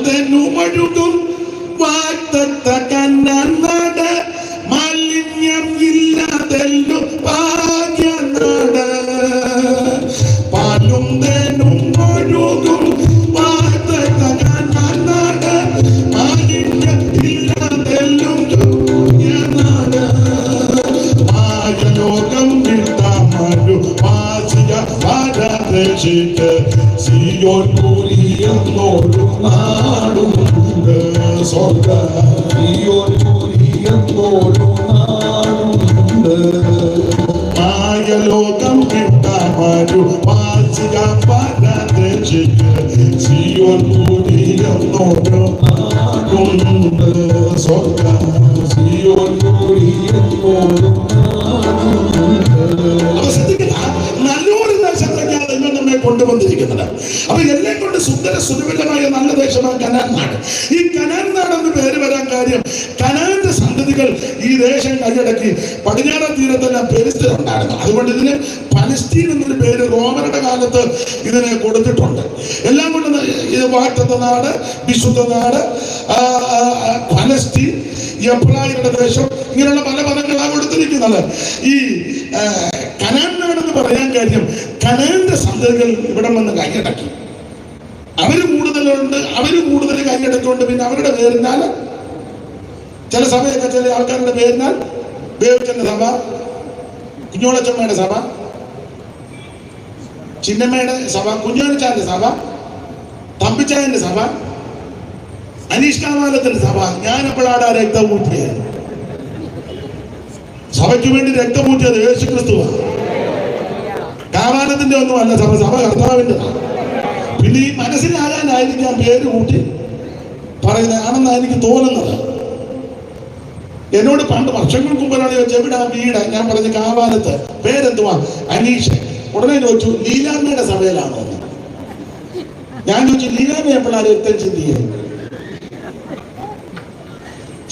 മാലിന്യം ഇല്ലാതെല്ലു ഭാഗ്യനാട്, പാലും തേനും ഒഴുകും നാട്, മാലിന്യം ഇല്ലാതെല്ലും നാട്. മായലോകം വിട്ടാമരു വാസിയ വാരാദേശിക്ക് സിയോൻ പൂരിയെന്നൊരു നാടുണ്ട്. സ്വർഗ സിയോൻ പൂരിയെന്നൊരു നാടുണ്ട്. മായലോകം വിട്ടാമരു വാസിയ വാരാദേശിക്ക് സിയോൻ പൂരിയെന്നൊരു നാടുണ്ട്. സ്വർഗ സിയോൻ പൂരിയെന്നൊരു നല്ലൊരു ദേശത്തേക്കാണ് ദൈവം നമ്മെ കൊണ്ടുവന്നിരിക്കുന്നത്. അപ്പൊ എല്ലാം കൊണ്ട് സുന്ദര സുരഭിലമായ നല്ല ദേശമാണ് കനാൻ നാട്. ഈ കനാൻ നാട് എന്ന് പേര് വരാൻ കാര്യം, കനാന്റെ സന്തതികൾ ഈ ദേശം കൈയടക്കി പടിഞ്ഞാറൻ തീരത്തെല്ലാം പെരിസ്തരുണ്ടായിരുന്നു. അതുകൊണ്ട് ഇതിന് പലസ്തീൻ എന്നൊരു പേര് റോമരുടെ കാലത്ത് ഇതിനെ കൊടുത്തിട്ടുണ്ട്. എല്ലാം കൊണ്ട് ഇത് വാഗ്ദത്ത നാട്, വിശുദ്ധ നാട്, പലസ്തീൻ, എബ്രായരുടെ ദേശം, ഇങ്ങനെയുള്ള പല പദങ്ങളാണ് കൊടുത്തിരിക്കുന്നത്. ഈ കനാൻ നാടെന്ന് പറയാൻ കാര്യം, കനാന്റെ സന്തതികൾ ഇവിടെ വന്ന് കൈയടക്കി. അവര് കൂടുതലുണ്ട്, അവര് കൂടുതൽ കൈയടക്കുകൊണ്ട് പിന്നെ അവരുടെ പേരിനാൽ ചില സഭയൊക്കെ ചില ആൾക്കാരുടെ പേരിനാൽ ബേബിച്ചന്റെ സഭ, കുഞ്ഞോളച്ചമ്മയുടെ സഭ, ചിന്നമ്മയുടെ സഭ, കുഞ്ഞോണിച്ചാന്റെ സഭ, തമ്പിച്ചായന്റെ സഭ, അനീഷ് കാവാലത്തിന്റെ സഭ. ഞാനെപ്പോഴാണ് രക്തമൂറ്റിയത്? സഭയ്ക്ക് വേണ്ടി രക്തമൂറ്റിയത് യേശു ക്രിസ്തുവാണ്. കാവാലത്തിന്റെ ഒന്നും അല്ല സഭ, സഭ കർത്താവിന്റെ. പിന്നെ ഈ മനസ്സിലാകാനായിരിക്കാം പേര് കൂട്ടി പറയുന്നതാണെന്നാണ് എനിക്ക് തോന്നുന്നത്. എന്നോട് പണ്ട് വർഷങ്ങൾക്ക് മുമ്പാണ് ചോദിച്ചത് എവിടെ ആ വീട്? ഞാൻ പറഞ്ഞ കാവാലത്ത്. പേരെന്തുവാ? അനീഷ്. ഉടനെ ചോദിച്ചു ലീലാമ്മയുടെ സഭയിലാണോ? ഞാൻ ചോദിച്ചു ലീലാമ്മ എപ്പോഴാണ് രക്തം ചിന്തിയത്?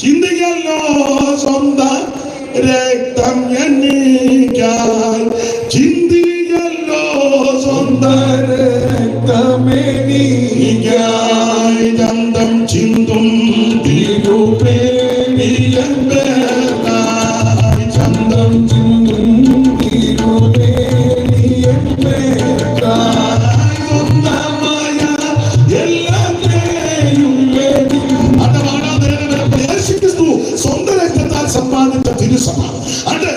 ചിന്തിയല്ലോ സ്വന്തം രക്തം എനിക്കായി, ചിന്തിയല്ലോ സ്വന്തം രക്തമെനിക്കായി, ചന്തം ചിന്തും തിരുപേരിയമ്പേർക്കായി, ചന്തം ചിന്തും തിരുപേരിയമ്പേർക്കായി, സ്വന്തമായ എല്ലാത്തിനെയും വേണ്ടി. സ്വന്തം രക്തത്താൽ സമ്പാദിച്ച തിരുസഭ. അത്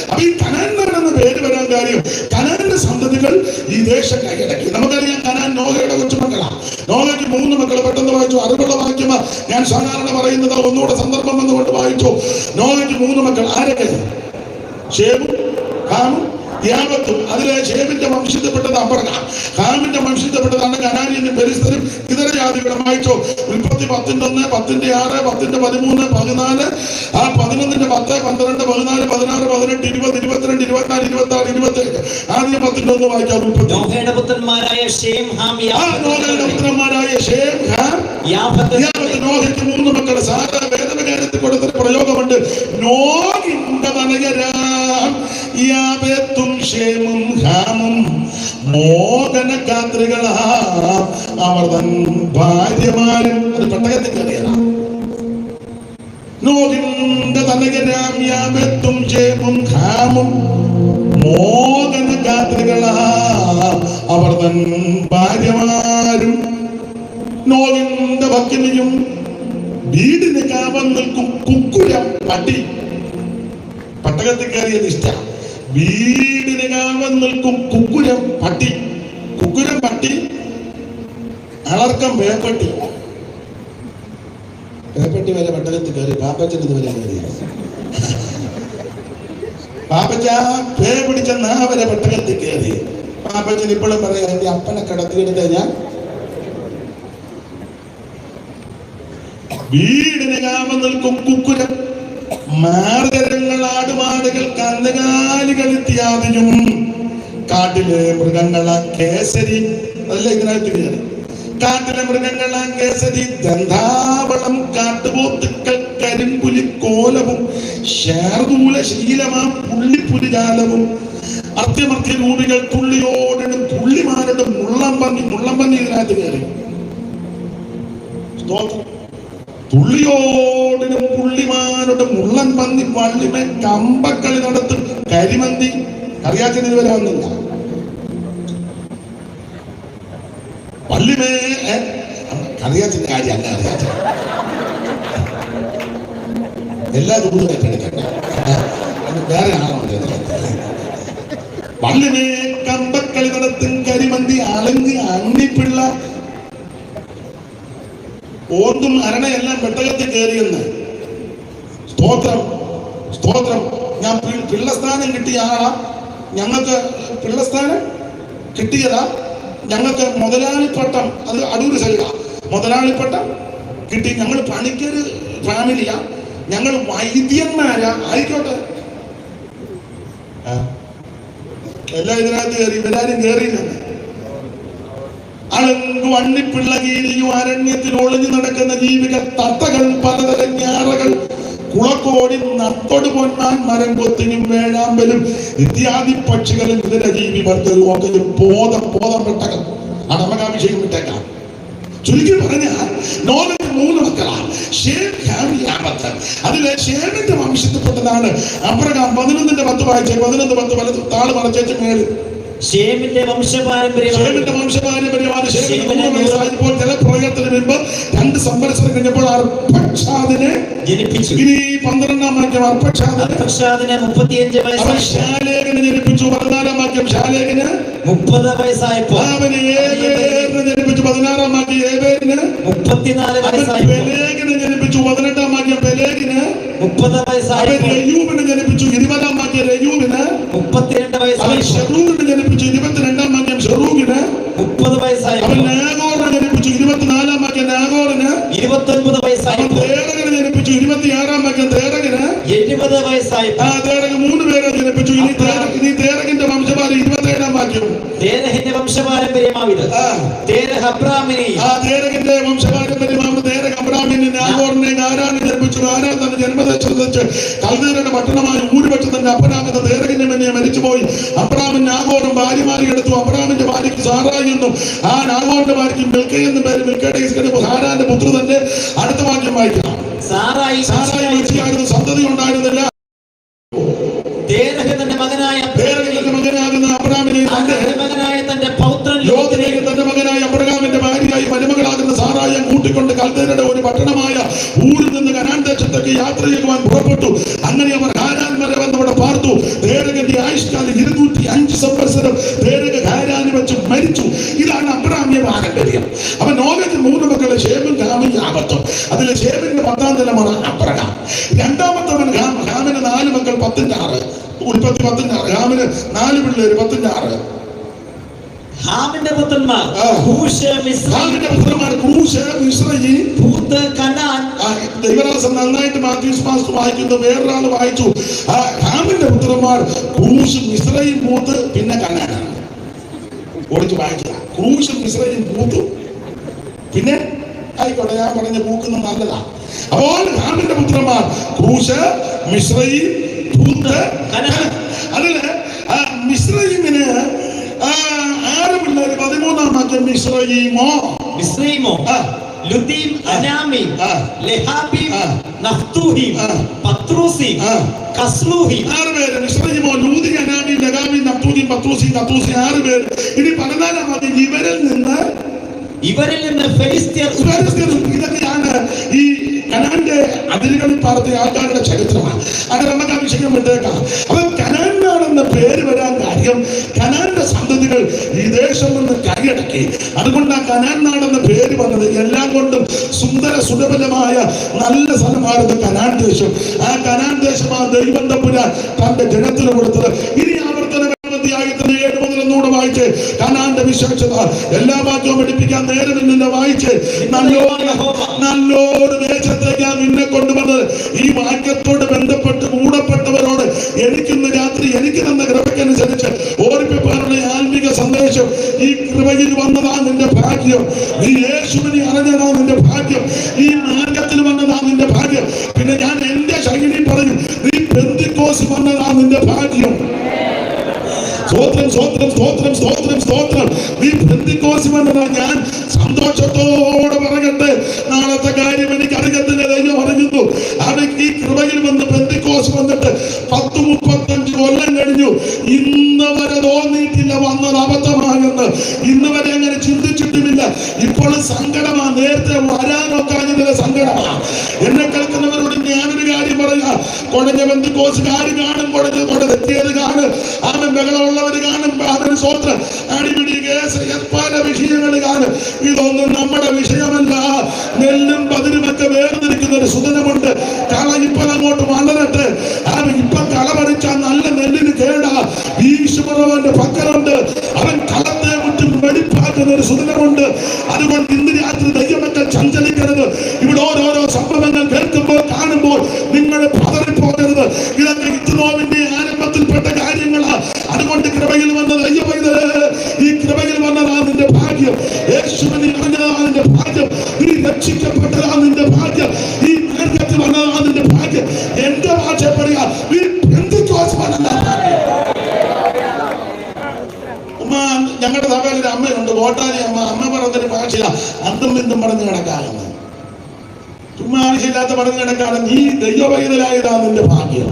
അപ്പൊ ഈ കനാൻ എന്ന പേര് വരാൻ കാര്യം കനാന്റെ സന്തതികൾ ഈ ദേശം കൈയടക്കി. നമുക്കറിയാം കനാൻ നോഹയുടെ കൊച്ചുമക്കളാണ്. നോഹയ്ക്ക് 3 മക്കൾ. പെട്ടെന്ന് വായിച്ചു. അറിവുള്ള വാക്യം ഞാൻ സാധാരണ പറയുന്നത്. ഒന്നുകൂടെ സന്ദർഭം വന്നുകൊണ്ട് വായിച്ചു. നോഹയ്ക്ക് 3 മക്കൾ. ആരൊക്കെ? ഷേമും ഹാമും യാവത്തും. അതിലെ ഷേമിന്റെ വംശത്തിൽപ്പെട്ടത് അബ്രഹാം, ഹാമിന്റെ വംശത്തിൽപ്പെട്ടതാണ് കനാന്യനും പെരിസ്തരും ഇതര ജാതികളും. വായിച്ചോ. ഉൽപ്പത്തി 10:1, 10:6, 10:13, 14, ആ 11:10, 12, 14, 16, 18, 20, 22, 24, 26, 27. ആദ്യം 10:1 വായിക്കാം. നോഹയുടെ പുത്രന്മാരായ ഷേം, ഹാം, യാഫത്ത്. നോഹയ്ക്ക് 3 മക്കൾ. സാധാരണ വേദവികാരത്തിൽ കൊടുത്തൊരു പ്രയോഗമുണ്ട്. നോഹിന്റെ തനയരാം യാഫത്തും ഷേമും ഹാമും മോഹനഗാത്രികളാം അവർ തൻ ഭാര്യമാരും. അത് പെട്ടകത്തിൽ കയറിയതാണ്. നോഹിന്റെ തനയരാം യാഫത്തും ഷേമും ഹാമും മോഹനഗാത്രികളാം അവർ തൻ ഭാര്യമാരും. നോഹിന്റെ ഭക്തിനിയും വീടിന് കാവൽ നിൽക്കും കുക്കുരം പട്ടി. പട്ടകത്തിൽ കയറിയത് ഇഷ്ടം. വീടിന് കാവൽ നിൽക്കും കുക്കുരം പട്ടി. കുക്കുരം പട്ടി, അളർക്കം പേപ്പട്ടി. പേപ്പട്ടി വരെ പട്ടകത്തിൽ കയറി. പാപ്പച്ചൻ ഇതുവരെ കയറിയ പാപ്പച്ച പേ പിടിച്ച വരെ പട്ടകത്തിൽ കയറി. പാപ്പച്ചൻ ഇപ്പോഴും പറയാം എന്റെ അപ്പനെ കടത്തിയെടുത്ത് ഞാൻ വീടിന് കാവൽ നിൽക്കും കുക്കുരം മാർഗരങ്ങൾ ആടുമാടുകൾ കന്നുകാലികൾ ഇത്യാദിയും കാട്ടിലെ മൃഗങ്ങളാ കേസരി. അല്ല ഇതിനകത്ത് കയറി. കാട്ടിലെ മൃഗങ്ങളാ കേസരി, ഗന്ധാവളം, കാട്ടുപോത്തുക്കൾ, കരിമ്പുലി, കോലവും ശാർദൂല ശീലമാ പുള്ളിപ്പുലിജാലവും, അർത്യമർത്യ രൂപികൾ, തുള്ളിയോടനും പുള്ളിമാരുടെ മുള്ളംപന്നി. മുള്ളംപന്നി ഇതിനകത്ത് കയറി. തുള്ളിയോടിനും പുള്ളിമാരുടെ മുള്ളൻ പന്നി, പള്ളിമേ കമ്പക്കളി നടത്തും കരിമന്തി. കറിയാച്ചൻ ഇതുവരെ വന്നില്ല. പള്ളിമേ കറിയാച്ചന്റെ കാര്യം അല്ല. അറിയാച്ചൻ എല്ലാ ദൂരം ഏറ്റെടുക്കണ്ട. വേറെ ആണോ? പള്ളിമേ കമ്പക്കളി നടത്തും കരിമന്തി, അളങ്കി, അണ്ണിപ്പിള്ള, ഓർത്തും അരണയെല്ലാം പെട്ടകത്തിൽ കയറിയെന്ന്. സ്തോത്രം, സ്തോത്രം. ഞാൻ പിള്ളസ്ഥാനം കിട്ടിയ ആളാ. ഞങ്ങൾക്ക് പിള്ളസ്ഥാനം കിട്ടിയതാ. ഞങ്ങൾക്ക് മുതലാളിപ്പട്ടം, അത് അടൂർ സൈഡാ. മുതലാളിപ്പട്ടം കിട്ടി. ഞങ്ങൾ പണിക്കൊരു ഫാമിലിയാ. ഞങ്ങൾ വൈദ്യന്മാരാ. ആയിക്കോട്ടെ, എല്ലാം ഇതിനകത്ത് കയറി. ഇവരാരും കയറിയില്ലെന്ന്. അളങ്കു അണ്ണിപ്പിള്ളകീരിയും അരണ്യത്തിൽ ഒളിഞ്ഞു നടക്കുന്ന ജീവികൾ, തത്തകൾ, പലതരം ഞാറകൾ, കുളക്കോടി, നത്തോട്, പൊന്മാൻ, മരം കൊത്തിനും വേഴാമ്പലും ഇത്യാദി പക്ഷികളും ഇതര ജീവി വർഗവും ഒക്കെ ബോധം പെട്ടകം. അടമകാഭിഷേകം വിട്ടേക്കാം. ചുരുക്കി പറഞ്ഞാൽ നോഹയ്ക്ക് 3 മക്കളാണ്. ഷേം, ഹാം, യാഫത്ത്. അതിലെ ഷേമിന്റെ വംശത്തിൽപ്പെട്ടതാണ് അബ്രഹാം. 11:10 വായിച്ചേ. 11:10 വലത് താള് മറച്ചേച്ച് മേളിൽ. ഷേമിന്റെ വംശപാരമ്പര്യമാണ്. ജലപ്രളയത്തിന് മുൻപ് 2 സംവത്സരം കഴിഞ്ഞപ്പോൾ അർപ്പക്ഷാദിനെ ജനിപ്പിച്ചു. ഇനി 12-ാം വാക്യം അർപ്പക്ഷാദിന് 35 വയസ്സായി. ശാലേഖനെ ജനിപ്പിച്ചു. 14-ാം വാക്യം ശാലേഖന് 30 വയസ്സായപ്പോൾ അവന് ഏബേരിനെ ജനിപ്പിച്ചു. 16-ാം വാക്യം ഏബേരിന് 34 അവൻ വയസ്സായപ്പോൾ പെലേഗിനെ ജനിപ്പിച്ചു. 18-ാം വാക്യം പെലേഗിന് 30 അവൻ വയസ്സായപ്പോൾ രെയൂവിനെ ജനിപ്പിച്ചു. 20-ാം വാക്യം രെയൂവിന് 32 അവൻ വയസ്സായപ്പോൾ ഷെറൂഗിനെ ജനിപ്പിച്ചു. 22-ാം വാക്യം ഷെറൂഗിന് 30 അവൻ വയസ്സായപ്പോൾ നാഗോറിനെ ജനിപ്പിച്ചു. 24-ാം വാക്യം നാഗോറിന് 29 അവൻ വയസ്സായപ്പോൾ തേരകിനെ ജനിപ്പിച്ചു. 26-ാം വാക്യം തേരകിന് 70 വയസ്സായപ്പോൾ തേരക് 3 പേരെ ജനിപ്പിച്ചു. ഇനി തേരകിന്റെ വംശപാരം 27-ാം വാക്യം തേരഹിന്റെ വംശപാരമ്പര്യമാവിത്. തേരഹ് അബ്രാമിനെയും തേരകിന്റെ വംശപാരമ്പര്യമാവുന്ന തേരക് അബ്രാമിനെ നാഗോറിനെ ഹാരാനെ ജനിപ്പിച്ചു. ഹാരാൻ തന്റെ ജന്മദേശത്ത് വെച്ച് കൽദയരുടെ പട്ടണമായ ഊര് വെച്ച് തന്റെ അപ്പനാകുന്ന തേരകിന്റെ മെന്നെ മരിച്ചുപോയി. അബ്രാമിൻ നാഗോറും ഭാര്യമാരെ എടുത്തു. അബ്രാമിന്റെ ഭാര്യയ്ക്ക് സാറായി എന്നും ആ നാഗോറിന്റെ ഭാര്യയ്ക്ക് മിൽക്കൈ എന്നും പേര്. മിൽക്കയുടെ ഹാരാന്റെ പുത്ര തന്നെ. അടുത്ത വാക്യം വായിക്കണം. സാറായി മരിച്ചായിരുന്നു, സന്തതി ഉണ്ടായിരുന്നില്ല. തേരഹ് തന്റെ മകനായ തേരകിന്റെ മകനാകുന്ന അബ്രാമിനെ തന്റെ മകനായ തന്റെ പൗത്രൻ ലോകത്തിലേക്ക് തന്റെ മകനായ അബ്രഹാമിന്റെ ഭാര്യയായി മരുമകളാകുന്ന സാറായെ കൂട്ടിക്കൊണ്ട് കൽദയരുടെ ഒരു പട്ടണമായ ഊരിൽ നിന്ന് കനാൻ ദേശത്തേക്ക് യാത്ര ചെയ്യുവാൻ പുറപ്പെട്ടു. അങ്ങനെ അവർ ഹാരാൻ വരെ വന്നവിടെ പാർത്തു. തേരകന്റെ ആയുഷ്കാലം 205 സംവത്സരം തേരക് ഹാരാനിൽ വെച്ച് മരിച്ചു. ഇതാണ് അബ്രാമിയ പാരമ്പര്യം. അവൻ നോഹത്തിന് 3 മക്കളെ ഷേമും ഹാമും യാഫത്തും. അതിലെ ഷേമിന്റെ 10-ാം തലമുറ അബ്രഹാം. രണ്ടാമത്തവൻ ഹാമിന് 4 മക്കൾ 10-6. ഉൽപ്പത്തി 10-6. ഹാമിന് 4 പിള്ളേര് 10-6. ഹാമിന്റെ പുത്രന്മാർ കൂശ്, മിസ്രയീം, ഹാമിന്റെ പുത്രന്മാർ കൂശ്, മിസ്രയീം, പൂത്ത്, കനാൻ. ദൈവദാസൻ നന്നായിട്ട് മാത്യൂസ് മാസ്റ്റർ വായിക്കുന്നു. വേറൊരാൾ വായിച്ചു. ഹാമിന്റെ പുത്രന്മാർ കൂശ്, മിസ്രയീം, പൂത്ത്, പിന്നെ കനാനാണ്. ഓടിച്ച് വായിക്കുക. കൂശ്, മിസ്രയീം, പൂത്ത്, പിന്നെ ആയിക്കോട്ടെ, ഞാൻ പറഞ്ഞ പൂക്കുന്നത് നല്ലതാ. അപ്പോൾ ഹാമിന്റെ പുത്രന്മാർ കൂശ്, മിസ്രയീം, പൂത്ത്, കനാൻ. അതില് മിസ്രയീമിന് 6 പിള്ളേര്. 13-ാം വാക്യം മിസ്രയീമോ ലുദീം, അനാമീം, ലെഹാബീം, നഫ്തൂഹീം, പത്രൂസീം, കസ്ലൂഹീം. 6 പേര്. മിസ്രയീമോ, ലൂദി, അനാമീം, ലഗാമീം, നഫ്തൂഹീം, പത്രൂസീം, 6 പേര്. ഇനി 14-ാം വാക്യം ഇവരിൽ നിന്ന് ഫെലിസ്ത്യർ. ഇതൊക്കെയാണ് ഈ കനാന്റെ അതിരുകളിൽ പാർത്ത ആൾക്കാരുടെ ചരിത്രമാണ്. അത് നമുക്ക് ആ വിഷയം വിട്ടേക്കാം. അപ്പൊ കനാനാണെന്ന പേര് വരാൻ കാര്യം കനാന്റെ സന്തതികൾ ഈ ദേശം നിന്ന് കൈയടക്കി. അതുകൊണ്ട് ആ കനാൻ നാടെന്ന പേര് വന്നത്. എല്ലാം കൊണ്ടും സുന്ദര സുലഭമായ നല്ല സ്ഥലമായിരുന്നു കനാൻ ദേശം. ആ കനാൻ ദേശം ആ ദൈവം തമ്പുരാൻ തന്റെ ജനത്തിന് കൊടുത്തത്. ഇനി ആവർത്തന അധ്യായത്തിന് 7 മുതൽ ഒന്നുകൂടെ വായിച്ച് കനാന്റെ വിശേഷത എല്ലാ വാക്യവും പഠിപ്പിക്കാൻ നേരമില്ല. വായിച്ച് നല്ലൊരു ദേശത്തേക്ക് നിന്നെ കൊണ്ടുവന്നത്. ഈ വാക്യത്തോട് ബന്ധപ്പെട്ട് മൂടപ്പെട്ടവരോട് എനിക്കിന്ന് രാത്രി എനിക്ക് തന്ന കൃപയ്ക്കനുസരിച്ച് ഓർപ്പിക്കാനുള്ള ആത്മീക സന്ദേശം. ഈ കൃപയിൽ വന്നതാ നിന്റെ ഭാഗ്യം. നീ യേശുവിനെ അറിഞ്ഞതാ നിന്റെ ഭാഗ്യം. ഈ മാർഗത്തിൽ വന്നതാ നിന്റെ ഭാഗ്യം. പിന്നെ ഞാൻ എന്റെ ശൈലി പറയും, നീ പെന്തിക്കോസ് വന്നതാ നിന്റെ ഭാഗ്യം. സ്തോത്രം, സ്തോത്രം, സ്തോത്രം, സ്തോത്രം, സ്തോത്രം. നീ പെന്തിക്കോസ് വന്നതാ. ഞാൻ സന്തോഷത്തോടെ പറയട്ടെ, നാളത്തെ കാര്യം എനിക്ക് അറിയത്തില്ല. ദൈവം അറിയുന്നു. അവയ്ക്ക് ഈ കൃപയിൽ വന്ന് പെന്തിക്കോസ് വന്നിട്ട് 10-35 കൊല്ലം കഴിഞ്ഞു. ഇന്ന് വരെ തോന്നിയിട്ടില്ല വന്നത് അബദ്ധമാണെന്ന്. ഇന്ന് വരെ അങ്ങനെ ചിന്തിച്ചിട്ടുമില്ല. ഇപ്പോൾ സങ്കടമാ. നേരത്തെ വരാനൊക്കാഞ്ഞതിലെ സങ്കടമാ. എന്നെ കേൾക്കുന്നവരോട് ഞാനൊരു കാര്യം പറയാ. കുഴഞ്ഞ പെന്തിക്കോസുകാര് കാണും, കുഴഞ്ഞെത്തിയത് കാണും, അവൻ ബഹളമുള്ളവര് കാണും, അവന് സ്വത്രം അടിപിടി കേസ് പല വിഷയങ്ങൾ കാണും. ഇതൊന്നും നമ്മുടെ വിഷയമല്ല. നെല്ലും പതിരുമൊക്കെ വേർതിരിക്കുന്ന ഒരു സുദിനമുണ്ട്. കള ഇപ്പം അങ്ങോട്ട് വളരട്ടെ. ഇപ്പം കള പറിച്ചാൽ നല്ല നെല്ലിന് കേടാ. ഈശ്വരവന്റെ പക്കലുണ്ട്. അവൻ കളത്തെ മുറ്റും വെടിപ്പാക്കുന്ന ഒരു സുദിനമുണ്ട്. അതുകൊണ്ട് ഇന്ന് രാത്രി ദൈവമക്കൾ ചഞ്ചലിക്കരുത്. ഇവിടെ ഓരോരോ സംഭവങ്ങൾ കേൾക്കുമ്പോൾ കാണുമ്പോൾ നിങ്ങൾ പതറിപ്പോകരുത്. ഇതൊക്കെ ഇത്നോവിന്റെ ആരംഭത്തിൽപ്പെട്ട കാര്യങ്ങളാ. അതുകൊണ്ട് കൃപയിൽ വന്ന ദൈവ പൈതലേ, ഈ കൃപയിൽ വന്നതാ നിന്റെ ഭാഗ്യം. യേശുവിനെ അറിഞ്ഞതാ നിന്റെ ഭാഗ്യം. നീ രക്ഷിക്കപ്പെട്ടതാ നിന്റെ ഭാഗ്യം. ഈ മാർഗത്തിൽ വന്നതാ നിന്റെ ഭാഗ്യം. എന്റെ ഭാഷ പറയാ, നീ പെന്തിക്കോസ് വന്നതാ ഭാഗ്യം. ഞങ്ങളുടെ സഭയിൽ ഒരു അമ്മയുണ്ട്, കോട്ടാലി അമ്മ. അമ്മ പറഞ്ഞൊരു ഭാഷയാ അന്തും ഇന്നും പറഞ്ഞു കിടക്കാമെന്ന്. ചുമ്മാ ആവശ്യമില്ലാത്ത പറഞ്ഞു കിടക്കാണ്. നീ ദൈവ പൈതലായതാ നിന്റെ ഭാഗ്യം.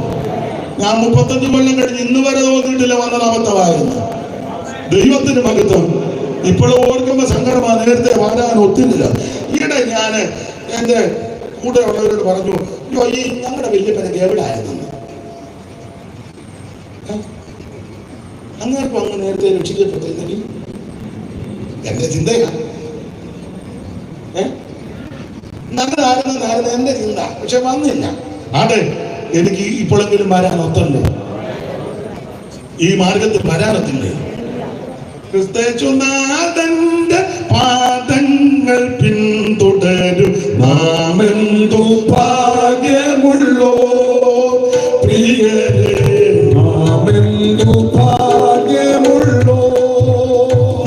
ഞാൻ 35 കൊല്ലം കഴിഞ്ഞ് ഇന്ന് വരെ തോന്നിയിട്ടില്ല വന്നത് അബദ്ധമായിരുന്നു. ദൈവത്തിന് മഹത്വം. ഇപ്പോഴും ഓർക്കുമ്പോ സങ്കടമാണ്. നേരത്തെ വരാൻ ഒത്തില്ല. ഈയിടെ ഞാൻ എന്റെ കൂടെ ഉള്ളവരോട് പറഞ്ഞു, അയ്യോ ഈ ഞങ്ങളുടെ വല്യപ്പനൊക്കെ എവിടെയായിരുന്നു അങ്ങേർക്കും അങ്ങ് നേരത്തെ രക്ഷിക്കപ്പെട്ടെങ്കിൽ എന്റെ ചിന്തയാണ്. നല്ലതായിരുന്നായിരുന്നു എന്റെ ചിന്ത. പക്ഷെ വന്നില്ല. അതെ, എനിക്ക് ഇപ്പോഴെങ്കിലും വരാൻ ഒത്തല്ലേ, ഈ മാർഗത്തിൽ വരാനൊത്തില്ലേ? ക്രിസ്തുനാഥന്റെ പാദങ്ങൾ പിന്തുടരും നാമെന്തു ഭാഗ്യമുള്ളോ പ്രിയരേ, നാമെന്തു ഭാഗ്യമുള്ളോ.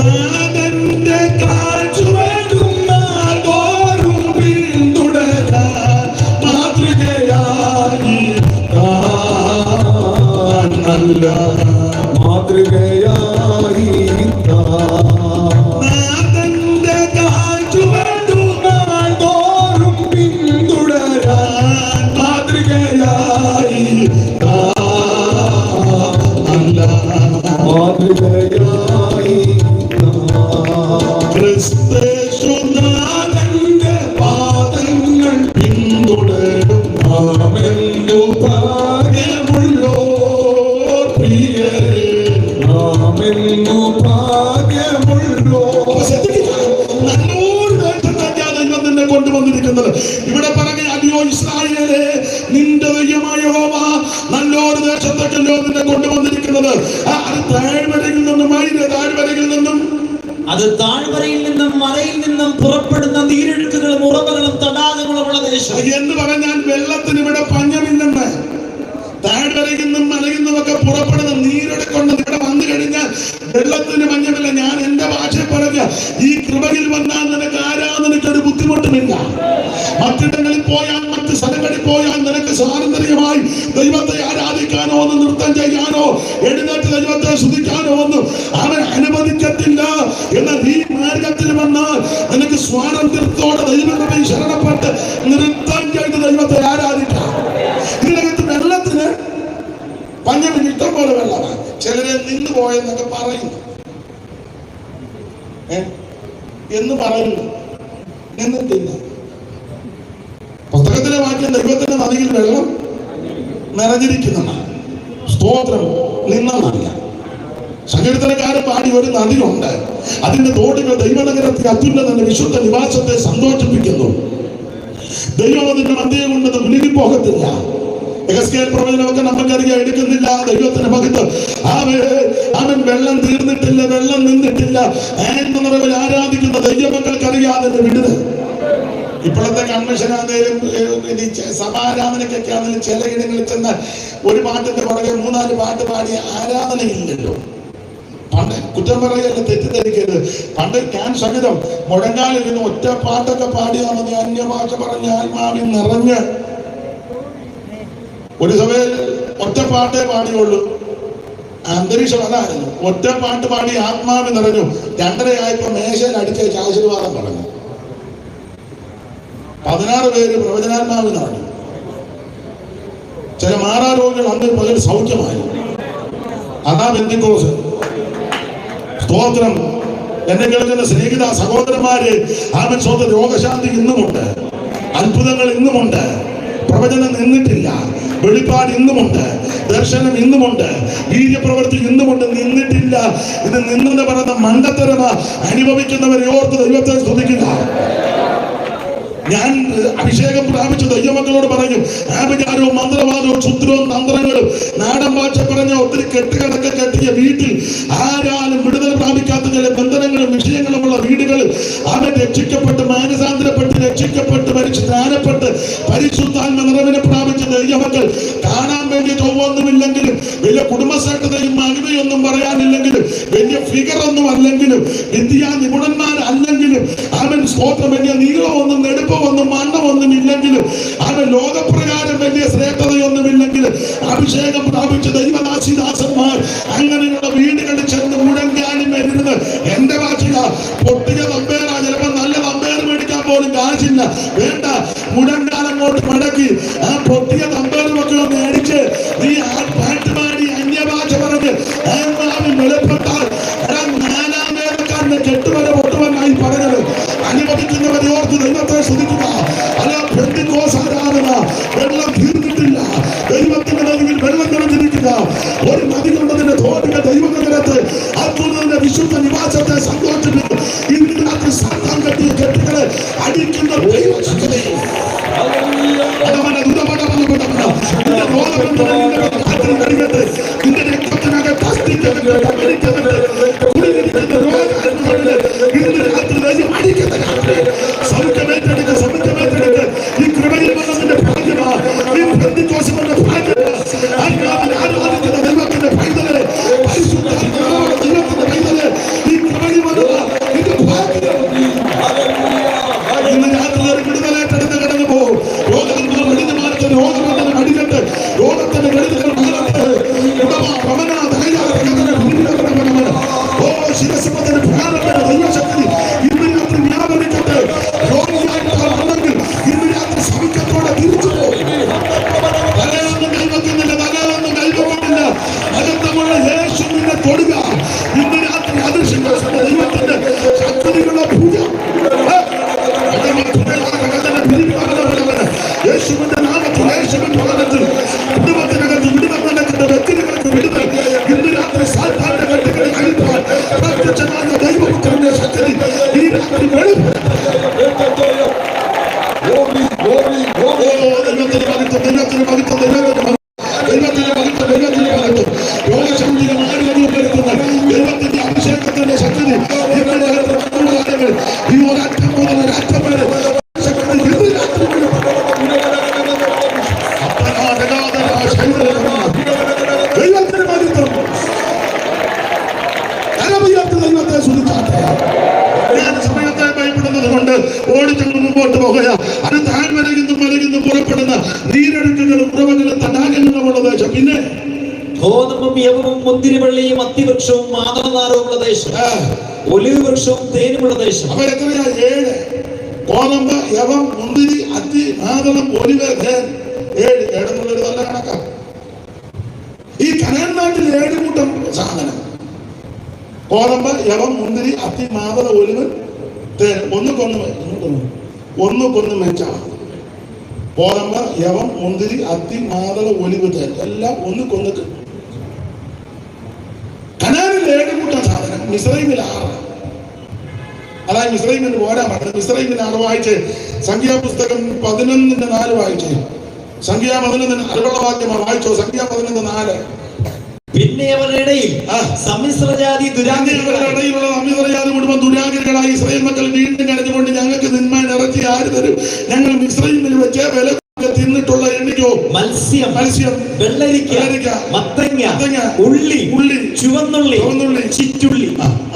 നാഥന്റെ കാഴ്ചവരും നാദോറും പിന്തുടരാൻ മാതൃകയായി നല്ല മാതൃകയായി നാഥന്റെ കാഴ്ചവരും നാദോറും പിന്തുടരാൻ മാതൃകയായി മാതൃകയായി ക്രിസ്തുനാഥന്റെ പാദങ്ങൾ പിന്തുടരും നാമെന്തു ഭാഗ്യമുള്ളോ പ്രിയരേ, നാമെന്തു ഭാഗ്യമുള്ളോ. നല്ലൊരു ദേശത്തൊക്കെയാണ് ദൈവം നിന്നെ കൊണ്ടുവന്നിരിക്കുന്നത്. ഇവിടെ പറഞ്ഞ അയ്യോ ഇസ്രായേലേ, നിന്റെ ദൈവമായ യഹോവ നല്ലൊരു ദേശത്തൊക്കെയല്ലോ നിന്നെ കൊണ്ടുവന്നിരിക്കുന്നത്. അത് താഴ്വരയിൽ നിന്നും താഴ്വരയിൽ നിന്നും അത് താഴ്വരയിൽ നിന്നും മലയിൽ നിന്നും പുറപ്പെടുന്ന നീരൊഴുക്കുകളും ഉറവകളും തടാകങ്ങളും ഉള്ള ദേശം എന്ന് പറഞ്ഞാൽ വെള്ളത്തിന് ഇവിടെ പഞ്ഞമില്ലെന്ന്. താഴ്വരയിൽ നിന്നും മലയിൽ നിന്നുമൊക്കെ പുറപ്പെടുന്ന നീരൊഴുക്കൊണ്ട് ഇവിടെ വന്നു കഴിഞ്ഞാൽ വെള്ളത്തിന് പഞ്ഞമില്ല. ഞാൻ എന്റെ ഭാഷ പറഞ്ഞ ഈ കൃപയിൽ വന്നാൽ നിനക്ക് ആരാധനയ്ക്കൊരു ബുദ്ധിമുട്ടുമില്ല. മറ്റിടങ്ങളിൽ പോയാൽ, മറ്റ് സ്ഥലങ്ങളിൽ പോയാൽ നിനക്ക് സ്വാതന്ത്ര്യമായി ദൈവത്തെ ആരാധിക്കാനോ ഒന്ന് നൃത്തം ചെയ്യാനോ എഴുന്നേറ്റ് ദൈവത്തെ സ്തുതിക്കാനോ ഒന്നും അവൻ അനുവദിക്കത്തില്ല. എന്നാൽ ഈ മാർഗത്തിൽ വന്നാൽ നിനക്ക് സ്വാതന്ത്ര്യത്തോടെ ദൈവത്തെ ശരണപ്പെട്ട് നൃത്തം ചെയ്ത് ദൈവത്തെ ആരാധിക്കാം. ഇതിനകത്ത് വെള്ളത്തിന് പഞ്ഞമിന് ഇഷ്ടം പോലെ വെള്ളമാണ്. ചിലരെ നിന്ന് പോയെന്നൊക്കെ പറയുന്നു, എന്ന് പറയുന്നു, നിന്നിട്ടില്ല. പുസ്തകത്തിലെ വാക്യം ദൈവത്തിന്റെ നദിയിൽ വെള്ളം നിറഞ്ഞിരിക്കുന്നതാണ്. സ്തോത്രം നിന്നല്ല. സങ്കീർത്തനക്കാരൻ പാടി ഒരു നദിയുണ്ട്, അതിന്റെ തോടുകൾ ദൈവനഗരത്തിൽ അത്യുന്നതന്റെ വിശുദ്ധ നിവാസത്തെ സന്തോഷിപ്പിക്കുന്നു. ദൈവം അതിന്റെ മധ്യയെ കൊണ്ടത് മുഴുകിപ്പോകത്തില്ല. പ്രവചനമൊക്കെ നമുക്കറിയാൻ എടുക്കുന്നില്ല. ദൈവത്തിന്റെ ഭക്തർ അവൻ വെള്ളം തീർന്നിട്ടില്ല, വെള്ളം നിന്നിട്ടില്ല എന്ന നിറവിൽ ആരാധിക്കുന്ന ദൈവമക്കൾക്കറിയാതെ വിടുന്നത്. ഇപ്പോഴത്തെ കൺവെൻഷനാണെങ്കിലും സഭാരാധനയ്ക്കൊക്കെ ആണെങ്കിലും ചില ഇടങ്ങളിൽ ചെന്നാൽ ഒരു പാട്ടിന്റെ പുറകെ 3-4 പാട്ട് പാടിയ ആരാധനയില്ലല്ലോ. പണ്ട് കുറ്റം പറയല്ല, തെറ്റിദ്ധരിക്കരുത്. പണ്ട് ഞാൻ സഹിതം മുഴങ്കാലിൽ നിന്ന് ഒറ്റ പാട്ടൊക്കെ പാടിയാൽ മതി, അന്യഭാഷ പറഞ്ഞ ആത്മാവിൽ നിറഞ്ഞ്. ഒരു സമയം ഒറ്റ പാട്ടേ പാടിയുള്ളൂ. അന്തരീക്ഷം അതായിരുന്നു. ഒറ്റ പാട്ട് പാടി ആത്മാവിൽ നിറഞ്ഞു. 2:30 ആയപ്പോ മേശയിൽ അടിച്ചേച്ച് ആശീർവാദം പറഞ്ഞു. 16 പേര് പ്രവചനാത്മാവിൽ നിറഞ്ഞു. ചില മാറാരോഗികൾ അന്ന് പകൽ സൗഖ്യമായി. അതാ പെന്തിക്കോസ്. സ്തോത്രം. എന്നെ കേൾക്കുന്ന സ്നേഹിത സഹോദരന്മാര്, അവൻ സ്വന്തം രോഗശാന്തി ഇന്നുമുണ്ട്, അത്ഭുതങ്ങൾ ഇന്നുമുണ്ട്, പ്രവചനം നിന്നിട്ടില്ല, വെളിപ്പാട് ഇന്നുമുണ്ട്, ദർശനം ഇന്നുമുണ്ട്, വീര്യപ്രവൃത്തി ഇന്നുമുണ്ട്, നിന്നിട്ടില്ല. ഇത് നിന്നെന്ന് പറയുന്ന മണ്ടത്തരമ അനുഭവിക്കുന്നവരെ ഓർത്ത് ദൈവത്തെ സ്തുതിക്കുക. ഞാൻ അഭിഷേകം പ്രാപിച്ച ദൈവമക്കളോട് പറഞ്ഞു, ആഭിചാരവും മന്ത്രവാദവും ക്ഷുദ്രവും തന്ത്രങ്ങളും നാടൻ ഭാഷ പറഞ്ഞ ഒത്തിരി കെട്ടുകളൊക്കെ കെട്ടിയ വീട്ടിൽ ആരാലും വിടുതൽ പ്രാപിക്കാത്ത ചില ബന്ധനങ്ങളും വിഷയങ്ങളുമുള്ള വീടുകളിൽ അവൻ രക്ഷിക്കപ്പെട്ട് മാനസാന്തരപ്പെട്ട് രക്ഷിക്കപ്പെട്ട് മരിച്ച് സ്നാനപ്പെട്ട് പരിശുദ്ധാത്മ നിറവിനെ പ്രാപിച്ച ദൈവമക്കൾ കാണാൻ വേണ്ടി ചൊവ്വൊന്നുമില്ലെങ്കിലും, വലിയ കുടുംബശ്രേഷ്ഠതയും മഹിമയൊന്നും പറയാനില്ലെങ്കിലും, വലിയ ഫിഗറൊന്നും അല്ലെങ്കിലും, വിദ്യാ നിപുണന്മാരല്ലെങ്കിലും, അവൻ സ്തോത്രം വലിയ നീളമൊന്നും നെടുപ്പമൊന്നും മണ്ണമൊന്നും ഇല്ലെങ്കിലും, അവൻ ലോകപ്രകാരം വലിയ ശ്രേഷ്ഠതയൊന്നുമില്ലെങ്കിലും, അഭിഷേകം പ്രാപിച്ച ദൈവദാസിദാസന്മാർ അങ്ങനെയുള്ള വീടുകളിൽ ചെന്ന് മുഴങ്കാലിൽ വരുന്നത് എന്റെ ഭാഷയില പൊട്ടിയ തമ്പേറാ. ചിലപ്പോൾ നല്ല തമ്പേർ മേടിക്കാൻ പോലും കാശില്ല, വേണ്ട, മുഴങ്കാലങ്ങോട്ട് മടക്കി ആ പൊട്ടിയ തമ്പേറുമൊക്കെ ഒന്ന് അടിച്ച് നീ ആ പാട്ടുപാടി അന്യഭാഷ പറഞ്ഞ് വെളിപ്പെട്ടാൽ 4-ാം വേദക്കാരന്റെ കെട്ടുവരെ പൊട്ടുവനായി പറഞ്ഞത് അനുവദിക്കുന്നവരെ ഓർത്ത് ദൈവത്തെ സ്തുതിക്കുക. അല്ല പെന്തക്കോസ്ത് ആരാധന വെള്ളം തീർന്നിട്ടില്ല. ദൈവത്തിന്റെ നദിയിൽ വെള്ളം നിറഞ്ഞിരിക്കുക. ഒരു നദി കൊണ്ടതിന്റെ തോടുകൾ ദൈവനഗരത്ത് അത്ഭുതത്തിന്റെ വിശുദ്ധ നിവാസത്തെ സന്തോഷിപ്പിക്കും. ഇതിനകത്ത് സംഘം കെട്ടിയ കെട്ടുകളെ അടിക്കുന്ന ദൈവശക്തിയും ഓടിച്ചങ്ങ് മുമ്പോട്ട് പോകുക. അത് താഴ്വരയിൽ നിന്നും പുറപ്പെടുന്ന നീരൊഴുക്കുകളും ഉറവകളും തടാകങ്ങളുമുള്ള ദേശം. പിന്നെ ഗോതമ്പും യവവും മുന്തിരിവള്ളിയും അത്തിവൃക്ഷവും മാതളനാരവുമുള്ള ദേശം, ഒലിവ് വൃക്ഷവും തേനുമുള്ള ദേശം. അപ്പൊ എത്രയാ? 7. ഗോതമ്പ്, യവം, മുന്തിരി, അത്തി, മാതളം, ഒലിവ്, തേൻ. 7 എന്നുള്ളൊരു നല്ല കണക്കാണ്. ഈ കനാൻ നാട്ടിൽ 7 കൂട്ടം സാധനം: ഗോതമ്പ്, യവം, മുന്തിരി, അത്തി, മാതളം, ഒലിവ്, തേൻ. ഒന്നുകൊന്ന് മെച്ചാണ്. ഗോതമ്പ്, യവം, മുന്തിരി, അത്തി, മാതളം, ഒലിവ്, തേൻ എല്ലാം ഒന്നുകൊന്ന്. കനാനിൽ 7 കൂട്ടം സാധനം, മിസ്രൈമിൽ 6. അതായത് മിസ്രൈമിൽ പോരാ പറഞ്ഞത്. മിസ്രൈമിൽ 6 വായിച്ച് സംഖ്യാപുസ്തകം 11:4 വായിച്ചേ. സംഖ്യ 11 അരുളവാക്യമാണ് വായിച്ചോ. സംഖ്യ 11:4. പിന്നെ അവരുടെ ഇടയിൽ സമ്മിശ്രജാതി ഇടയിലുള്ള സമ്മിശ്രജാതി കുടുംബം ദുരാഗ്രഹികളായി ഇസ്രായേൽ മക്കൾ വീണ്ടും കരഞ്ഞുകൊണ്ട്, ഞങ്ങൾക്ക് തിന്മ ഇറച്ചി ആര് തരും? ഞങ്ങൾ മിസ്രൈമിൽ വെച്ച് വില തിന്നിട്ടുള്ള എണ്ണിക്കോ മത്സ്യം, വെള്ളരിക്ക, മത്തങ്ങ, ഉള്ളി, ചുവന്നുള്ളി, ചിറ്റുള്ളി.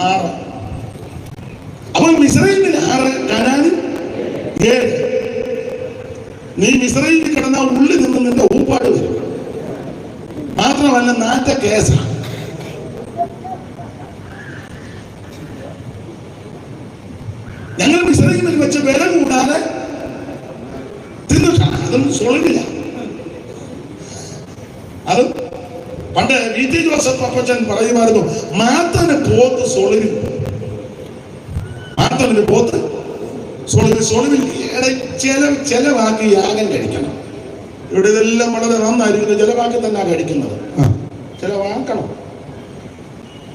6. അപ്പോൾ മിസ്രൈമിൽ 6, കനാനിൽ 7. നീ മിസ്രൈമിൽ കിടന്ന ഉള്ളി നിന്ന് നിന്റെ ഊപ്പാട് വരും. മാത്രമല്ല നാറ്റ കേസാണ്. ഞങ്ങൾ മിസ്രൈമിൽ വെച്ച് വില കൂടാതെ തിന്നിട്ടാണ്. അതും സൊളിവില്ല. അത് പണ്ട് VT ജോസഫ് അപ്പച്ചൻ പറയുമായിരുന്നു, മാത്തന് പോത്ത് സൊളിവിൽ. മാത്തന് പോത്ത് സൊളിവിൽ ചെലവാക്കി യാഗം കഴിക്കണം. ഇവിടെ ഇതെല്ലാം വളരെ നന്നായിരിക്കുന്നു. ചെലവാക്കി തന്നെ കഴിക്കുന്നത്. ചെലവാക്കണം.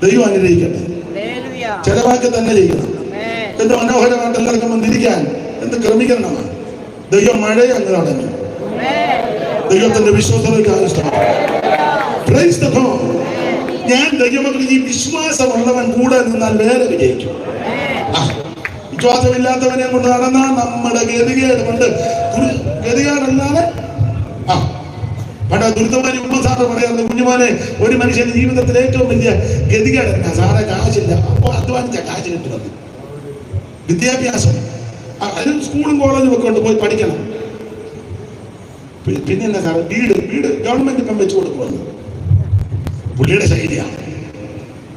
ദൈവം അനുഗ്രഹിക്കട്ടെ. ചെലവാക്കി തന്നെ ചെയ്യണം. എന്ത് മനോഹരമായിട്ട് എല്ലാവർക്കും വന്നിരിക്കാൻ എന്ത് ക്രമീകരണമാണ്. ദൈവം മഴയെ അങ്ങ് തടഞ്ഞു. ദൈവത്തിന്റെ വിശ്വസതയ്ക്ക് ആവശ്യമാണ്. ഞാൻ ദൈവമക്കൾ, ഈ വിശ്വാസമുള്ളവൻ കൂടെ നിന്നാൽ വേറെ വിജയിക്കും. വിശ്വാസമില്ലാത്തവനെ കൊണ്ട് നടന്നാൽ നമ്മുടെ ഗതികേട് കൊണ്ട് ഗതികേടല്ലാതെ പണ്ട് ദുരിതമാരി ഉമ്മസാറ് പറയാറുണ്ട്, കുഞ്ഞുമോനെ, ഒരു മനുഷ്യന്റെ ജീവിതത്തിൽ ഏറ്റവും വലിയ ഗതികേടല്ല സാറെ കാശില്ല. അപ്പോൾ അധ്വാനിച്ച കാശ് കിട്ടുന്നത് വിദ്യാഭ്യാസം. അതിന് സ്കൂളും കോളേജും ഒക്കെ കൊണ്ട് പോയി പഠിക്കണം. പിന്നെ എന്താ സാറേ, വീട് ഗവൺമെന്റ് ഇപ്പം വെച്ച് കൊടുക്കുമെന്ന് പുള്ളിയുടെ ശൈലിയാണ്.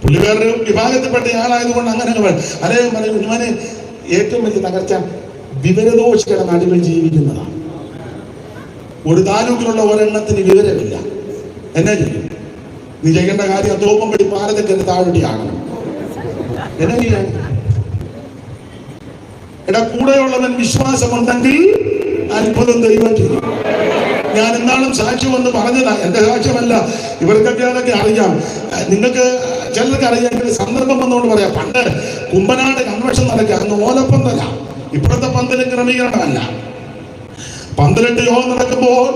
പുള്ളി വേറൊരു വിഭാഗത്തിൽപ്പെട്ട ആളായതുകൊണ്ട് അങ്ങനെ അദ്ദേഹം പറയും, കുഞ്ഞുമോനെ, ഏറ്റവും വലിയ തകർച്ച വിവരദോഷികളുടെ നടുവിൽ ജീവിക്കുന്നതാണ്. ഒരു താലൂക്കിലുള്ള ഒരെണ്ണത്തിന് വിവരമില്ല. എന്നാ ചെയ്യും? നീ ചെയ്യേണ്ട കാര്യം തോപ്പം പടി പാലത്തേക്ക് താഴെയാണ്. എന്നാ ചെയ്യാൻ? എടാ, കൂടെയുള്ളവൻ വിശ്വാസമുണ്ടെങ്കിൽ അത്ഭുതം ദൈവം ചെയ്യും. ഞാൻ എന്നാളും സാക്ഷ്യം എന്ന് പറഞ്ഞതാ, എന്റെ സാക്ഷ്യമല്ല, ഇവർക്കൊക്കെ അതൊക്കെ അറിയാം. നിങ്ങൾക്ക് ചിലർക്ക് അറിയാമെങ്കിൽ സന്ദർഭം വന്നുകൊണ്ട് പറയാം. പണ്ട് കുമ്പനാട് കൺവെൻഷൻ നടക്കുക, അന്ന് ഓലപ്പന്തല, ഇപ്പോഴത്തെ പന്തലും ക്രമീകരണമല്ല. 12 യോഗം നടക്കുമ്പോൾ,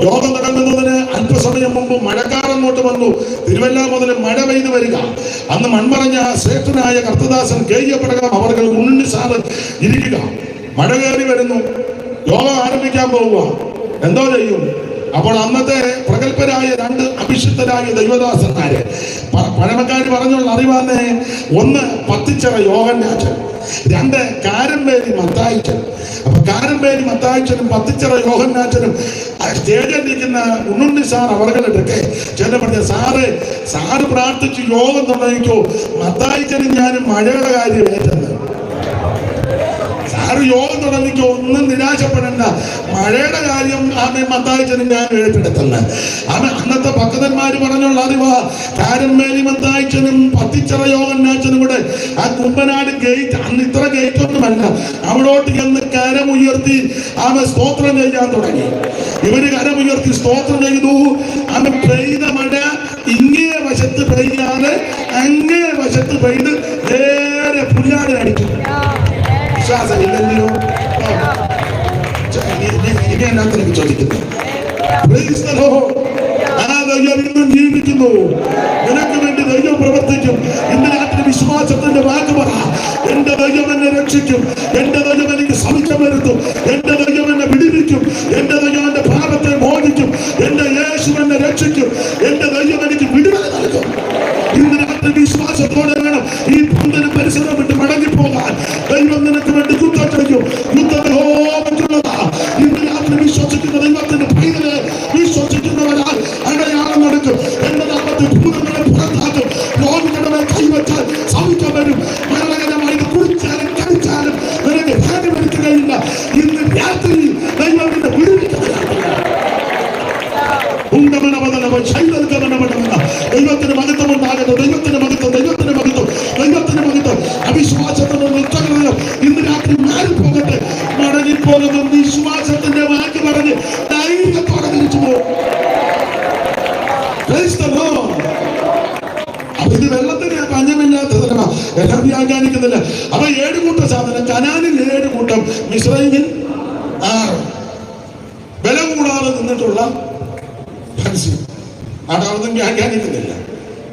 യോഗം നടക്കുന്നതിന് അല്പസമയം മുമ്പ് മഴക്കാറങ്ങോട്ട് വന്നു. തിരുവല്ല മുതൽ മഴ പെയ്തു വരിക. അന്ന് മൺമറഞ്ഞ ശ്രേഷ്ഠനായ കർത്തദാസൻ കേയ്യപ്പെടുക അവർ ഉണ്ണി സാറ് ഇരിക്കുക. മഴ കയറി വരുന്നു, യോഗം ആരംഭിക്കാൻ പോവുക. എന്തോ ചെയ്യും? അപ്പോൾ അന്നത്തെ പ്രഗത്ഭരായ 2 അഭിഷിക്തരായ ദൈവദാസന്മാര്, പഴമക്കാര് പറഞ്ഞുള്ള അറിവാന്നെ, ഒന്ന് പത്തിച്ചിറ യോഹന്നാച്ചൻ, 2 കാരമ്പേരി മത്തായിച്ചൻ. അപ്പൊ കാരമ്പേരി മത്തായിച്ചനും പത്തിച്ചിറ യോഹന്നാച്ചനും സ്റ്റേജിൽ നിൽക്കുന്ന ഉണ്ണുണ്ണി സാർ അവர்களுടെ ചില പറഞ്ഞ സാറ് പ്രാർത്ഥിച്ച് യോഗം തുടങ്ങിക്കോ, മത്തായിച്ചനും ഞാനും മഴയുടെ കാര്യം ഏറ്റെന്ന്. സാറ് യോഗം തുടങ്ങിക്കോ, ഒന്നും നിരാശപ്പെടണ്ട, മഴയുടെ കാര്യം ആമേ മത്തായിച്ചനും ഞാൻ ഏറ്റെടുത്തന്ന്. അന്നത്തെ ഭക്തന്മാര് പറഞ്ഞുള്ള അറിവാ. കാരമ്പേരി മത്തായിച്ചനും പത്തിച്ചിറ യോഹന്നാച്ചനും കൂടെ ആ കുമ്പനാട് ഗേറ്റ്, അന്ന് ഇത്ര ഗേറ്റ് ഒന്നുമല്ല, അവിടോട്ട് ചെന്ന് കരമുയർത്തി ആമെ സ്തോത്രം ചെയ്യാൻ തുടങ്ങി. ഇവര് കരമുയർത്തി സ്തോത്രം ചെയ്തു. ആമെ പെയ്ത മഴ ഇങ്ങേ വശത്ത് പെയ്യാതെ അങ്ങേ വശത്ത് പെയ്ത് നേരെ പുല്ലാട് അടിച്ചു. വിശ്വാസമില്ലെങ്കിലോ ഇനി എന്നാത്തിനൊക്കെ ചോദിക്കുന്നു. ആ ദൈവം ഇന്നും ജീവിക്കുന്നു. നിനക്ക് വേണ്ടി ദൈവം പ്രവർത്തിക്കും. ഇന്ന് രാത്രി വിശ്വാസത്തിന്റെ വാക്ക് പറ. എന്റെ ദൈവം എന്നെ രക്ഷിക്കും, എന്റെ ദൈവം എനിക്ക് സൗഖ്യം വരുത്തും, എന്റെ ദൈവം എന്നെ വിടുവിക്കും, എന്റെ ദൈവം എന്റെ പാപത്തെ മോചിക്കും, എന്റെ യേശു എന്നെ രക്ഷിക്കും, എന്റെ ദൈവം എനിക്ക് വിടുതൽ നൽകും. ഇന്ന് രാത്രി വിശ്വാസത്തോടെ വേണം ഈ പന്തലും പരിസരം വിട്ട് മടങ്ങിപ്പോകാൻ. ദൈവം നിനക്ക് വേണ്ടി യുദ്ധം ചെയ്യും. യുദ്ധത്തിൽ ഹോമത്തുള്ളതാ. ഇന്ന് രാത്രി വിശ്വസിക്കുന്ന ദൈവത്തിന്റെ പൈതലെ വിശ്വസിക്കുന്നവരാൽ അടയാളം നടക്കും. എന്റെ നാമത്തിൽ ഭൂതങ്ങളെ പുറത്താക്കും. രോഗികളെ കൈവച്ചാൽ സൗഖ്യം വരും. മരണകരമായി കുടിച്ചാലും കഴിച്ചാലും നിനക്ക് ഹാനി വരുത്തുകയില്ല. ഇന്ന് രാത്രി ദൈവത്തിന്റെ വിടുവിക്കുന്നവരാണ്. ദൈവത്തിന് മഹത്വം ഉണ്ടാകട്ടെ. ദൈവത്തിന് മഹത്വം, ദൈവത്തിന് മഹത്വം, ദൈവത്തിന് മഹത്വം. അവിശ്വാസത്തിന്റെ ഉത്തരവ് ഇന്ന് രാത്രി മാറിപ്പോകട്ടെ. മടങ്ങിപ്പോകുന്ന വിശ്വാസത്തിന്റെ വാക്ക് പറഞ്ഞ് ധൈര്യത്തോടെ തിരിച്ചു പോകും. അപ്പൊ ഇത് വെള്ളത്തിന് പഞ്ഞമില്ലാത്ത തരമാ, എല്ലാം വ്യാഖ്യാനിക്കുന്നില്ല. അപ്പൊ 7 കൂട്ടം സാധനം, കനാനിൽ 7 കൂട്ടം, മിസ്രൈമിൽ 6. ബലം കൂടാതെ നിന്നിട്ടുള്ള മത്സ്യം. അതൊന്നും വ്യാഖ്യാനിക്കുന്നില്ല.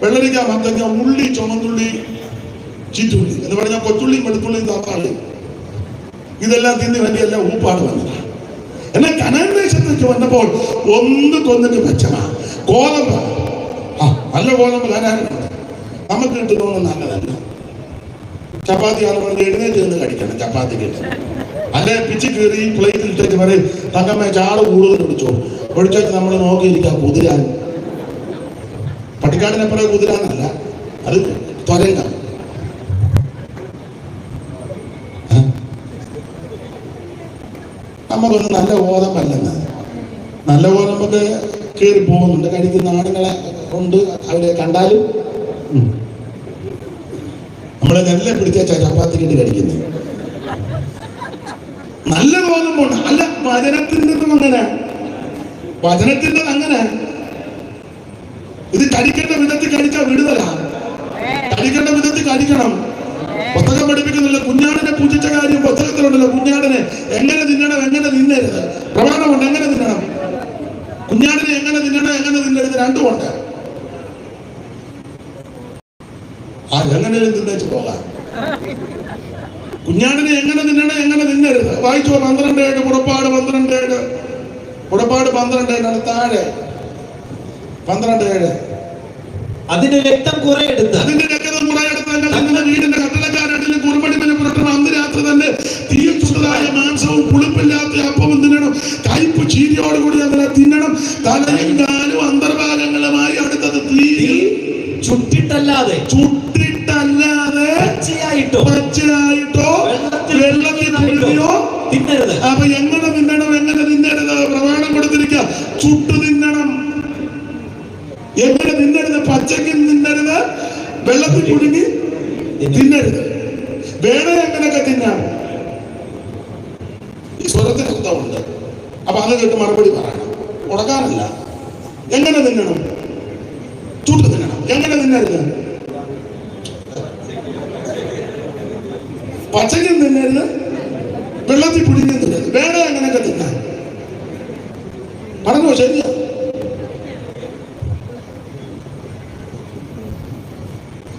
വെള്ളരിക്ക, മത്തങ്ങ, ഉള്ളി, ചുമന്നുള്ളി, ചീറ്റുള്ളി എന്ന് പറഞ്ഞാൽ കൊച്ചുള്ളിയും വെളുത്തുള്ളിയും തക്കാളി ഇതെല്ലാം തിന്നി വേണ്ടിയെല്ലാം ഊപ്പാട് വന്നത്. എന്നാൽ കനാൻ ദേശത്തേക്ക് വന്നപ്പോൾ ഒന്നിട്ട് മെച്ചമാ. ഗോതമ്പ്, നല്ല ഗോതമ്പ് കനാനുണ്ട്. നമുക്ക് കിട്ടുന്നൊന്നും നല്ലതല്ല. ചപ്പാത്തി ആണ് പറഞ്ഞ് എഴുന്നേറ്റ് നിന്ന് കഴിക്കണം. ചപ്പാത്തിക്ക് അല്ലെ പിച്ച് കീറി പ്ലേറ്റിൽ ഇട്ടേക്ക് പറയും, തങ്കമ്മ ചാറ് കൂടുതൽ ഒഴിച്ചോ. ഒഴിച്ചേക്ക് നമ്മൾ നോക്കിയിരിക്കാം. കുതിരാൻ പട്ടിക്കാടിനെപ്പോലെ കുതിരാനല്ല, അത് ത്വരങ്ക. നമുക്കൊന്നും നല്ല ഗോതമ്പല്ലെന്ന്. നല്ല ഗോതമ്പൊക്കെ കയറി പോകുന്നുണ്ട്. കഴിക്കുന്ന ആളുകളെ കൊണ്ട് അവരെ കണ്ടാലും നമ്മളെ നെല്ലെ പിടിച്ച ചപ്പാത്തിക്കിട്ട് കഴിക്കുന്നത്. നല്ല ഗോതമ്പുണ്ട്. അല്ല, വചനത്തിൻ്റെതും അങ്ങനെ, വചനത്തിൻ്റെ അങ്ങനെ. ഇത് കഴിക്കേണ്ട വിധത്തിൽ കഴിച്ചാൽ വിടുതലാണ്. കഴിക്കേണ്ട വിധത്തിൽ കഴിക്കണം. പുസ്തകം പഠിപ്പിക്കുന്നില്ല. കുഞ്ഞാടിനെ പൂജിച്ച കാര്യം പുസ്തകത്തിലുണ്ടല്ലോ. കുഞ്ഞാടിനെ എങ്ങനെ തിന്നണം, എങ്ങനെ തിന്നരുത് പ്രമാണമുണ്ട്. എങ്ങനെ തിന്നണം, കുഞ്ഞാടിനെ എങ്ങനെ തിന്നണം, എങ്ങനെ തിന്നരുത് രണ്ടുമുണ്ട്. എങ്ങനെയും തിന്നേച്ച് പോകാം. കുഞ്ഞാടിനെ എങ്ങനെ തിന്നണം, എങ്ങനെ തിന്നരുത് വായിച്ചോ. 12:7 പുറപ്പാട് 12:7 പുറപ്പാട് 12:7 താഴെ 12:7. അതിന്റെ രക്തം കുറെ എടുത്ത് വീടിന്റെ കട്ടളക്കാരട്ടിലും കുറുമണിമല പുരട്ടണം. അന്ന് രാത്രി തന്നെ തീയിൽ ചുട്ടതായ മാംസവും പുളിപ്പില്ലാത്ത അപ്പവും തിന്നണം. കയ്പ് ചീരിയോടുകൂടി അതിനെ തിന്നണം. തലയും കാലും അന്തർഭാഗങ്ങളുമായി അടുത്തത് തീ ചുട്ടിട്ടല്ലാതെ പച്ചയായിട്ടോ വെള്ളത്തിനോ തിന്നരുത്. അപ്പൊ എങ്ങനെ തിന്നണം, എങ്ങനെ തിന്നരുത് പ്രമാണം കൊടുത്തിരിക്കുക. ചുട്ടു തിന്നണം. എങ്ങനെ തിന്നരുത്? പച്ചയ്ക്ക് തിന്നരുത്, വെള്ളത്തിൽ കുടുങ്ങി തിന്നരുത്. വേറെ എങ്ങനെയൊക്കെ തിന്നാം. ഈ സ്വരത്തിന് അർത്ഥമുണ്ട്. അപ്പൊ അത് കേട്ട് മറുപടി പറയണം. ഉടക്കാനല്ല. എങ്ങനെ തിന്നണം? ചുട്ട് തിന്നണം. എങ്ങനെ തിന്നരുത്? പച്ചക്കും തിന്നരുത്, വെള്ളത്തിൽ പിടിഞ്ഞ് തിന്നരുത്. വേറെ എങ്ങനെയൊക്കെ തിന്നാൻ പറഞ്ഞോ? ശരിയാ.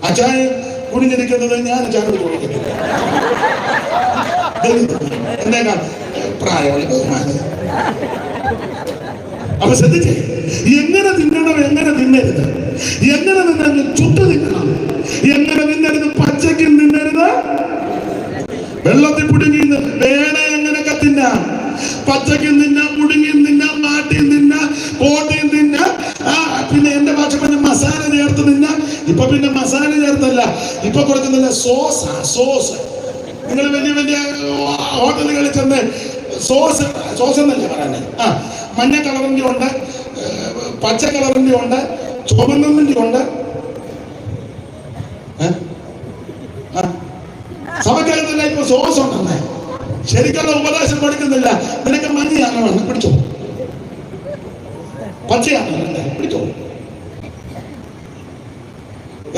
അച്ചായ കുടിഞ്ഞിരിക്കുന്നത് ഞാൻ അച്ചാനോട് കുടിക്കുന്നില്ല. എന്നേക്കാൾ പ്രായമുള്ള ബഹുമാനം. അപ്പൊ ശ്രദ്ധിച്ചേ, എങ്ങനെ തിന്നണം, എങ്ങനെ തിന്നരുത്. എങ്ങനെ തിന്നരുത്? ചുട്ട് തിന്നണം. എങ്ങനെ തിന്നരുത്? പച്ചക്കും തിന്നരുത്, വെള്ളത്തിൽ പുടുങ്ങി. വേണേ എങ്ങനെയൊക്കെ തിന്നാം. പച്ചക്കും തിന്നാം, പുടുങ്ങിയും തിന്നാം, മാട്ടിയും തിന്നാം, കോട്ടയും തിന്നാം. പിന്നെ എന്റെ ഭാഷ പറഞ്ഞ മസാല ചേർത്ത് തിന്നാം. ഇപ്പൊ പിന്നെ മസാല ചേർത്തല്ല, ഇപ്പൊ കൊടുക്കുന്നില്ല, സോസാ. സോസ് നിങ്ങൾ വലിയ വലിയ ഹോട്ടലുകളിൽ ചെന്ന് സോസ് എന്നല്ലേ പറയുന്നത്. മഞ്ഞ കളറിന്റെ ഉണ്ട്, പച്ച കളറിന്റെ ഉണ്ട്, ചുവന്നതിന്റെ ഉണ്ട്. സഭക്കകത്തല്ല ഇപ്പൊ സോസ് ഉണ്ടെന്നേ. ശരിക്കുള്ള ഉപദേശം കൊടുക്കുന്നില്ല. നിനക്ക് മഞ്ഞയാണോ വേണം, പിടിച്ചോ. പച്ചയാണോ പിടിച്ചോ.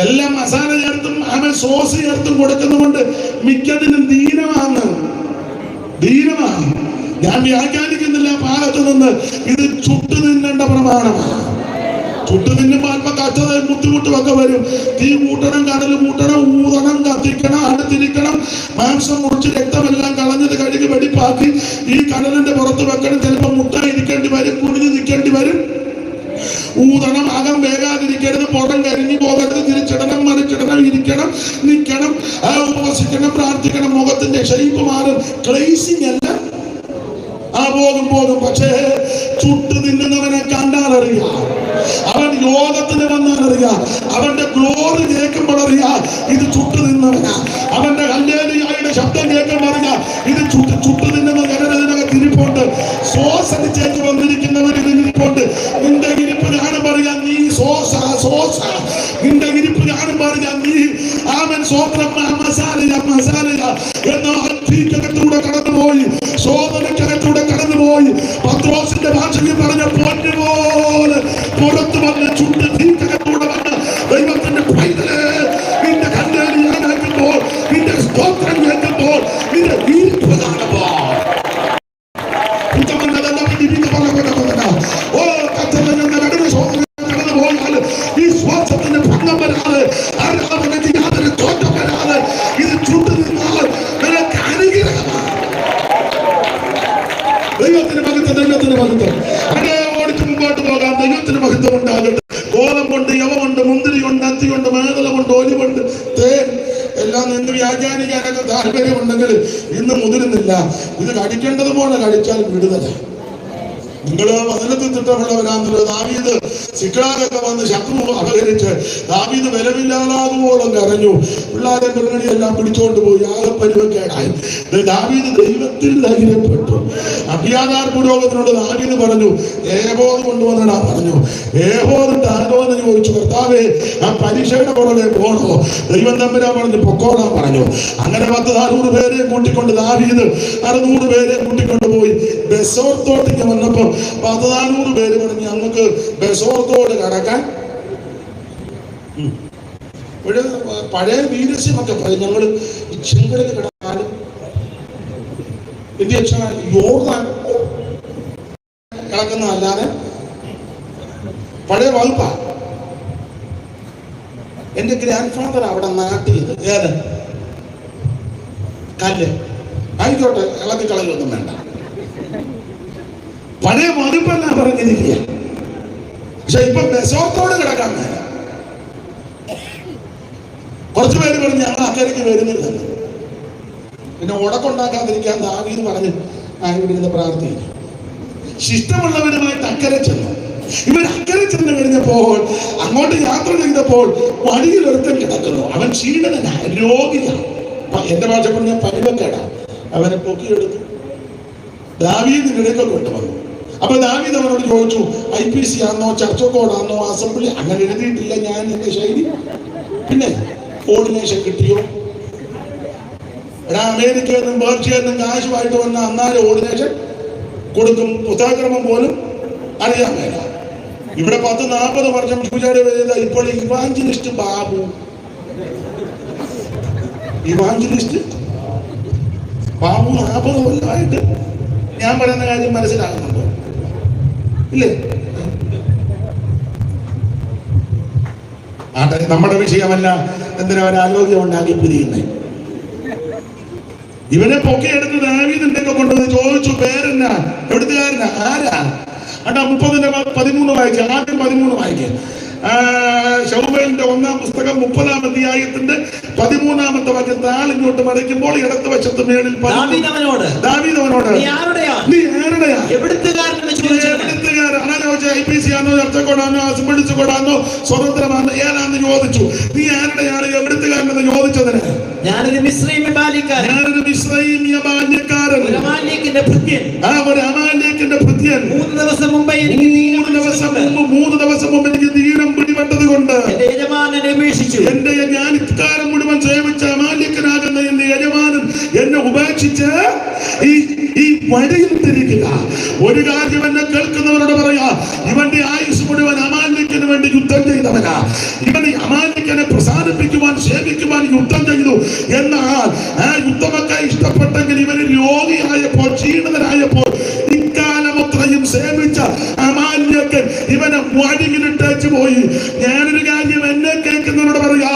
എല്ലാം മസാല ചേർത്തും അവൻ സോസ് ചേർത്തും കൊടുക്കുന്നതുകൊണ്ട് മിക്കതിനും ദീനമാണ്. ഞാൻ വ്യാഖ്യാനിക്കുന്നില്ല ഭാഗത്ത് നിന്ന്. ഇത് ചുട്ടു തിന്നേണ്ട പ്രമാണമാണ്. ചുട്ടു തിന്നുമ്പോൾ അല്പം കച്ചത ബുദ്ധിമുട്ടുമൊക്കെ വരും. തീ കൂട്ടണം, കടൽ കൂട്ടണം, ഊതണം, കത്തിക്കണം, അടുത്തിരിക്കണം, മാംസം മുറിച്ച് രക്തമെല്ലാം കളഞ്ഞത് കഴുകി വെടിപ്പാക്കി ഈ കടലിന്റെ പുറത്ത് വെക്കണം. ചിലപ്പോൾ മുട്ട ഇരിക്കേണ്ടി വരും, കുടിഞ്ഞു നിൽക്കേണ്ടി വരും. ഊതണം, അകം വേഗാതിരിക്കരുത്, പുറം കരിഞ്ഞു പോകരുത്, തിരിച്ചിടണം, മറിച്ചിടണം, ഇരിക്കണം, നിൽക്കണം, ഉപവസിക്കണം, പ്രാർത്ഥിക്കണം. മുഖത്തിന്റെ ഷേപ്പ് മാറും. ക്ലേസിംഗ് അല്ല, പോകും. പക്ഷേ ചുട്ടു തിന്നുന്നവനെ കണ്ടാൽ അറിയാം. അവൻ യോഗത്തിന് വന്നാൽ അറിയാം. അവന്റെ ഗ്ലോറി കേൾക്കുമ്പോൾ അറിയാം ഇത് ചുട്ടു തിന്നവനാ. അവന്റെ ഹല്ലേലൂയയുടെ ശബ്ദം കേൾക്കുമ്പോൾ അറിയാം ഇത് ചുട്ടു തിന്നുന്ന ജനതിനകത്ത് ഇരിപ്പുണ്ട്. ശ്വാസടിച്ചേക്ക് വന്നിരിക്കുന്നവർ ഇതിരിപ്പുണ്ട്. നിന്റെ ഇരിപ്പ് കാണുമ്പോൾ അറിയാം നീ സോസ. നിന്റെ ഇരിപ്പ് കാണുമ്പോൾ അറിയാം നീ ആമൻ സ്വോത്രം മസാലയ എന്നോ അഗ്നിക്കകത്തൂടെ കടന്നുപോയി, ശോധനക്കകത്തൂടെ കടന്നുപോയി. പത്രോസിന്റെ ഭാഷയിൽ പറഞ്ഞ പൊന്നുപോലെ പുറത്തു വന്ന് ചുണ്ട് തീക്കകത്തൂടെ വന്ന് ദൈവത്തിന്റെ പൈതലേ, നിന്റെ ഹല്ലേലൂയ കേൾക്കുമ്പോൾ, നിന്റെ സ്തോത്രം കേൾക്കുമ്പോൾ, നിന്റെ ഇരിപ്പ് കാണുമ്പോൾ ഈ ശ്വാസത്തിന് ഭംഗം വരാതെ, യാതൊരു തോറ്റം വരാതെ ഇത് ചുട്ടു നിന്നാൽ നിനക്ക് അനുഗ്രഹമാണ്. ദൈവത്തിന് മഹത്വം. അതേ ഓടിച്ച് മുമ്പോട്ട് പോകാം. ദൈവത്തിന് മഹത്വം ഉണ്ടാകട്ടെ. ഗോതമ്പുണ്ട്, യവമുണ്ട്, മുന്തിരിയുണ്ട്, അത്തിയുണ്ട്, മേതലമുണ്ട്, ഒലിവുണ്ട്, തേൻ എല്ലാം നിന്ന് വ്യാഖ്യാനിക്കാനൊക്കെ താല്പര്യമുണ്ടെങ്കിൽ ഇന്ന് മുതിരുന്നില്ല. ഇത് കഴിക്കേണ്ടതുപോലെ കഴിച്ചാൽ വിടുതല. നിങ്ങള് വചനത്തിൽ തിട്ടമുള്ളവരാണല്ലോ. ദാവീദ് സിക്ലാഗൊക്കെ വന്ന് ശത്രു അപഹരിച്ച് ദാവീദ് ബലമില്ലാതാകുമ്പോഴും കരഞ്ഞു. പിള്ളാരെ പിള്ളേരെല്ലാം പിടിച്ചോണ്ട് പോയി. ആകപ്പരുവക്കേടായി. ദാവീദ് ദൈവത്തിൽ ധൈര്യപ്പെട്ടു. അബ്യാഥാർ പുരോഹിതനോട് ദാവീദ് പറഞ്ഞു, ഏഹോദ് കൊണ്ടുവന്നിടാ പറഞ്ഞു. ഏഹോദിന്റെ ആലോചന ചോദിച്ചു, കർത്താവേ ആ പരീക്ഷയുടെ പുറകെ പോണോ? ദൈവം തമ്പുരാൻ പറഞ്ഞു പൊക്കോളാൻ പറഞ്ഞു. അങ്ങനെ 400 പേരെ കൂട്ടിക്കൊണ്ട് ദാവീദ് 600 പേരെ കൂട്ടിക്കൊണ്ട് പോയി. ബെസോർത്തോട്ടേക്ക് വന്നപ്പോ 400 പേര് പറഞ്ഞു ഞങ്ങൾക്ക് ബെസോർത്തോട് കടക്കാൻ. ഇവിടെ പഴയ വീരസ്യമൊക്കെ പറയും ഞങ്ങൾ ചെങ്കടൽ കിടന്നാലും എന്ത് വെച്ചാൽ യോർദാൻ കിടക്കുന്നതല്ലാതെ പഴയ വകുപ്പാ. എന്റെ ഗ്രാൻഡ് ഫാദർ അവിടെ നാട്ടിയത് ഏത് കല്ല് ആയിക്കോട്ടെ, ഇളക്കി കളയൊന്നും വേണ്ട. പഴയ വകുപ്പല്ല പറഞ്ഞിരിക്കുക. പക്ഷെ ഇപ്പൊ ബെസോർത്തോട് കിടക്കാൻ വേണ്ട. കുറച്ചു പേര് പറഞ്ഞ് ഞങ്ങൾ അക്കരയ്ക്ക് വരുന്നില്ല. പിന്നെ ഉടക്കുണ്ടാക്കാതിരിക്കാൻ ദാവീദ് പറഞ്ഞു ഇവിടെ ഇരുന്ന് പ്രാർത്ഥിക്കും. ശിഷ്ടമുള്ളവരുമായിട്ട് അക്കരെ ചെന്നു. ഇവർ അക്കരെ ചെന്ന് കഴിഞ്ഞപ്പോൾ അങ്ങോട്ട് യാത്ര ചെയ്തപ്പോൾ വഴിയിൽ ഒരുത്തൻ കിടക്കുന്നു. അവൻ ക്ഷീണനാണ്, രോഗിയാണ്. എന്റെ ഭാഷ പറഞ്ഞ പരിവക്കേടാ. അവനെ പൊക്കിയെടുത്തു ദാവീദ് കിടക്ക കൊണ്ടുവന്നു. അപ്പൊ ദാവീദ് അവനോട് ചോദിച്ചു, IPC ആണോ, ചർച്ച് കോഡാണോ, അസംബ്ലി? അങ്ങനെ എഴുതിയിട്ടില്ല ഞാൻ എന്റെ ശൈലി. പിന്നെ കോർഡിനേഷൻ കിട്ടിയോ? എടാ അമേരിക്കയിൽ നിന്നും പേർഷ്യയിൽ നിന്നും കാശുമായിട്ട് വന്ന അന്നാലും ഓർഡിനേഷൻ കൊടുക്കും. പുസ്തകക്രമം പോലും അറിയാൻ മേല. ഇവിടെ 10-40 വർഷം പൂജാരി ചെയ്ത ഇപ്പോൾ ഇവാഞ്ചലിസ്റ്റ് ബാബു, ഇവാഞ്ചലിസ്റ്റ് ബാബു 40 കൊല്ലമായിട്ട് ഞാൻ പറയുന്ന കാര്യം മനസ്സിലാകുന്നുണ്ടോ? ഇല്ലേ? നമ്മുടെ വിഷയമല്ല എന്തിനാ ഒരു ആരോഗ്യം ഉണ്ടാക്കി പിരിയുന്നേ. ഇവനെ പൊക്കിയെടുത്ത് ദാവീദിന്റെ കൊണ്ടുവന്ന് ചോദിച്ചു, പേരെന്നാ, എവിടുത്തുകാരനാ, ആരാ? അണ്ടാ 30-13 വായിക്കുക. ആദ്യം 13 വായിക്കുക. ശമൂവേലിന്റെ 1-ാം പുസ്തകം 30-ാം അധ്യായത്തിന്റെ 13-ാമത്തെ വാക്യം താളിഞ്ഞോട്ട് മറിക്കുമ്പോൾ ഇടത്ത് വശത്ത് മേളിൽ ദാവീദ് അവനോട് നീ ആരുടെയാ? IPC ആണോ, ചർച്ചക്കോടാണോ, അസംബ്ലിച്ചോടാണോ, സ്വതന്ത്രമാണോ, ഏതാണെന്ന് ചോദിച്ചു. നീ ആരുടെയാണ്, എവിടുത്തുകാരനെന്ന് ചോദിച്ചതിന് ഞാനൊരു മിസ്രയീമ്യ ബാല്യക്കാരൻ, ഒരു അമാലേക്കിന്റെ ഭൃത്യൻ. 3 ദിവസം മുമ്പ് എനിക്ക് ദീനം പിടിപെട്ടത് കൊണ്ട് എന്റെ യജമാനനെ ഉപേക്ഷിച്ചു. ഞാൻ ഇക്കാലം മുഴുവൻ സേവിച്ച അമാലേക്കനാകുന്ന എന്റെ യജമാനൻ എന്നെ ഉപേക്ഷിച്ച് ഈ വഴിയിൽ തിരിക്കുക. ഒരു കാര്യം എന്നെ കേൾക്കുന്നവരോട് പറയാ, ഇവന്റെ ആയുസ് മുഴുവൻ അമാലേക്കിന് വേണ്ടി യുദ്ധം ചെയ്തവനാ. ഇവൻ അമാലേക്കിനെ പ്രസാദിപ്പിക്കുവാൻ, സേവിക്കുവാൻ യുദ്ധം ചെയ്തു. എന്നാൽ ആ യുദ്ധമൊക്കെ ഇഷ്ടപ്പെട്ടെങ്കിൽ ഇവന് രോഗിയായപ്പോൾ, ക്ഷീണിതനായപ്പോൾ ഇക്കാലം അത്രയും സേവിച്ച അമാലേക്കൻ ഇവനെ വഴിയിലിട്ടേച്ചു പോയി. ഞാനൊരു കാര്യം എന്നെ കേൾക്കുന്നവരോട് പറയാ,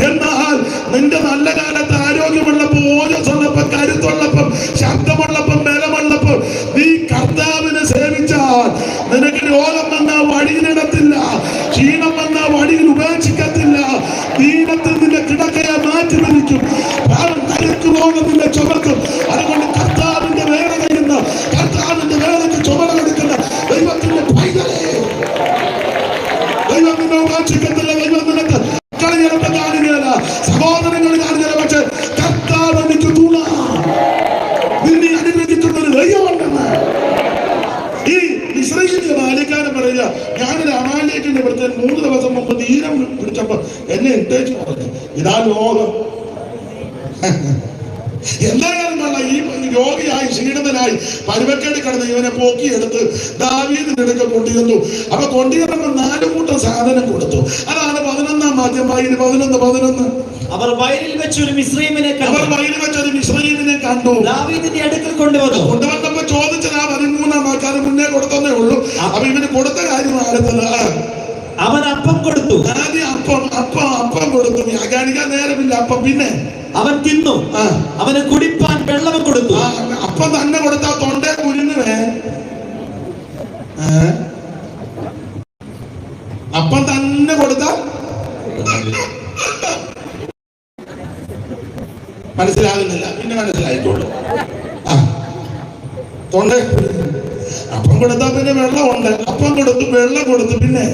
എന്നാൽ നിന്റെ നല്ല കാലത്ത് ആരോഗ്യമുള്ളപ്പോൾ, ഓജസ്സുള്ളപ്പോൾ, കരുത്തുള്ളപ്പം, ശബ്ദമുള്ളപ്പം, ബലമുള്ളപ്പോൾ നീ കർത്താവിനെ സേവിച്ചാൽ നിനക്ക് രോഗം വന്നാൽ വഴിയിലിടത്തില്ല, ക്ഷീണം വന്നാൽ വഴിയിൽ ഉപേക്ഷിക്കത്തില്ല. ദീനത്തിൽ നിന്റെ കിടക്കയെ മാറ്റി പിരിക്കും, കരുത്തു രോഗം നിന്നെ ചുമക്കും. അതുകൊണ്ട് കർത്താവിന്റെ വേല ചെയ്യുന്ന, കർത്താവിന്റെ വേലയ്ക്ക് ചുമതലെടുക്കുന്ന ദൈവത്തിന്റെ പൈതലേ, ദൈവം നിന്നെ ഉപേക്ഷിക്കത്തില്ല. ദൈവം നിനക്ക് മക്കളെ ചിലപ്പോൾ കാണുകയല്ല, സഹോദരങ്ങൾ കാണുകയില്ല, പക്ഷെ കർത്താവ് എനിക്ക് തുണ, നിന്നെ അനുഗ്രഹിക്കുന്ന ഒരു ദൈവമുണ്ടെന്ന്. ഈ ഇസ്രായേലിലെ ബാല്യക്കാരൻ പറയുക, ഞാനൊരു അമാലേക്കിന്റെ ഭൃത്യൻ 3 ദിവസം മുമ്പ് ദീനം പിടിച്ചപ്പോ എന്നെ ഇട്ടേച്ചു പറഞ്ഞു. ഇതാ ലോകം. എന്തായാലും കൊള്ള, ഈ രോഗിയായി, ക്ഷീണിതനായി, പരുവക്കേട് കിടന്ന് ഇവനെ പോക്കിയെടുത്ത് ദാവീദിന്റെ അടുക്ക കൊണ്ടുവന്നു. അപ്പൊ കൊണ്ടുവരുമ്പോ 4 കൂട്ടം സാധനം കൊടുത്തു. അതാണ് 11-ാം വാക്യം. 11. അവർ വയലിൽ വെച്ച് ഒരു മിസ്രയീമിനെ കണ്ടു. ദാവീദിന്റെ അടുക്കൽ കൊണ്ടുവന്നപ്പോ ചോദിച്ചത് 13-ാം വാക്യം മുന്നേ കൊടുത്തേ ഉള്ളൂ. അപ്പൊ ഇവന് കൊടുത്ത കാര്യം ആടുത്തത്. അവൻ അപ്പം കൊടുത്തു. ആദ്യം അപ്പം കൊടുത്തു. വ്യാഖ്യാനിക്കാൻ നേരമില്ല. അപ്പം പിന്നെ അവൻ തിന്നു. അവന് കുടിപ്പാൻ വെള്ളം കൊടുത്തു. അപ്പം തന്നെ കൊടുത്താ തൊണ്ടേ കുരുങ്ങുവേ. അപ്പം തന്നെ കൊടുത്താ മനസ്സിലാകുന്നില്ല, പിന്നെ മനസ്സിലായിക്കോളൂ. തൊണ്ട അപ്പം കൊടുത്താ പിന്നെ വെള്ളമുണ്ട്. അപ്പം കൊടുത്തു, വെള്ളം കൊടുത്തു, പിന്നെ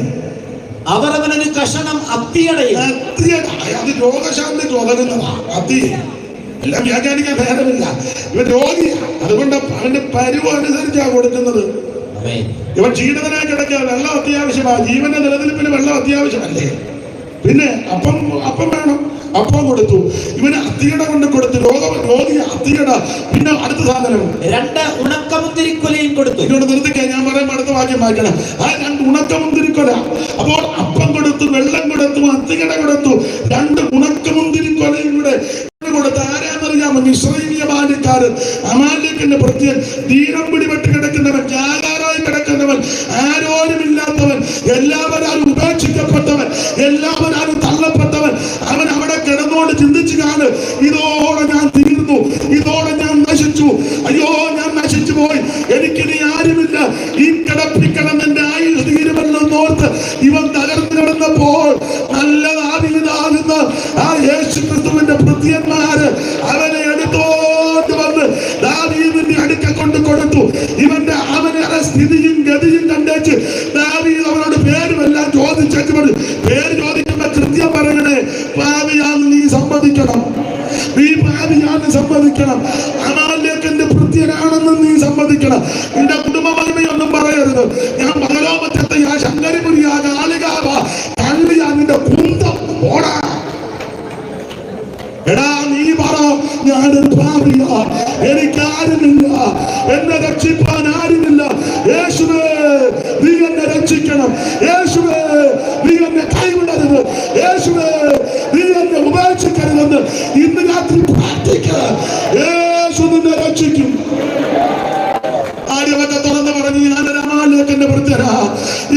അവർ അവനൊരു കഷണം അത്തിയടയും. അത് രോഗശാന്തിക്ക് ഉതകുന്നതാ. അത്തി എല്ലാം വ്യാഖ്യാനിക്കാൻ ഭേദമില്ല. ഇവൻ രോഗിയാ, അതുകൊണ്ട് അവന്റെ പരുവ് അനുസരിച്ചാ കൊടുക്കുന്നത്. ഇവൻ ക്ഷീണിതനായി കിടക്കുക, വെള്ളം അത്യാവശ്യമാണ്. ജീവന്റെ നിലനിൽപ്പിന് വെള്ളം അത്യാവശ്യമല്ലേ. പിന്നെ അപ്പം വേണം, അപ്പം കൊടുത്തു. ഇവന് അത്തിയട കൊണ്ട് കൊടുത്തു. രോഗി അത്തിയട. പിന്നെ അടുത്ത സാധനം 2 ഉണക്കമുന്തിരിക്കൊലയും കൊടുത്തു. ഇങ്ങോട്ട് നിർത്തിക്കാൻ ഞാൻ പറയുമ്പോൾ അടുത്ത വാക്യം വായിക്കണം. ആ 2 ഉണക്കമുന്തിരിക്കൊല. അപ്പോൾ അപ്പം കൊടുത്തു, വെള്ളം കൊടുത്തു, അത്തിയട കൊടുത്തു, 2 ഉണക്കമുന്തിരിക്കൊലയും കൂടെ കൊടുത്ത്. ആരാന്നറിയാമോ? മിസ്രയീമ്യ ബാല്യക്കാരൻ, അമാലേക്കിന്റെ ഭൃത്യൻ, ദീനം പിടിപെട്ട് കിടക്കുന്നവൻ, ജാഗാറായി കിടക്കുന്നവൻ, ആരോരുമില്ലാത്തവൻ, എല്ലാവരും ഉപേക്ഷിക്കപ്പെട്ടവൻ, എല്ലാവരും തള്ളപ്പെട്ടവൻ. അവൻ അവിടെ കിടന്നോട് ചിന്തിച്ചു കാണും, ഇതോടെ ഞാൻ തീർന്നു, ഇതോടെ ഞാൻ നശിച്ചു, അയ്യോ ഞാൻ നശിച്ചു പോയി, എനിക്കിനി ആരുമില്ല, ഈ കിടപ്പിക്കിടന്നെന്റെ ആയുസ് തീരുമല്ലെന്നോർത്ത് ഇവൻ തകർന്നു കിടന്നപ്പോൾ നല്ല ദാവീദാകുന്ന ആ യേശു ക്രിസ്തുവിന്റെ ഭൃത്യന്മാര് അവനെ എടുത്തോണ്ട് വന്ന് ദാവീദിന്റെ അടുക്ക കൊണ്ട് കൊടുത്തു. അവനെ സ്ഥിതിയും ഗതിയും കണ്ടേച്ച് ദാവീദ് അവനോട് പേരുമെല്ലാം ചോദിച്ചു. പേര് ചോദിക്കുമ്പോ കൃത്യം പറയണേ, പാപിയാന്ന് നീ സമ്മതിക്കണം, നീ പാപിയാന്ന് സമ്മതിക്കണം, അമാലേക്കിന്റെ ഭൃത്യനാണെന്ന് നീ സമ്മതിക്കണം. നിന്റെ കുടുംബ മഹിമയൊന്നും പറയരുത്. ഞാൻ പകലോപറ്റത്തെ ആ ശങ്കരിപുരിയാ, കാളികാവ, കള്ളിയാ, നിന്റെ കുന്തം ഓടാ. എടാ നീ പറ, ഞാനൊരു പാപിയാ, എനിക്കാരുമില്ല, എന്നെ രക്ഷിപ്പാൻ ആരുമില്ല, യേശുവേ നീ എന്നെ രക്ഷിക്കണം, യേശുവേ നീ എന്നെ കൈവിടരുത്, യേശുവേ നീ എന്നെ ഉപേക്ഷിക്കരുതെന്ന് ഇന്ന് രാത്രി പ്രാർത്ഥിക്കുക. യേശു നിന്നെ രക്ഷിക്കും. ആര്യവന്റെ തുറന്ന് പറഞ്ഞു, ഞാനൊരു അമാലേഖന്റെ വൃദ്ധനാ,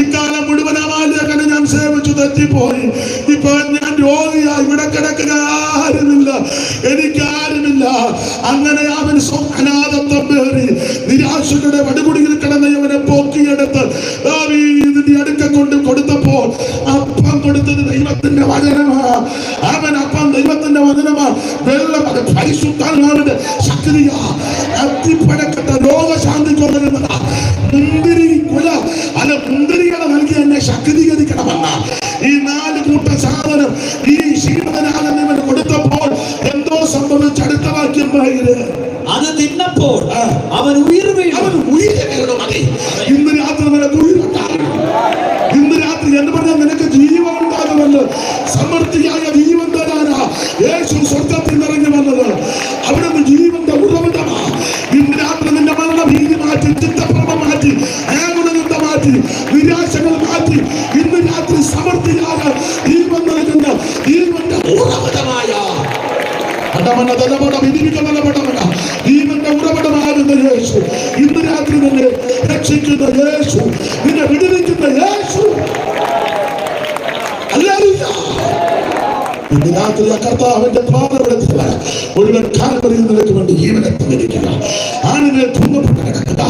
ഇക്കാലം മുഴുവൻ അമാലേഖനെ ഞാൻ സേവിച്ചു തെറ്റിപ്പോയി, ഇപ്പൊ ഞാൻ രോഗിയാ, ഇവിടെ കിടക്കുക ആരുമില്ല, എനിക്കാരുമില്ല. അങ്ങനെ അവൻ അനാഥത്വം പേറി നിരാശയുടെ വടുകുടിയിൽ കിടന്ന അവനെ പൊക്കിയെടുത്ത് ദാവീദിന്റെ അടുക്ക കൊണ്ട് കൊടുത്തപ്പോൾ അപ്പം കൊടുത്തത് ദൈവത്തിന്റെ വചനമാ. അവൻ അപ്പം ദൈവത്തിന്റെ വചനമാ, വെള്ളം പരിശുദ്ധാത്മാവിന്റെ ശക്തിയാ, അത്തിപ്പഴക്കട്ട രോഗശാന്തി കൊണ്ടുവരുന്നതാ. മുന്തിരി കുല അല്ല മുന്തിരികളെ നൽകി എന്നെ ശക്തീകരിക്കണമെന്ന ഈ 4 കൂട്ട സാധനം ഈ ശീലനാഥൻ ഇവന് കൊടുത്തപ്പോൾ എന്തോ സംഭവിച്ച അടുത്ത വാക്യം അത് തിന്നപ്പോൾ അവൻ ഉയർ വീണു. മതി. ഇന്ന് രാത്രി നിനക്ക് ഉയരുണ്ടാകും. ഇന്ന് രാത്രി എന്ന് പറഞ്ഞാൽ നിനക്ക് ജീവൻ ഉണ്ടാകുമല്ലോ. സമൃദ്ധിയായ ജീവൻ തരാനാ യേശു സ്വർഗത്തിൽ നിറങ്ങി വന്നത്. അവിടുന്ന് ജീവന്റെ ഉറവിടമാ. ഇന്ന് രാത്രി നിന്റെ മരണഭീതി മാറ്റി, ചിത്തഭ്രമം മാറ്റി, ഏകുലത മാറ്റി, നിരാശകൾ മാറ്റി, ഇന്ന് രാത്രി സമൃദ്ധിയായ ജീവൻ നൽകുന്ന ജീവന്റെ ഉറവിടമായ ജീവന്റെ ഉറവിടമാകുന്ന യേശു, ഇന്ന് രാത്രി നിന്നെ രക്ഷിക്കുന്ന യേശു, നിന്നെ വിടുവിക്കുന്ന യേശു. ഇന്ന് രാത്രി കർത്താവിന്റെ പാദപീഠത്തിൽ ഒരുവൻ കാൽവരിയിൽ നിനക്ക് വേണ്ടി ജീവനെ പങ്കരിക്കുക. ആണിനെ തുന്നപ്പെട്ട് കിടക്കുക.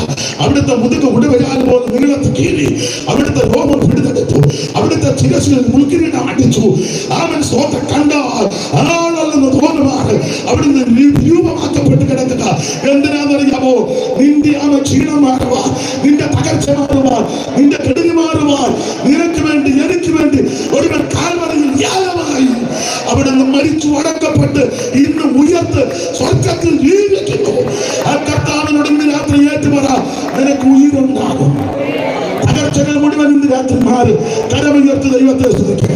അവിടുത്തെ മുതുക ഉടവരാൽ പോലെ നീളത്ത് കീറി അവിടുത്തെ രോമം പിടിതെടുത്തു. അവിടുത്തെ ശിരസിൽ മുൾക്കിരീടം അടിച്ചു. അവൻ സ്വന്തം കണ്ട ആളല്ലെന്ന് തോന്നുമാണ് അവിടുന്ന് രൂപമാക്കപ്പെട്ട് കിടക്കുക. എന്തിനാണെന്നറിയാമോ? നിന്റെ ക്ഷീണം മാറുവാൻ, നിന്റെ പകർച്ച മാറുവാൻ, നിന്റെ കെടുതി മാറുവാൻ, നിനക്ക് വേണ്ടി എനിക്ക് വേണ്ടി ഒരുവൻ കാൽവരിയിൽ യാഗമായി അവിടുന്ന് മരിച്ചു അടക്കപ്പെട്ട് ഇന്ന് ഉയർത്ത് സ്വർഗത്തിൽ ജീവിക്കുന്നു. ആ കർത്താവിനോട് ഇന്ന് രാത്രി ഏറ്റുപറ, നിനക്ക് ഉയരുണ്ടാകും. പകർച്ചകൾ മുഴുവൻ ഇന്ന് രാത്രി മാറി കരമുയർത്തി ദൈവത്തെ സ്തുതിക്കുക,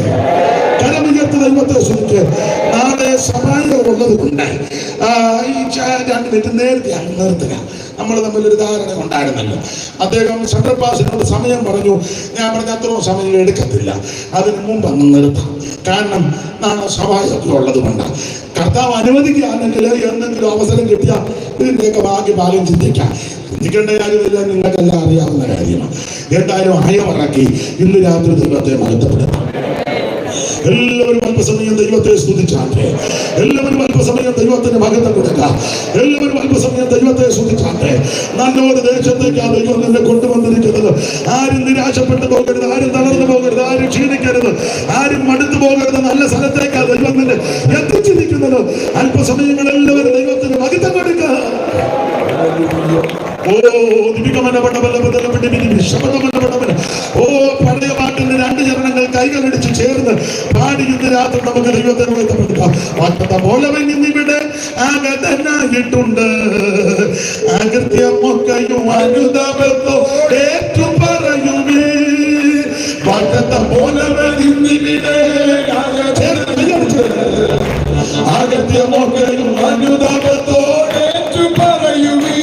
കരമുയർത്തി ദൈവത്തെ സ്തുതിക്കുക. നാളെ സഭായം ഉള്ളത് കൊണ്ട് ഈ 2 മിനിറ്റ് നേരത്തെ നിർത്തുക. നമ്മൾ തമ്മിലൊരു ധാരണ ഉണ്ടായിരുന്നല്ലോ. അദ്ദേഹം സെൻട്രൽ പാസിനോട് സമയം പറഞ്ഞു. ഞാൻ പറഞ്ഞ അത്രയും സമയം എടുക്കത്തില്ല, അതിന് മുമ്പ് അങ്ങ് നിർത്താം. കാരണം നാളെ സഭായൊക്കെ ഉള്ളത് കൊണ്ടാണ്. കർത്താവ് അനുവദിക്കുകയാണെങ്കിൽ എന്തെങ്കിലും അവസരം കിട്ടിയാൽ ഇതിൻ്റെയൊക്കെ ഭാഗ്യം ചിന്തിക്കാം. ചിന്തിക്കേണ്ട കാര്യമില്ല, നിങ്ങൾക്കെല്ലാം അറിയാവുന്ന കാര്യമാണ്. എന്തായാലും അയവിറക്കി ഇന്ന് രാത്രി ദൈവത്തെ മഹത്വപ്പെടുത്താം. എല്ലാവരും അല്പസമയം ദൈവത്തെ സ്തുതിച്ചാട്ടെ. എല്ലാവരും അല്പസമയം ദൈവത്തിന് മഹത്വം കൊടുക്കാം. എല്ലാവരും അല്പസമയം ദൈവത്തെ സ്തുതിച്ചാട്ടെ. നല്ലൊരു ദേശത്തേക്കാണ് ദൈവം നിന്നെ കൊണ്ടുവന്നിരിക്കുന്നത്. ആരും നിരാശപ്പെട്ടു പോകരുത്, ആരും തളർന്നു പോകരുത്, ആരും ക്ഷീണിക്കരുത്, ആരും മടുത്തു പോകരുത്. നല്ല സ്ഥലത്തേക്കാണ് ദൈവം നിന്നെ എത്തിച്ചിരിക്കുന്നത്. അല്പസമയങ്ങൾ എല്ലാവരും ദൈവത്തിന് മഹത്വം കൊടുക്കുക. പഴയ പാട്ടിന്റെ 2 ചരണങ്ങൾ കൈകളടിച്ച് ചേർന്ന് പാടി ഇന്ന് രാത്രി നമുക്ക് ദൈവത്തിന് ബന്ധപ്പെടുത്താം. വാക്തത പോലെ ഇവിടെ ആഗതനായിട്ടുണ്ട്, അകൃത്യമൊക്കെയും അനുതാപത്തോ ഏറ്റു പറയുമേ. വാക്തത പോലെ ഇവിടെ അകൃത്യമൊക്കെയും അനുതാപത്തോ ഏറ്റു പറയുമേ.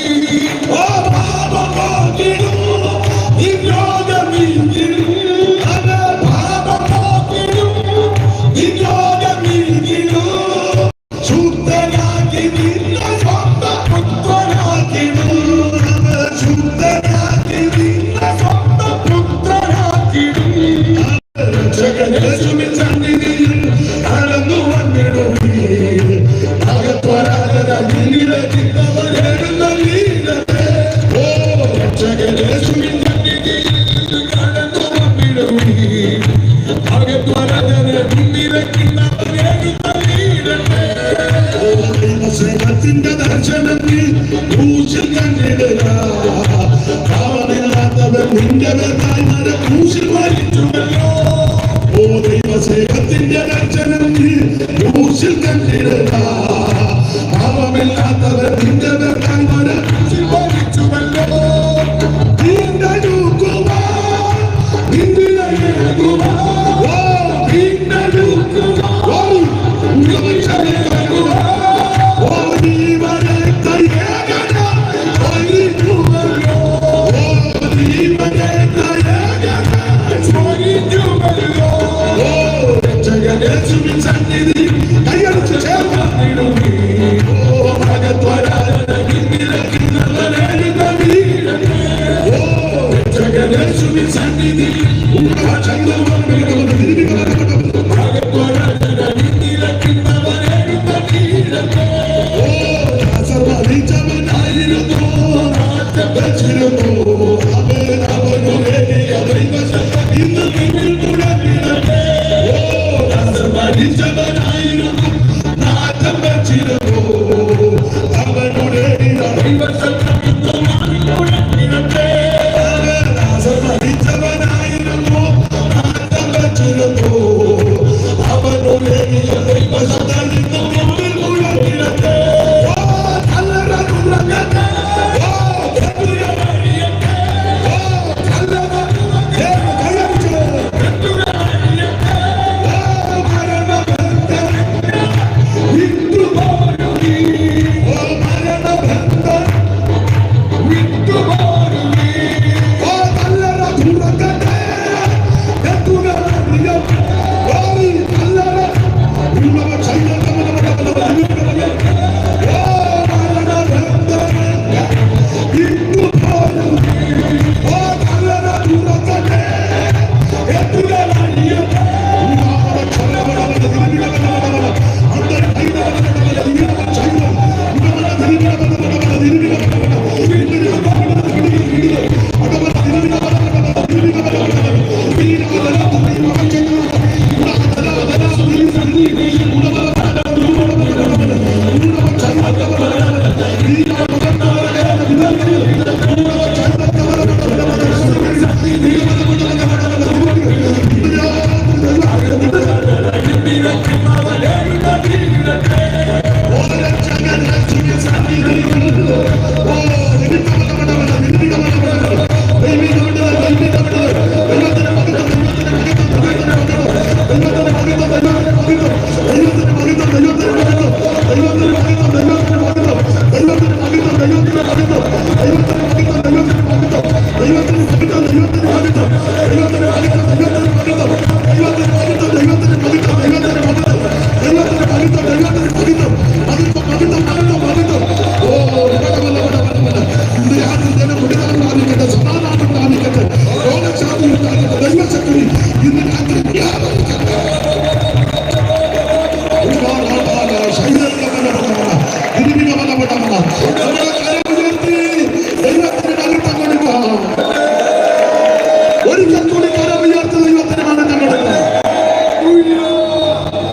സ്നേഹത്തിന്റെ ദർശനം ക്രൂശിൽ കണ്ടിടുക. പാവമില്ലാത്തവൻ നിന്റെ പേർക്കായി ക്രൂശിൽ മരിച്ചുവല്ലോ. ഓ ദൈവ സ്നേഹത്തിന്റെ ദർശനം ക്രൂശിൽ കണ്ടിടുക. പാവമില്ലാത്തവൻ നിന്റെ പേർക്കായി ക്രൂശിൽ മരിച്ചുവല്ലോ.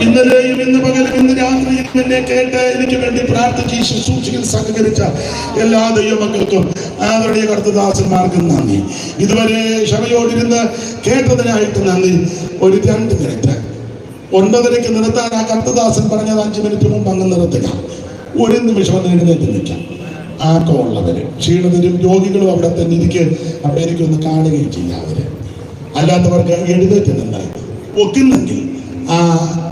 ഇന്നലെയും ഇന്ന് പകലും ഇന്ന് രാത്രിയും എന്നെ കേട്ട് എനിക്ക് വേണ്ടി പ്രാർത്ഥിച്ച് ശുശ്രൂഷയിൽ സഹകരിച്ച എല്ലാ ദൈവമക്കൾക്കും ആദരണീയ കർത്തദാസന്മാർക്കും നന്ദി. ഇതുവരെ ക്ഷമയോടിരുന്ന് കേട്ടതിനായിട്ട് നന്ദി. ഒരു 2 മിനിറ്റ് 9:30 നിർത്താൻ ആ കർത്തദാസൻ പറഞ്ഞത് 5 മിനിറ്റ് മുമ്പ് അങ്ങ് നിർത്തുക. 1 നിമിഷം ഒന്ന് എഴുന്നേറ്റ് നിൽക്കാം. ആക്കമുള്ളവര് ക്ഷീണിതരും രോഗികളും അവിടെ തന്നെ ഇരിക്കുക. അവിടെ എനിക്കൊന്ന് കാണുകയും ചെയ്യാം. അവര് അല്ലാത്തവർക്ക് എഴുന്നേറ്റ് നിന്ന് ഒക്കുന്നെങ്കിൽ ആ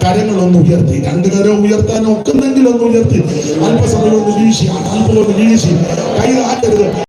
കരങ്ങളൊന്ന് ഉയർത്തി, 2 കരം ഉയർത്താൻ ഒക്കുന്നെങ്കിൽ ഒന്ന് ഉയർത്തി അല്പസമയം ഒന്ന് വീശി, അല്പം ഒന്ന് വീശി, കൈ ആക്കരുത്.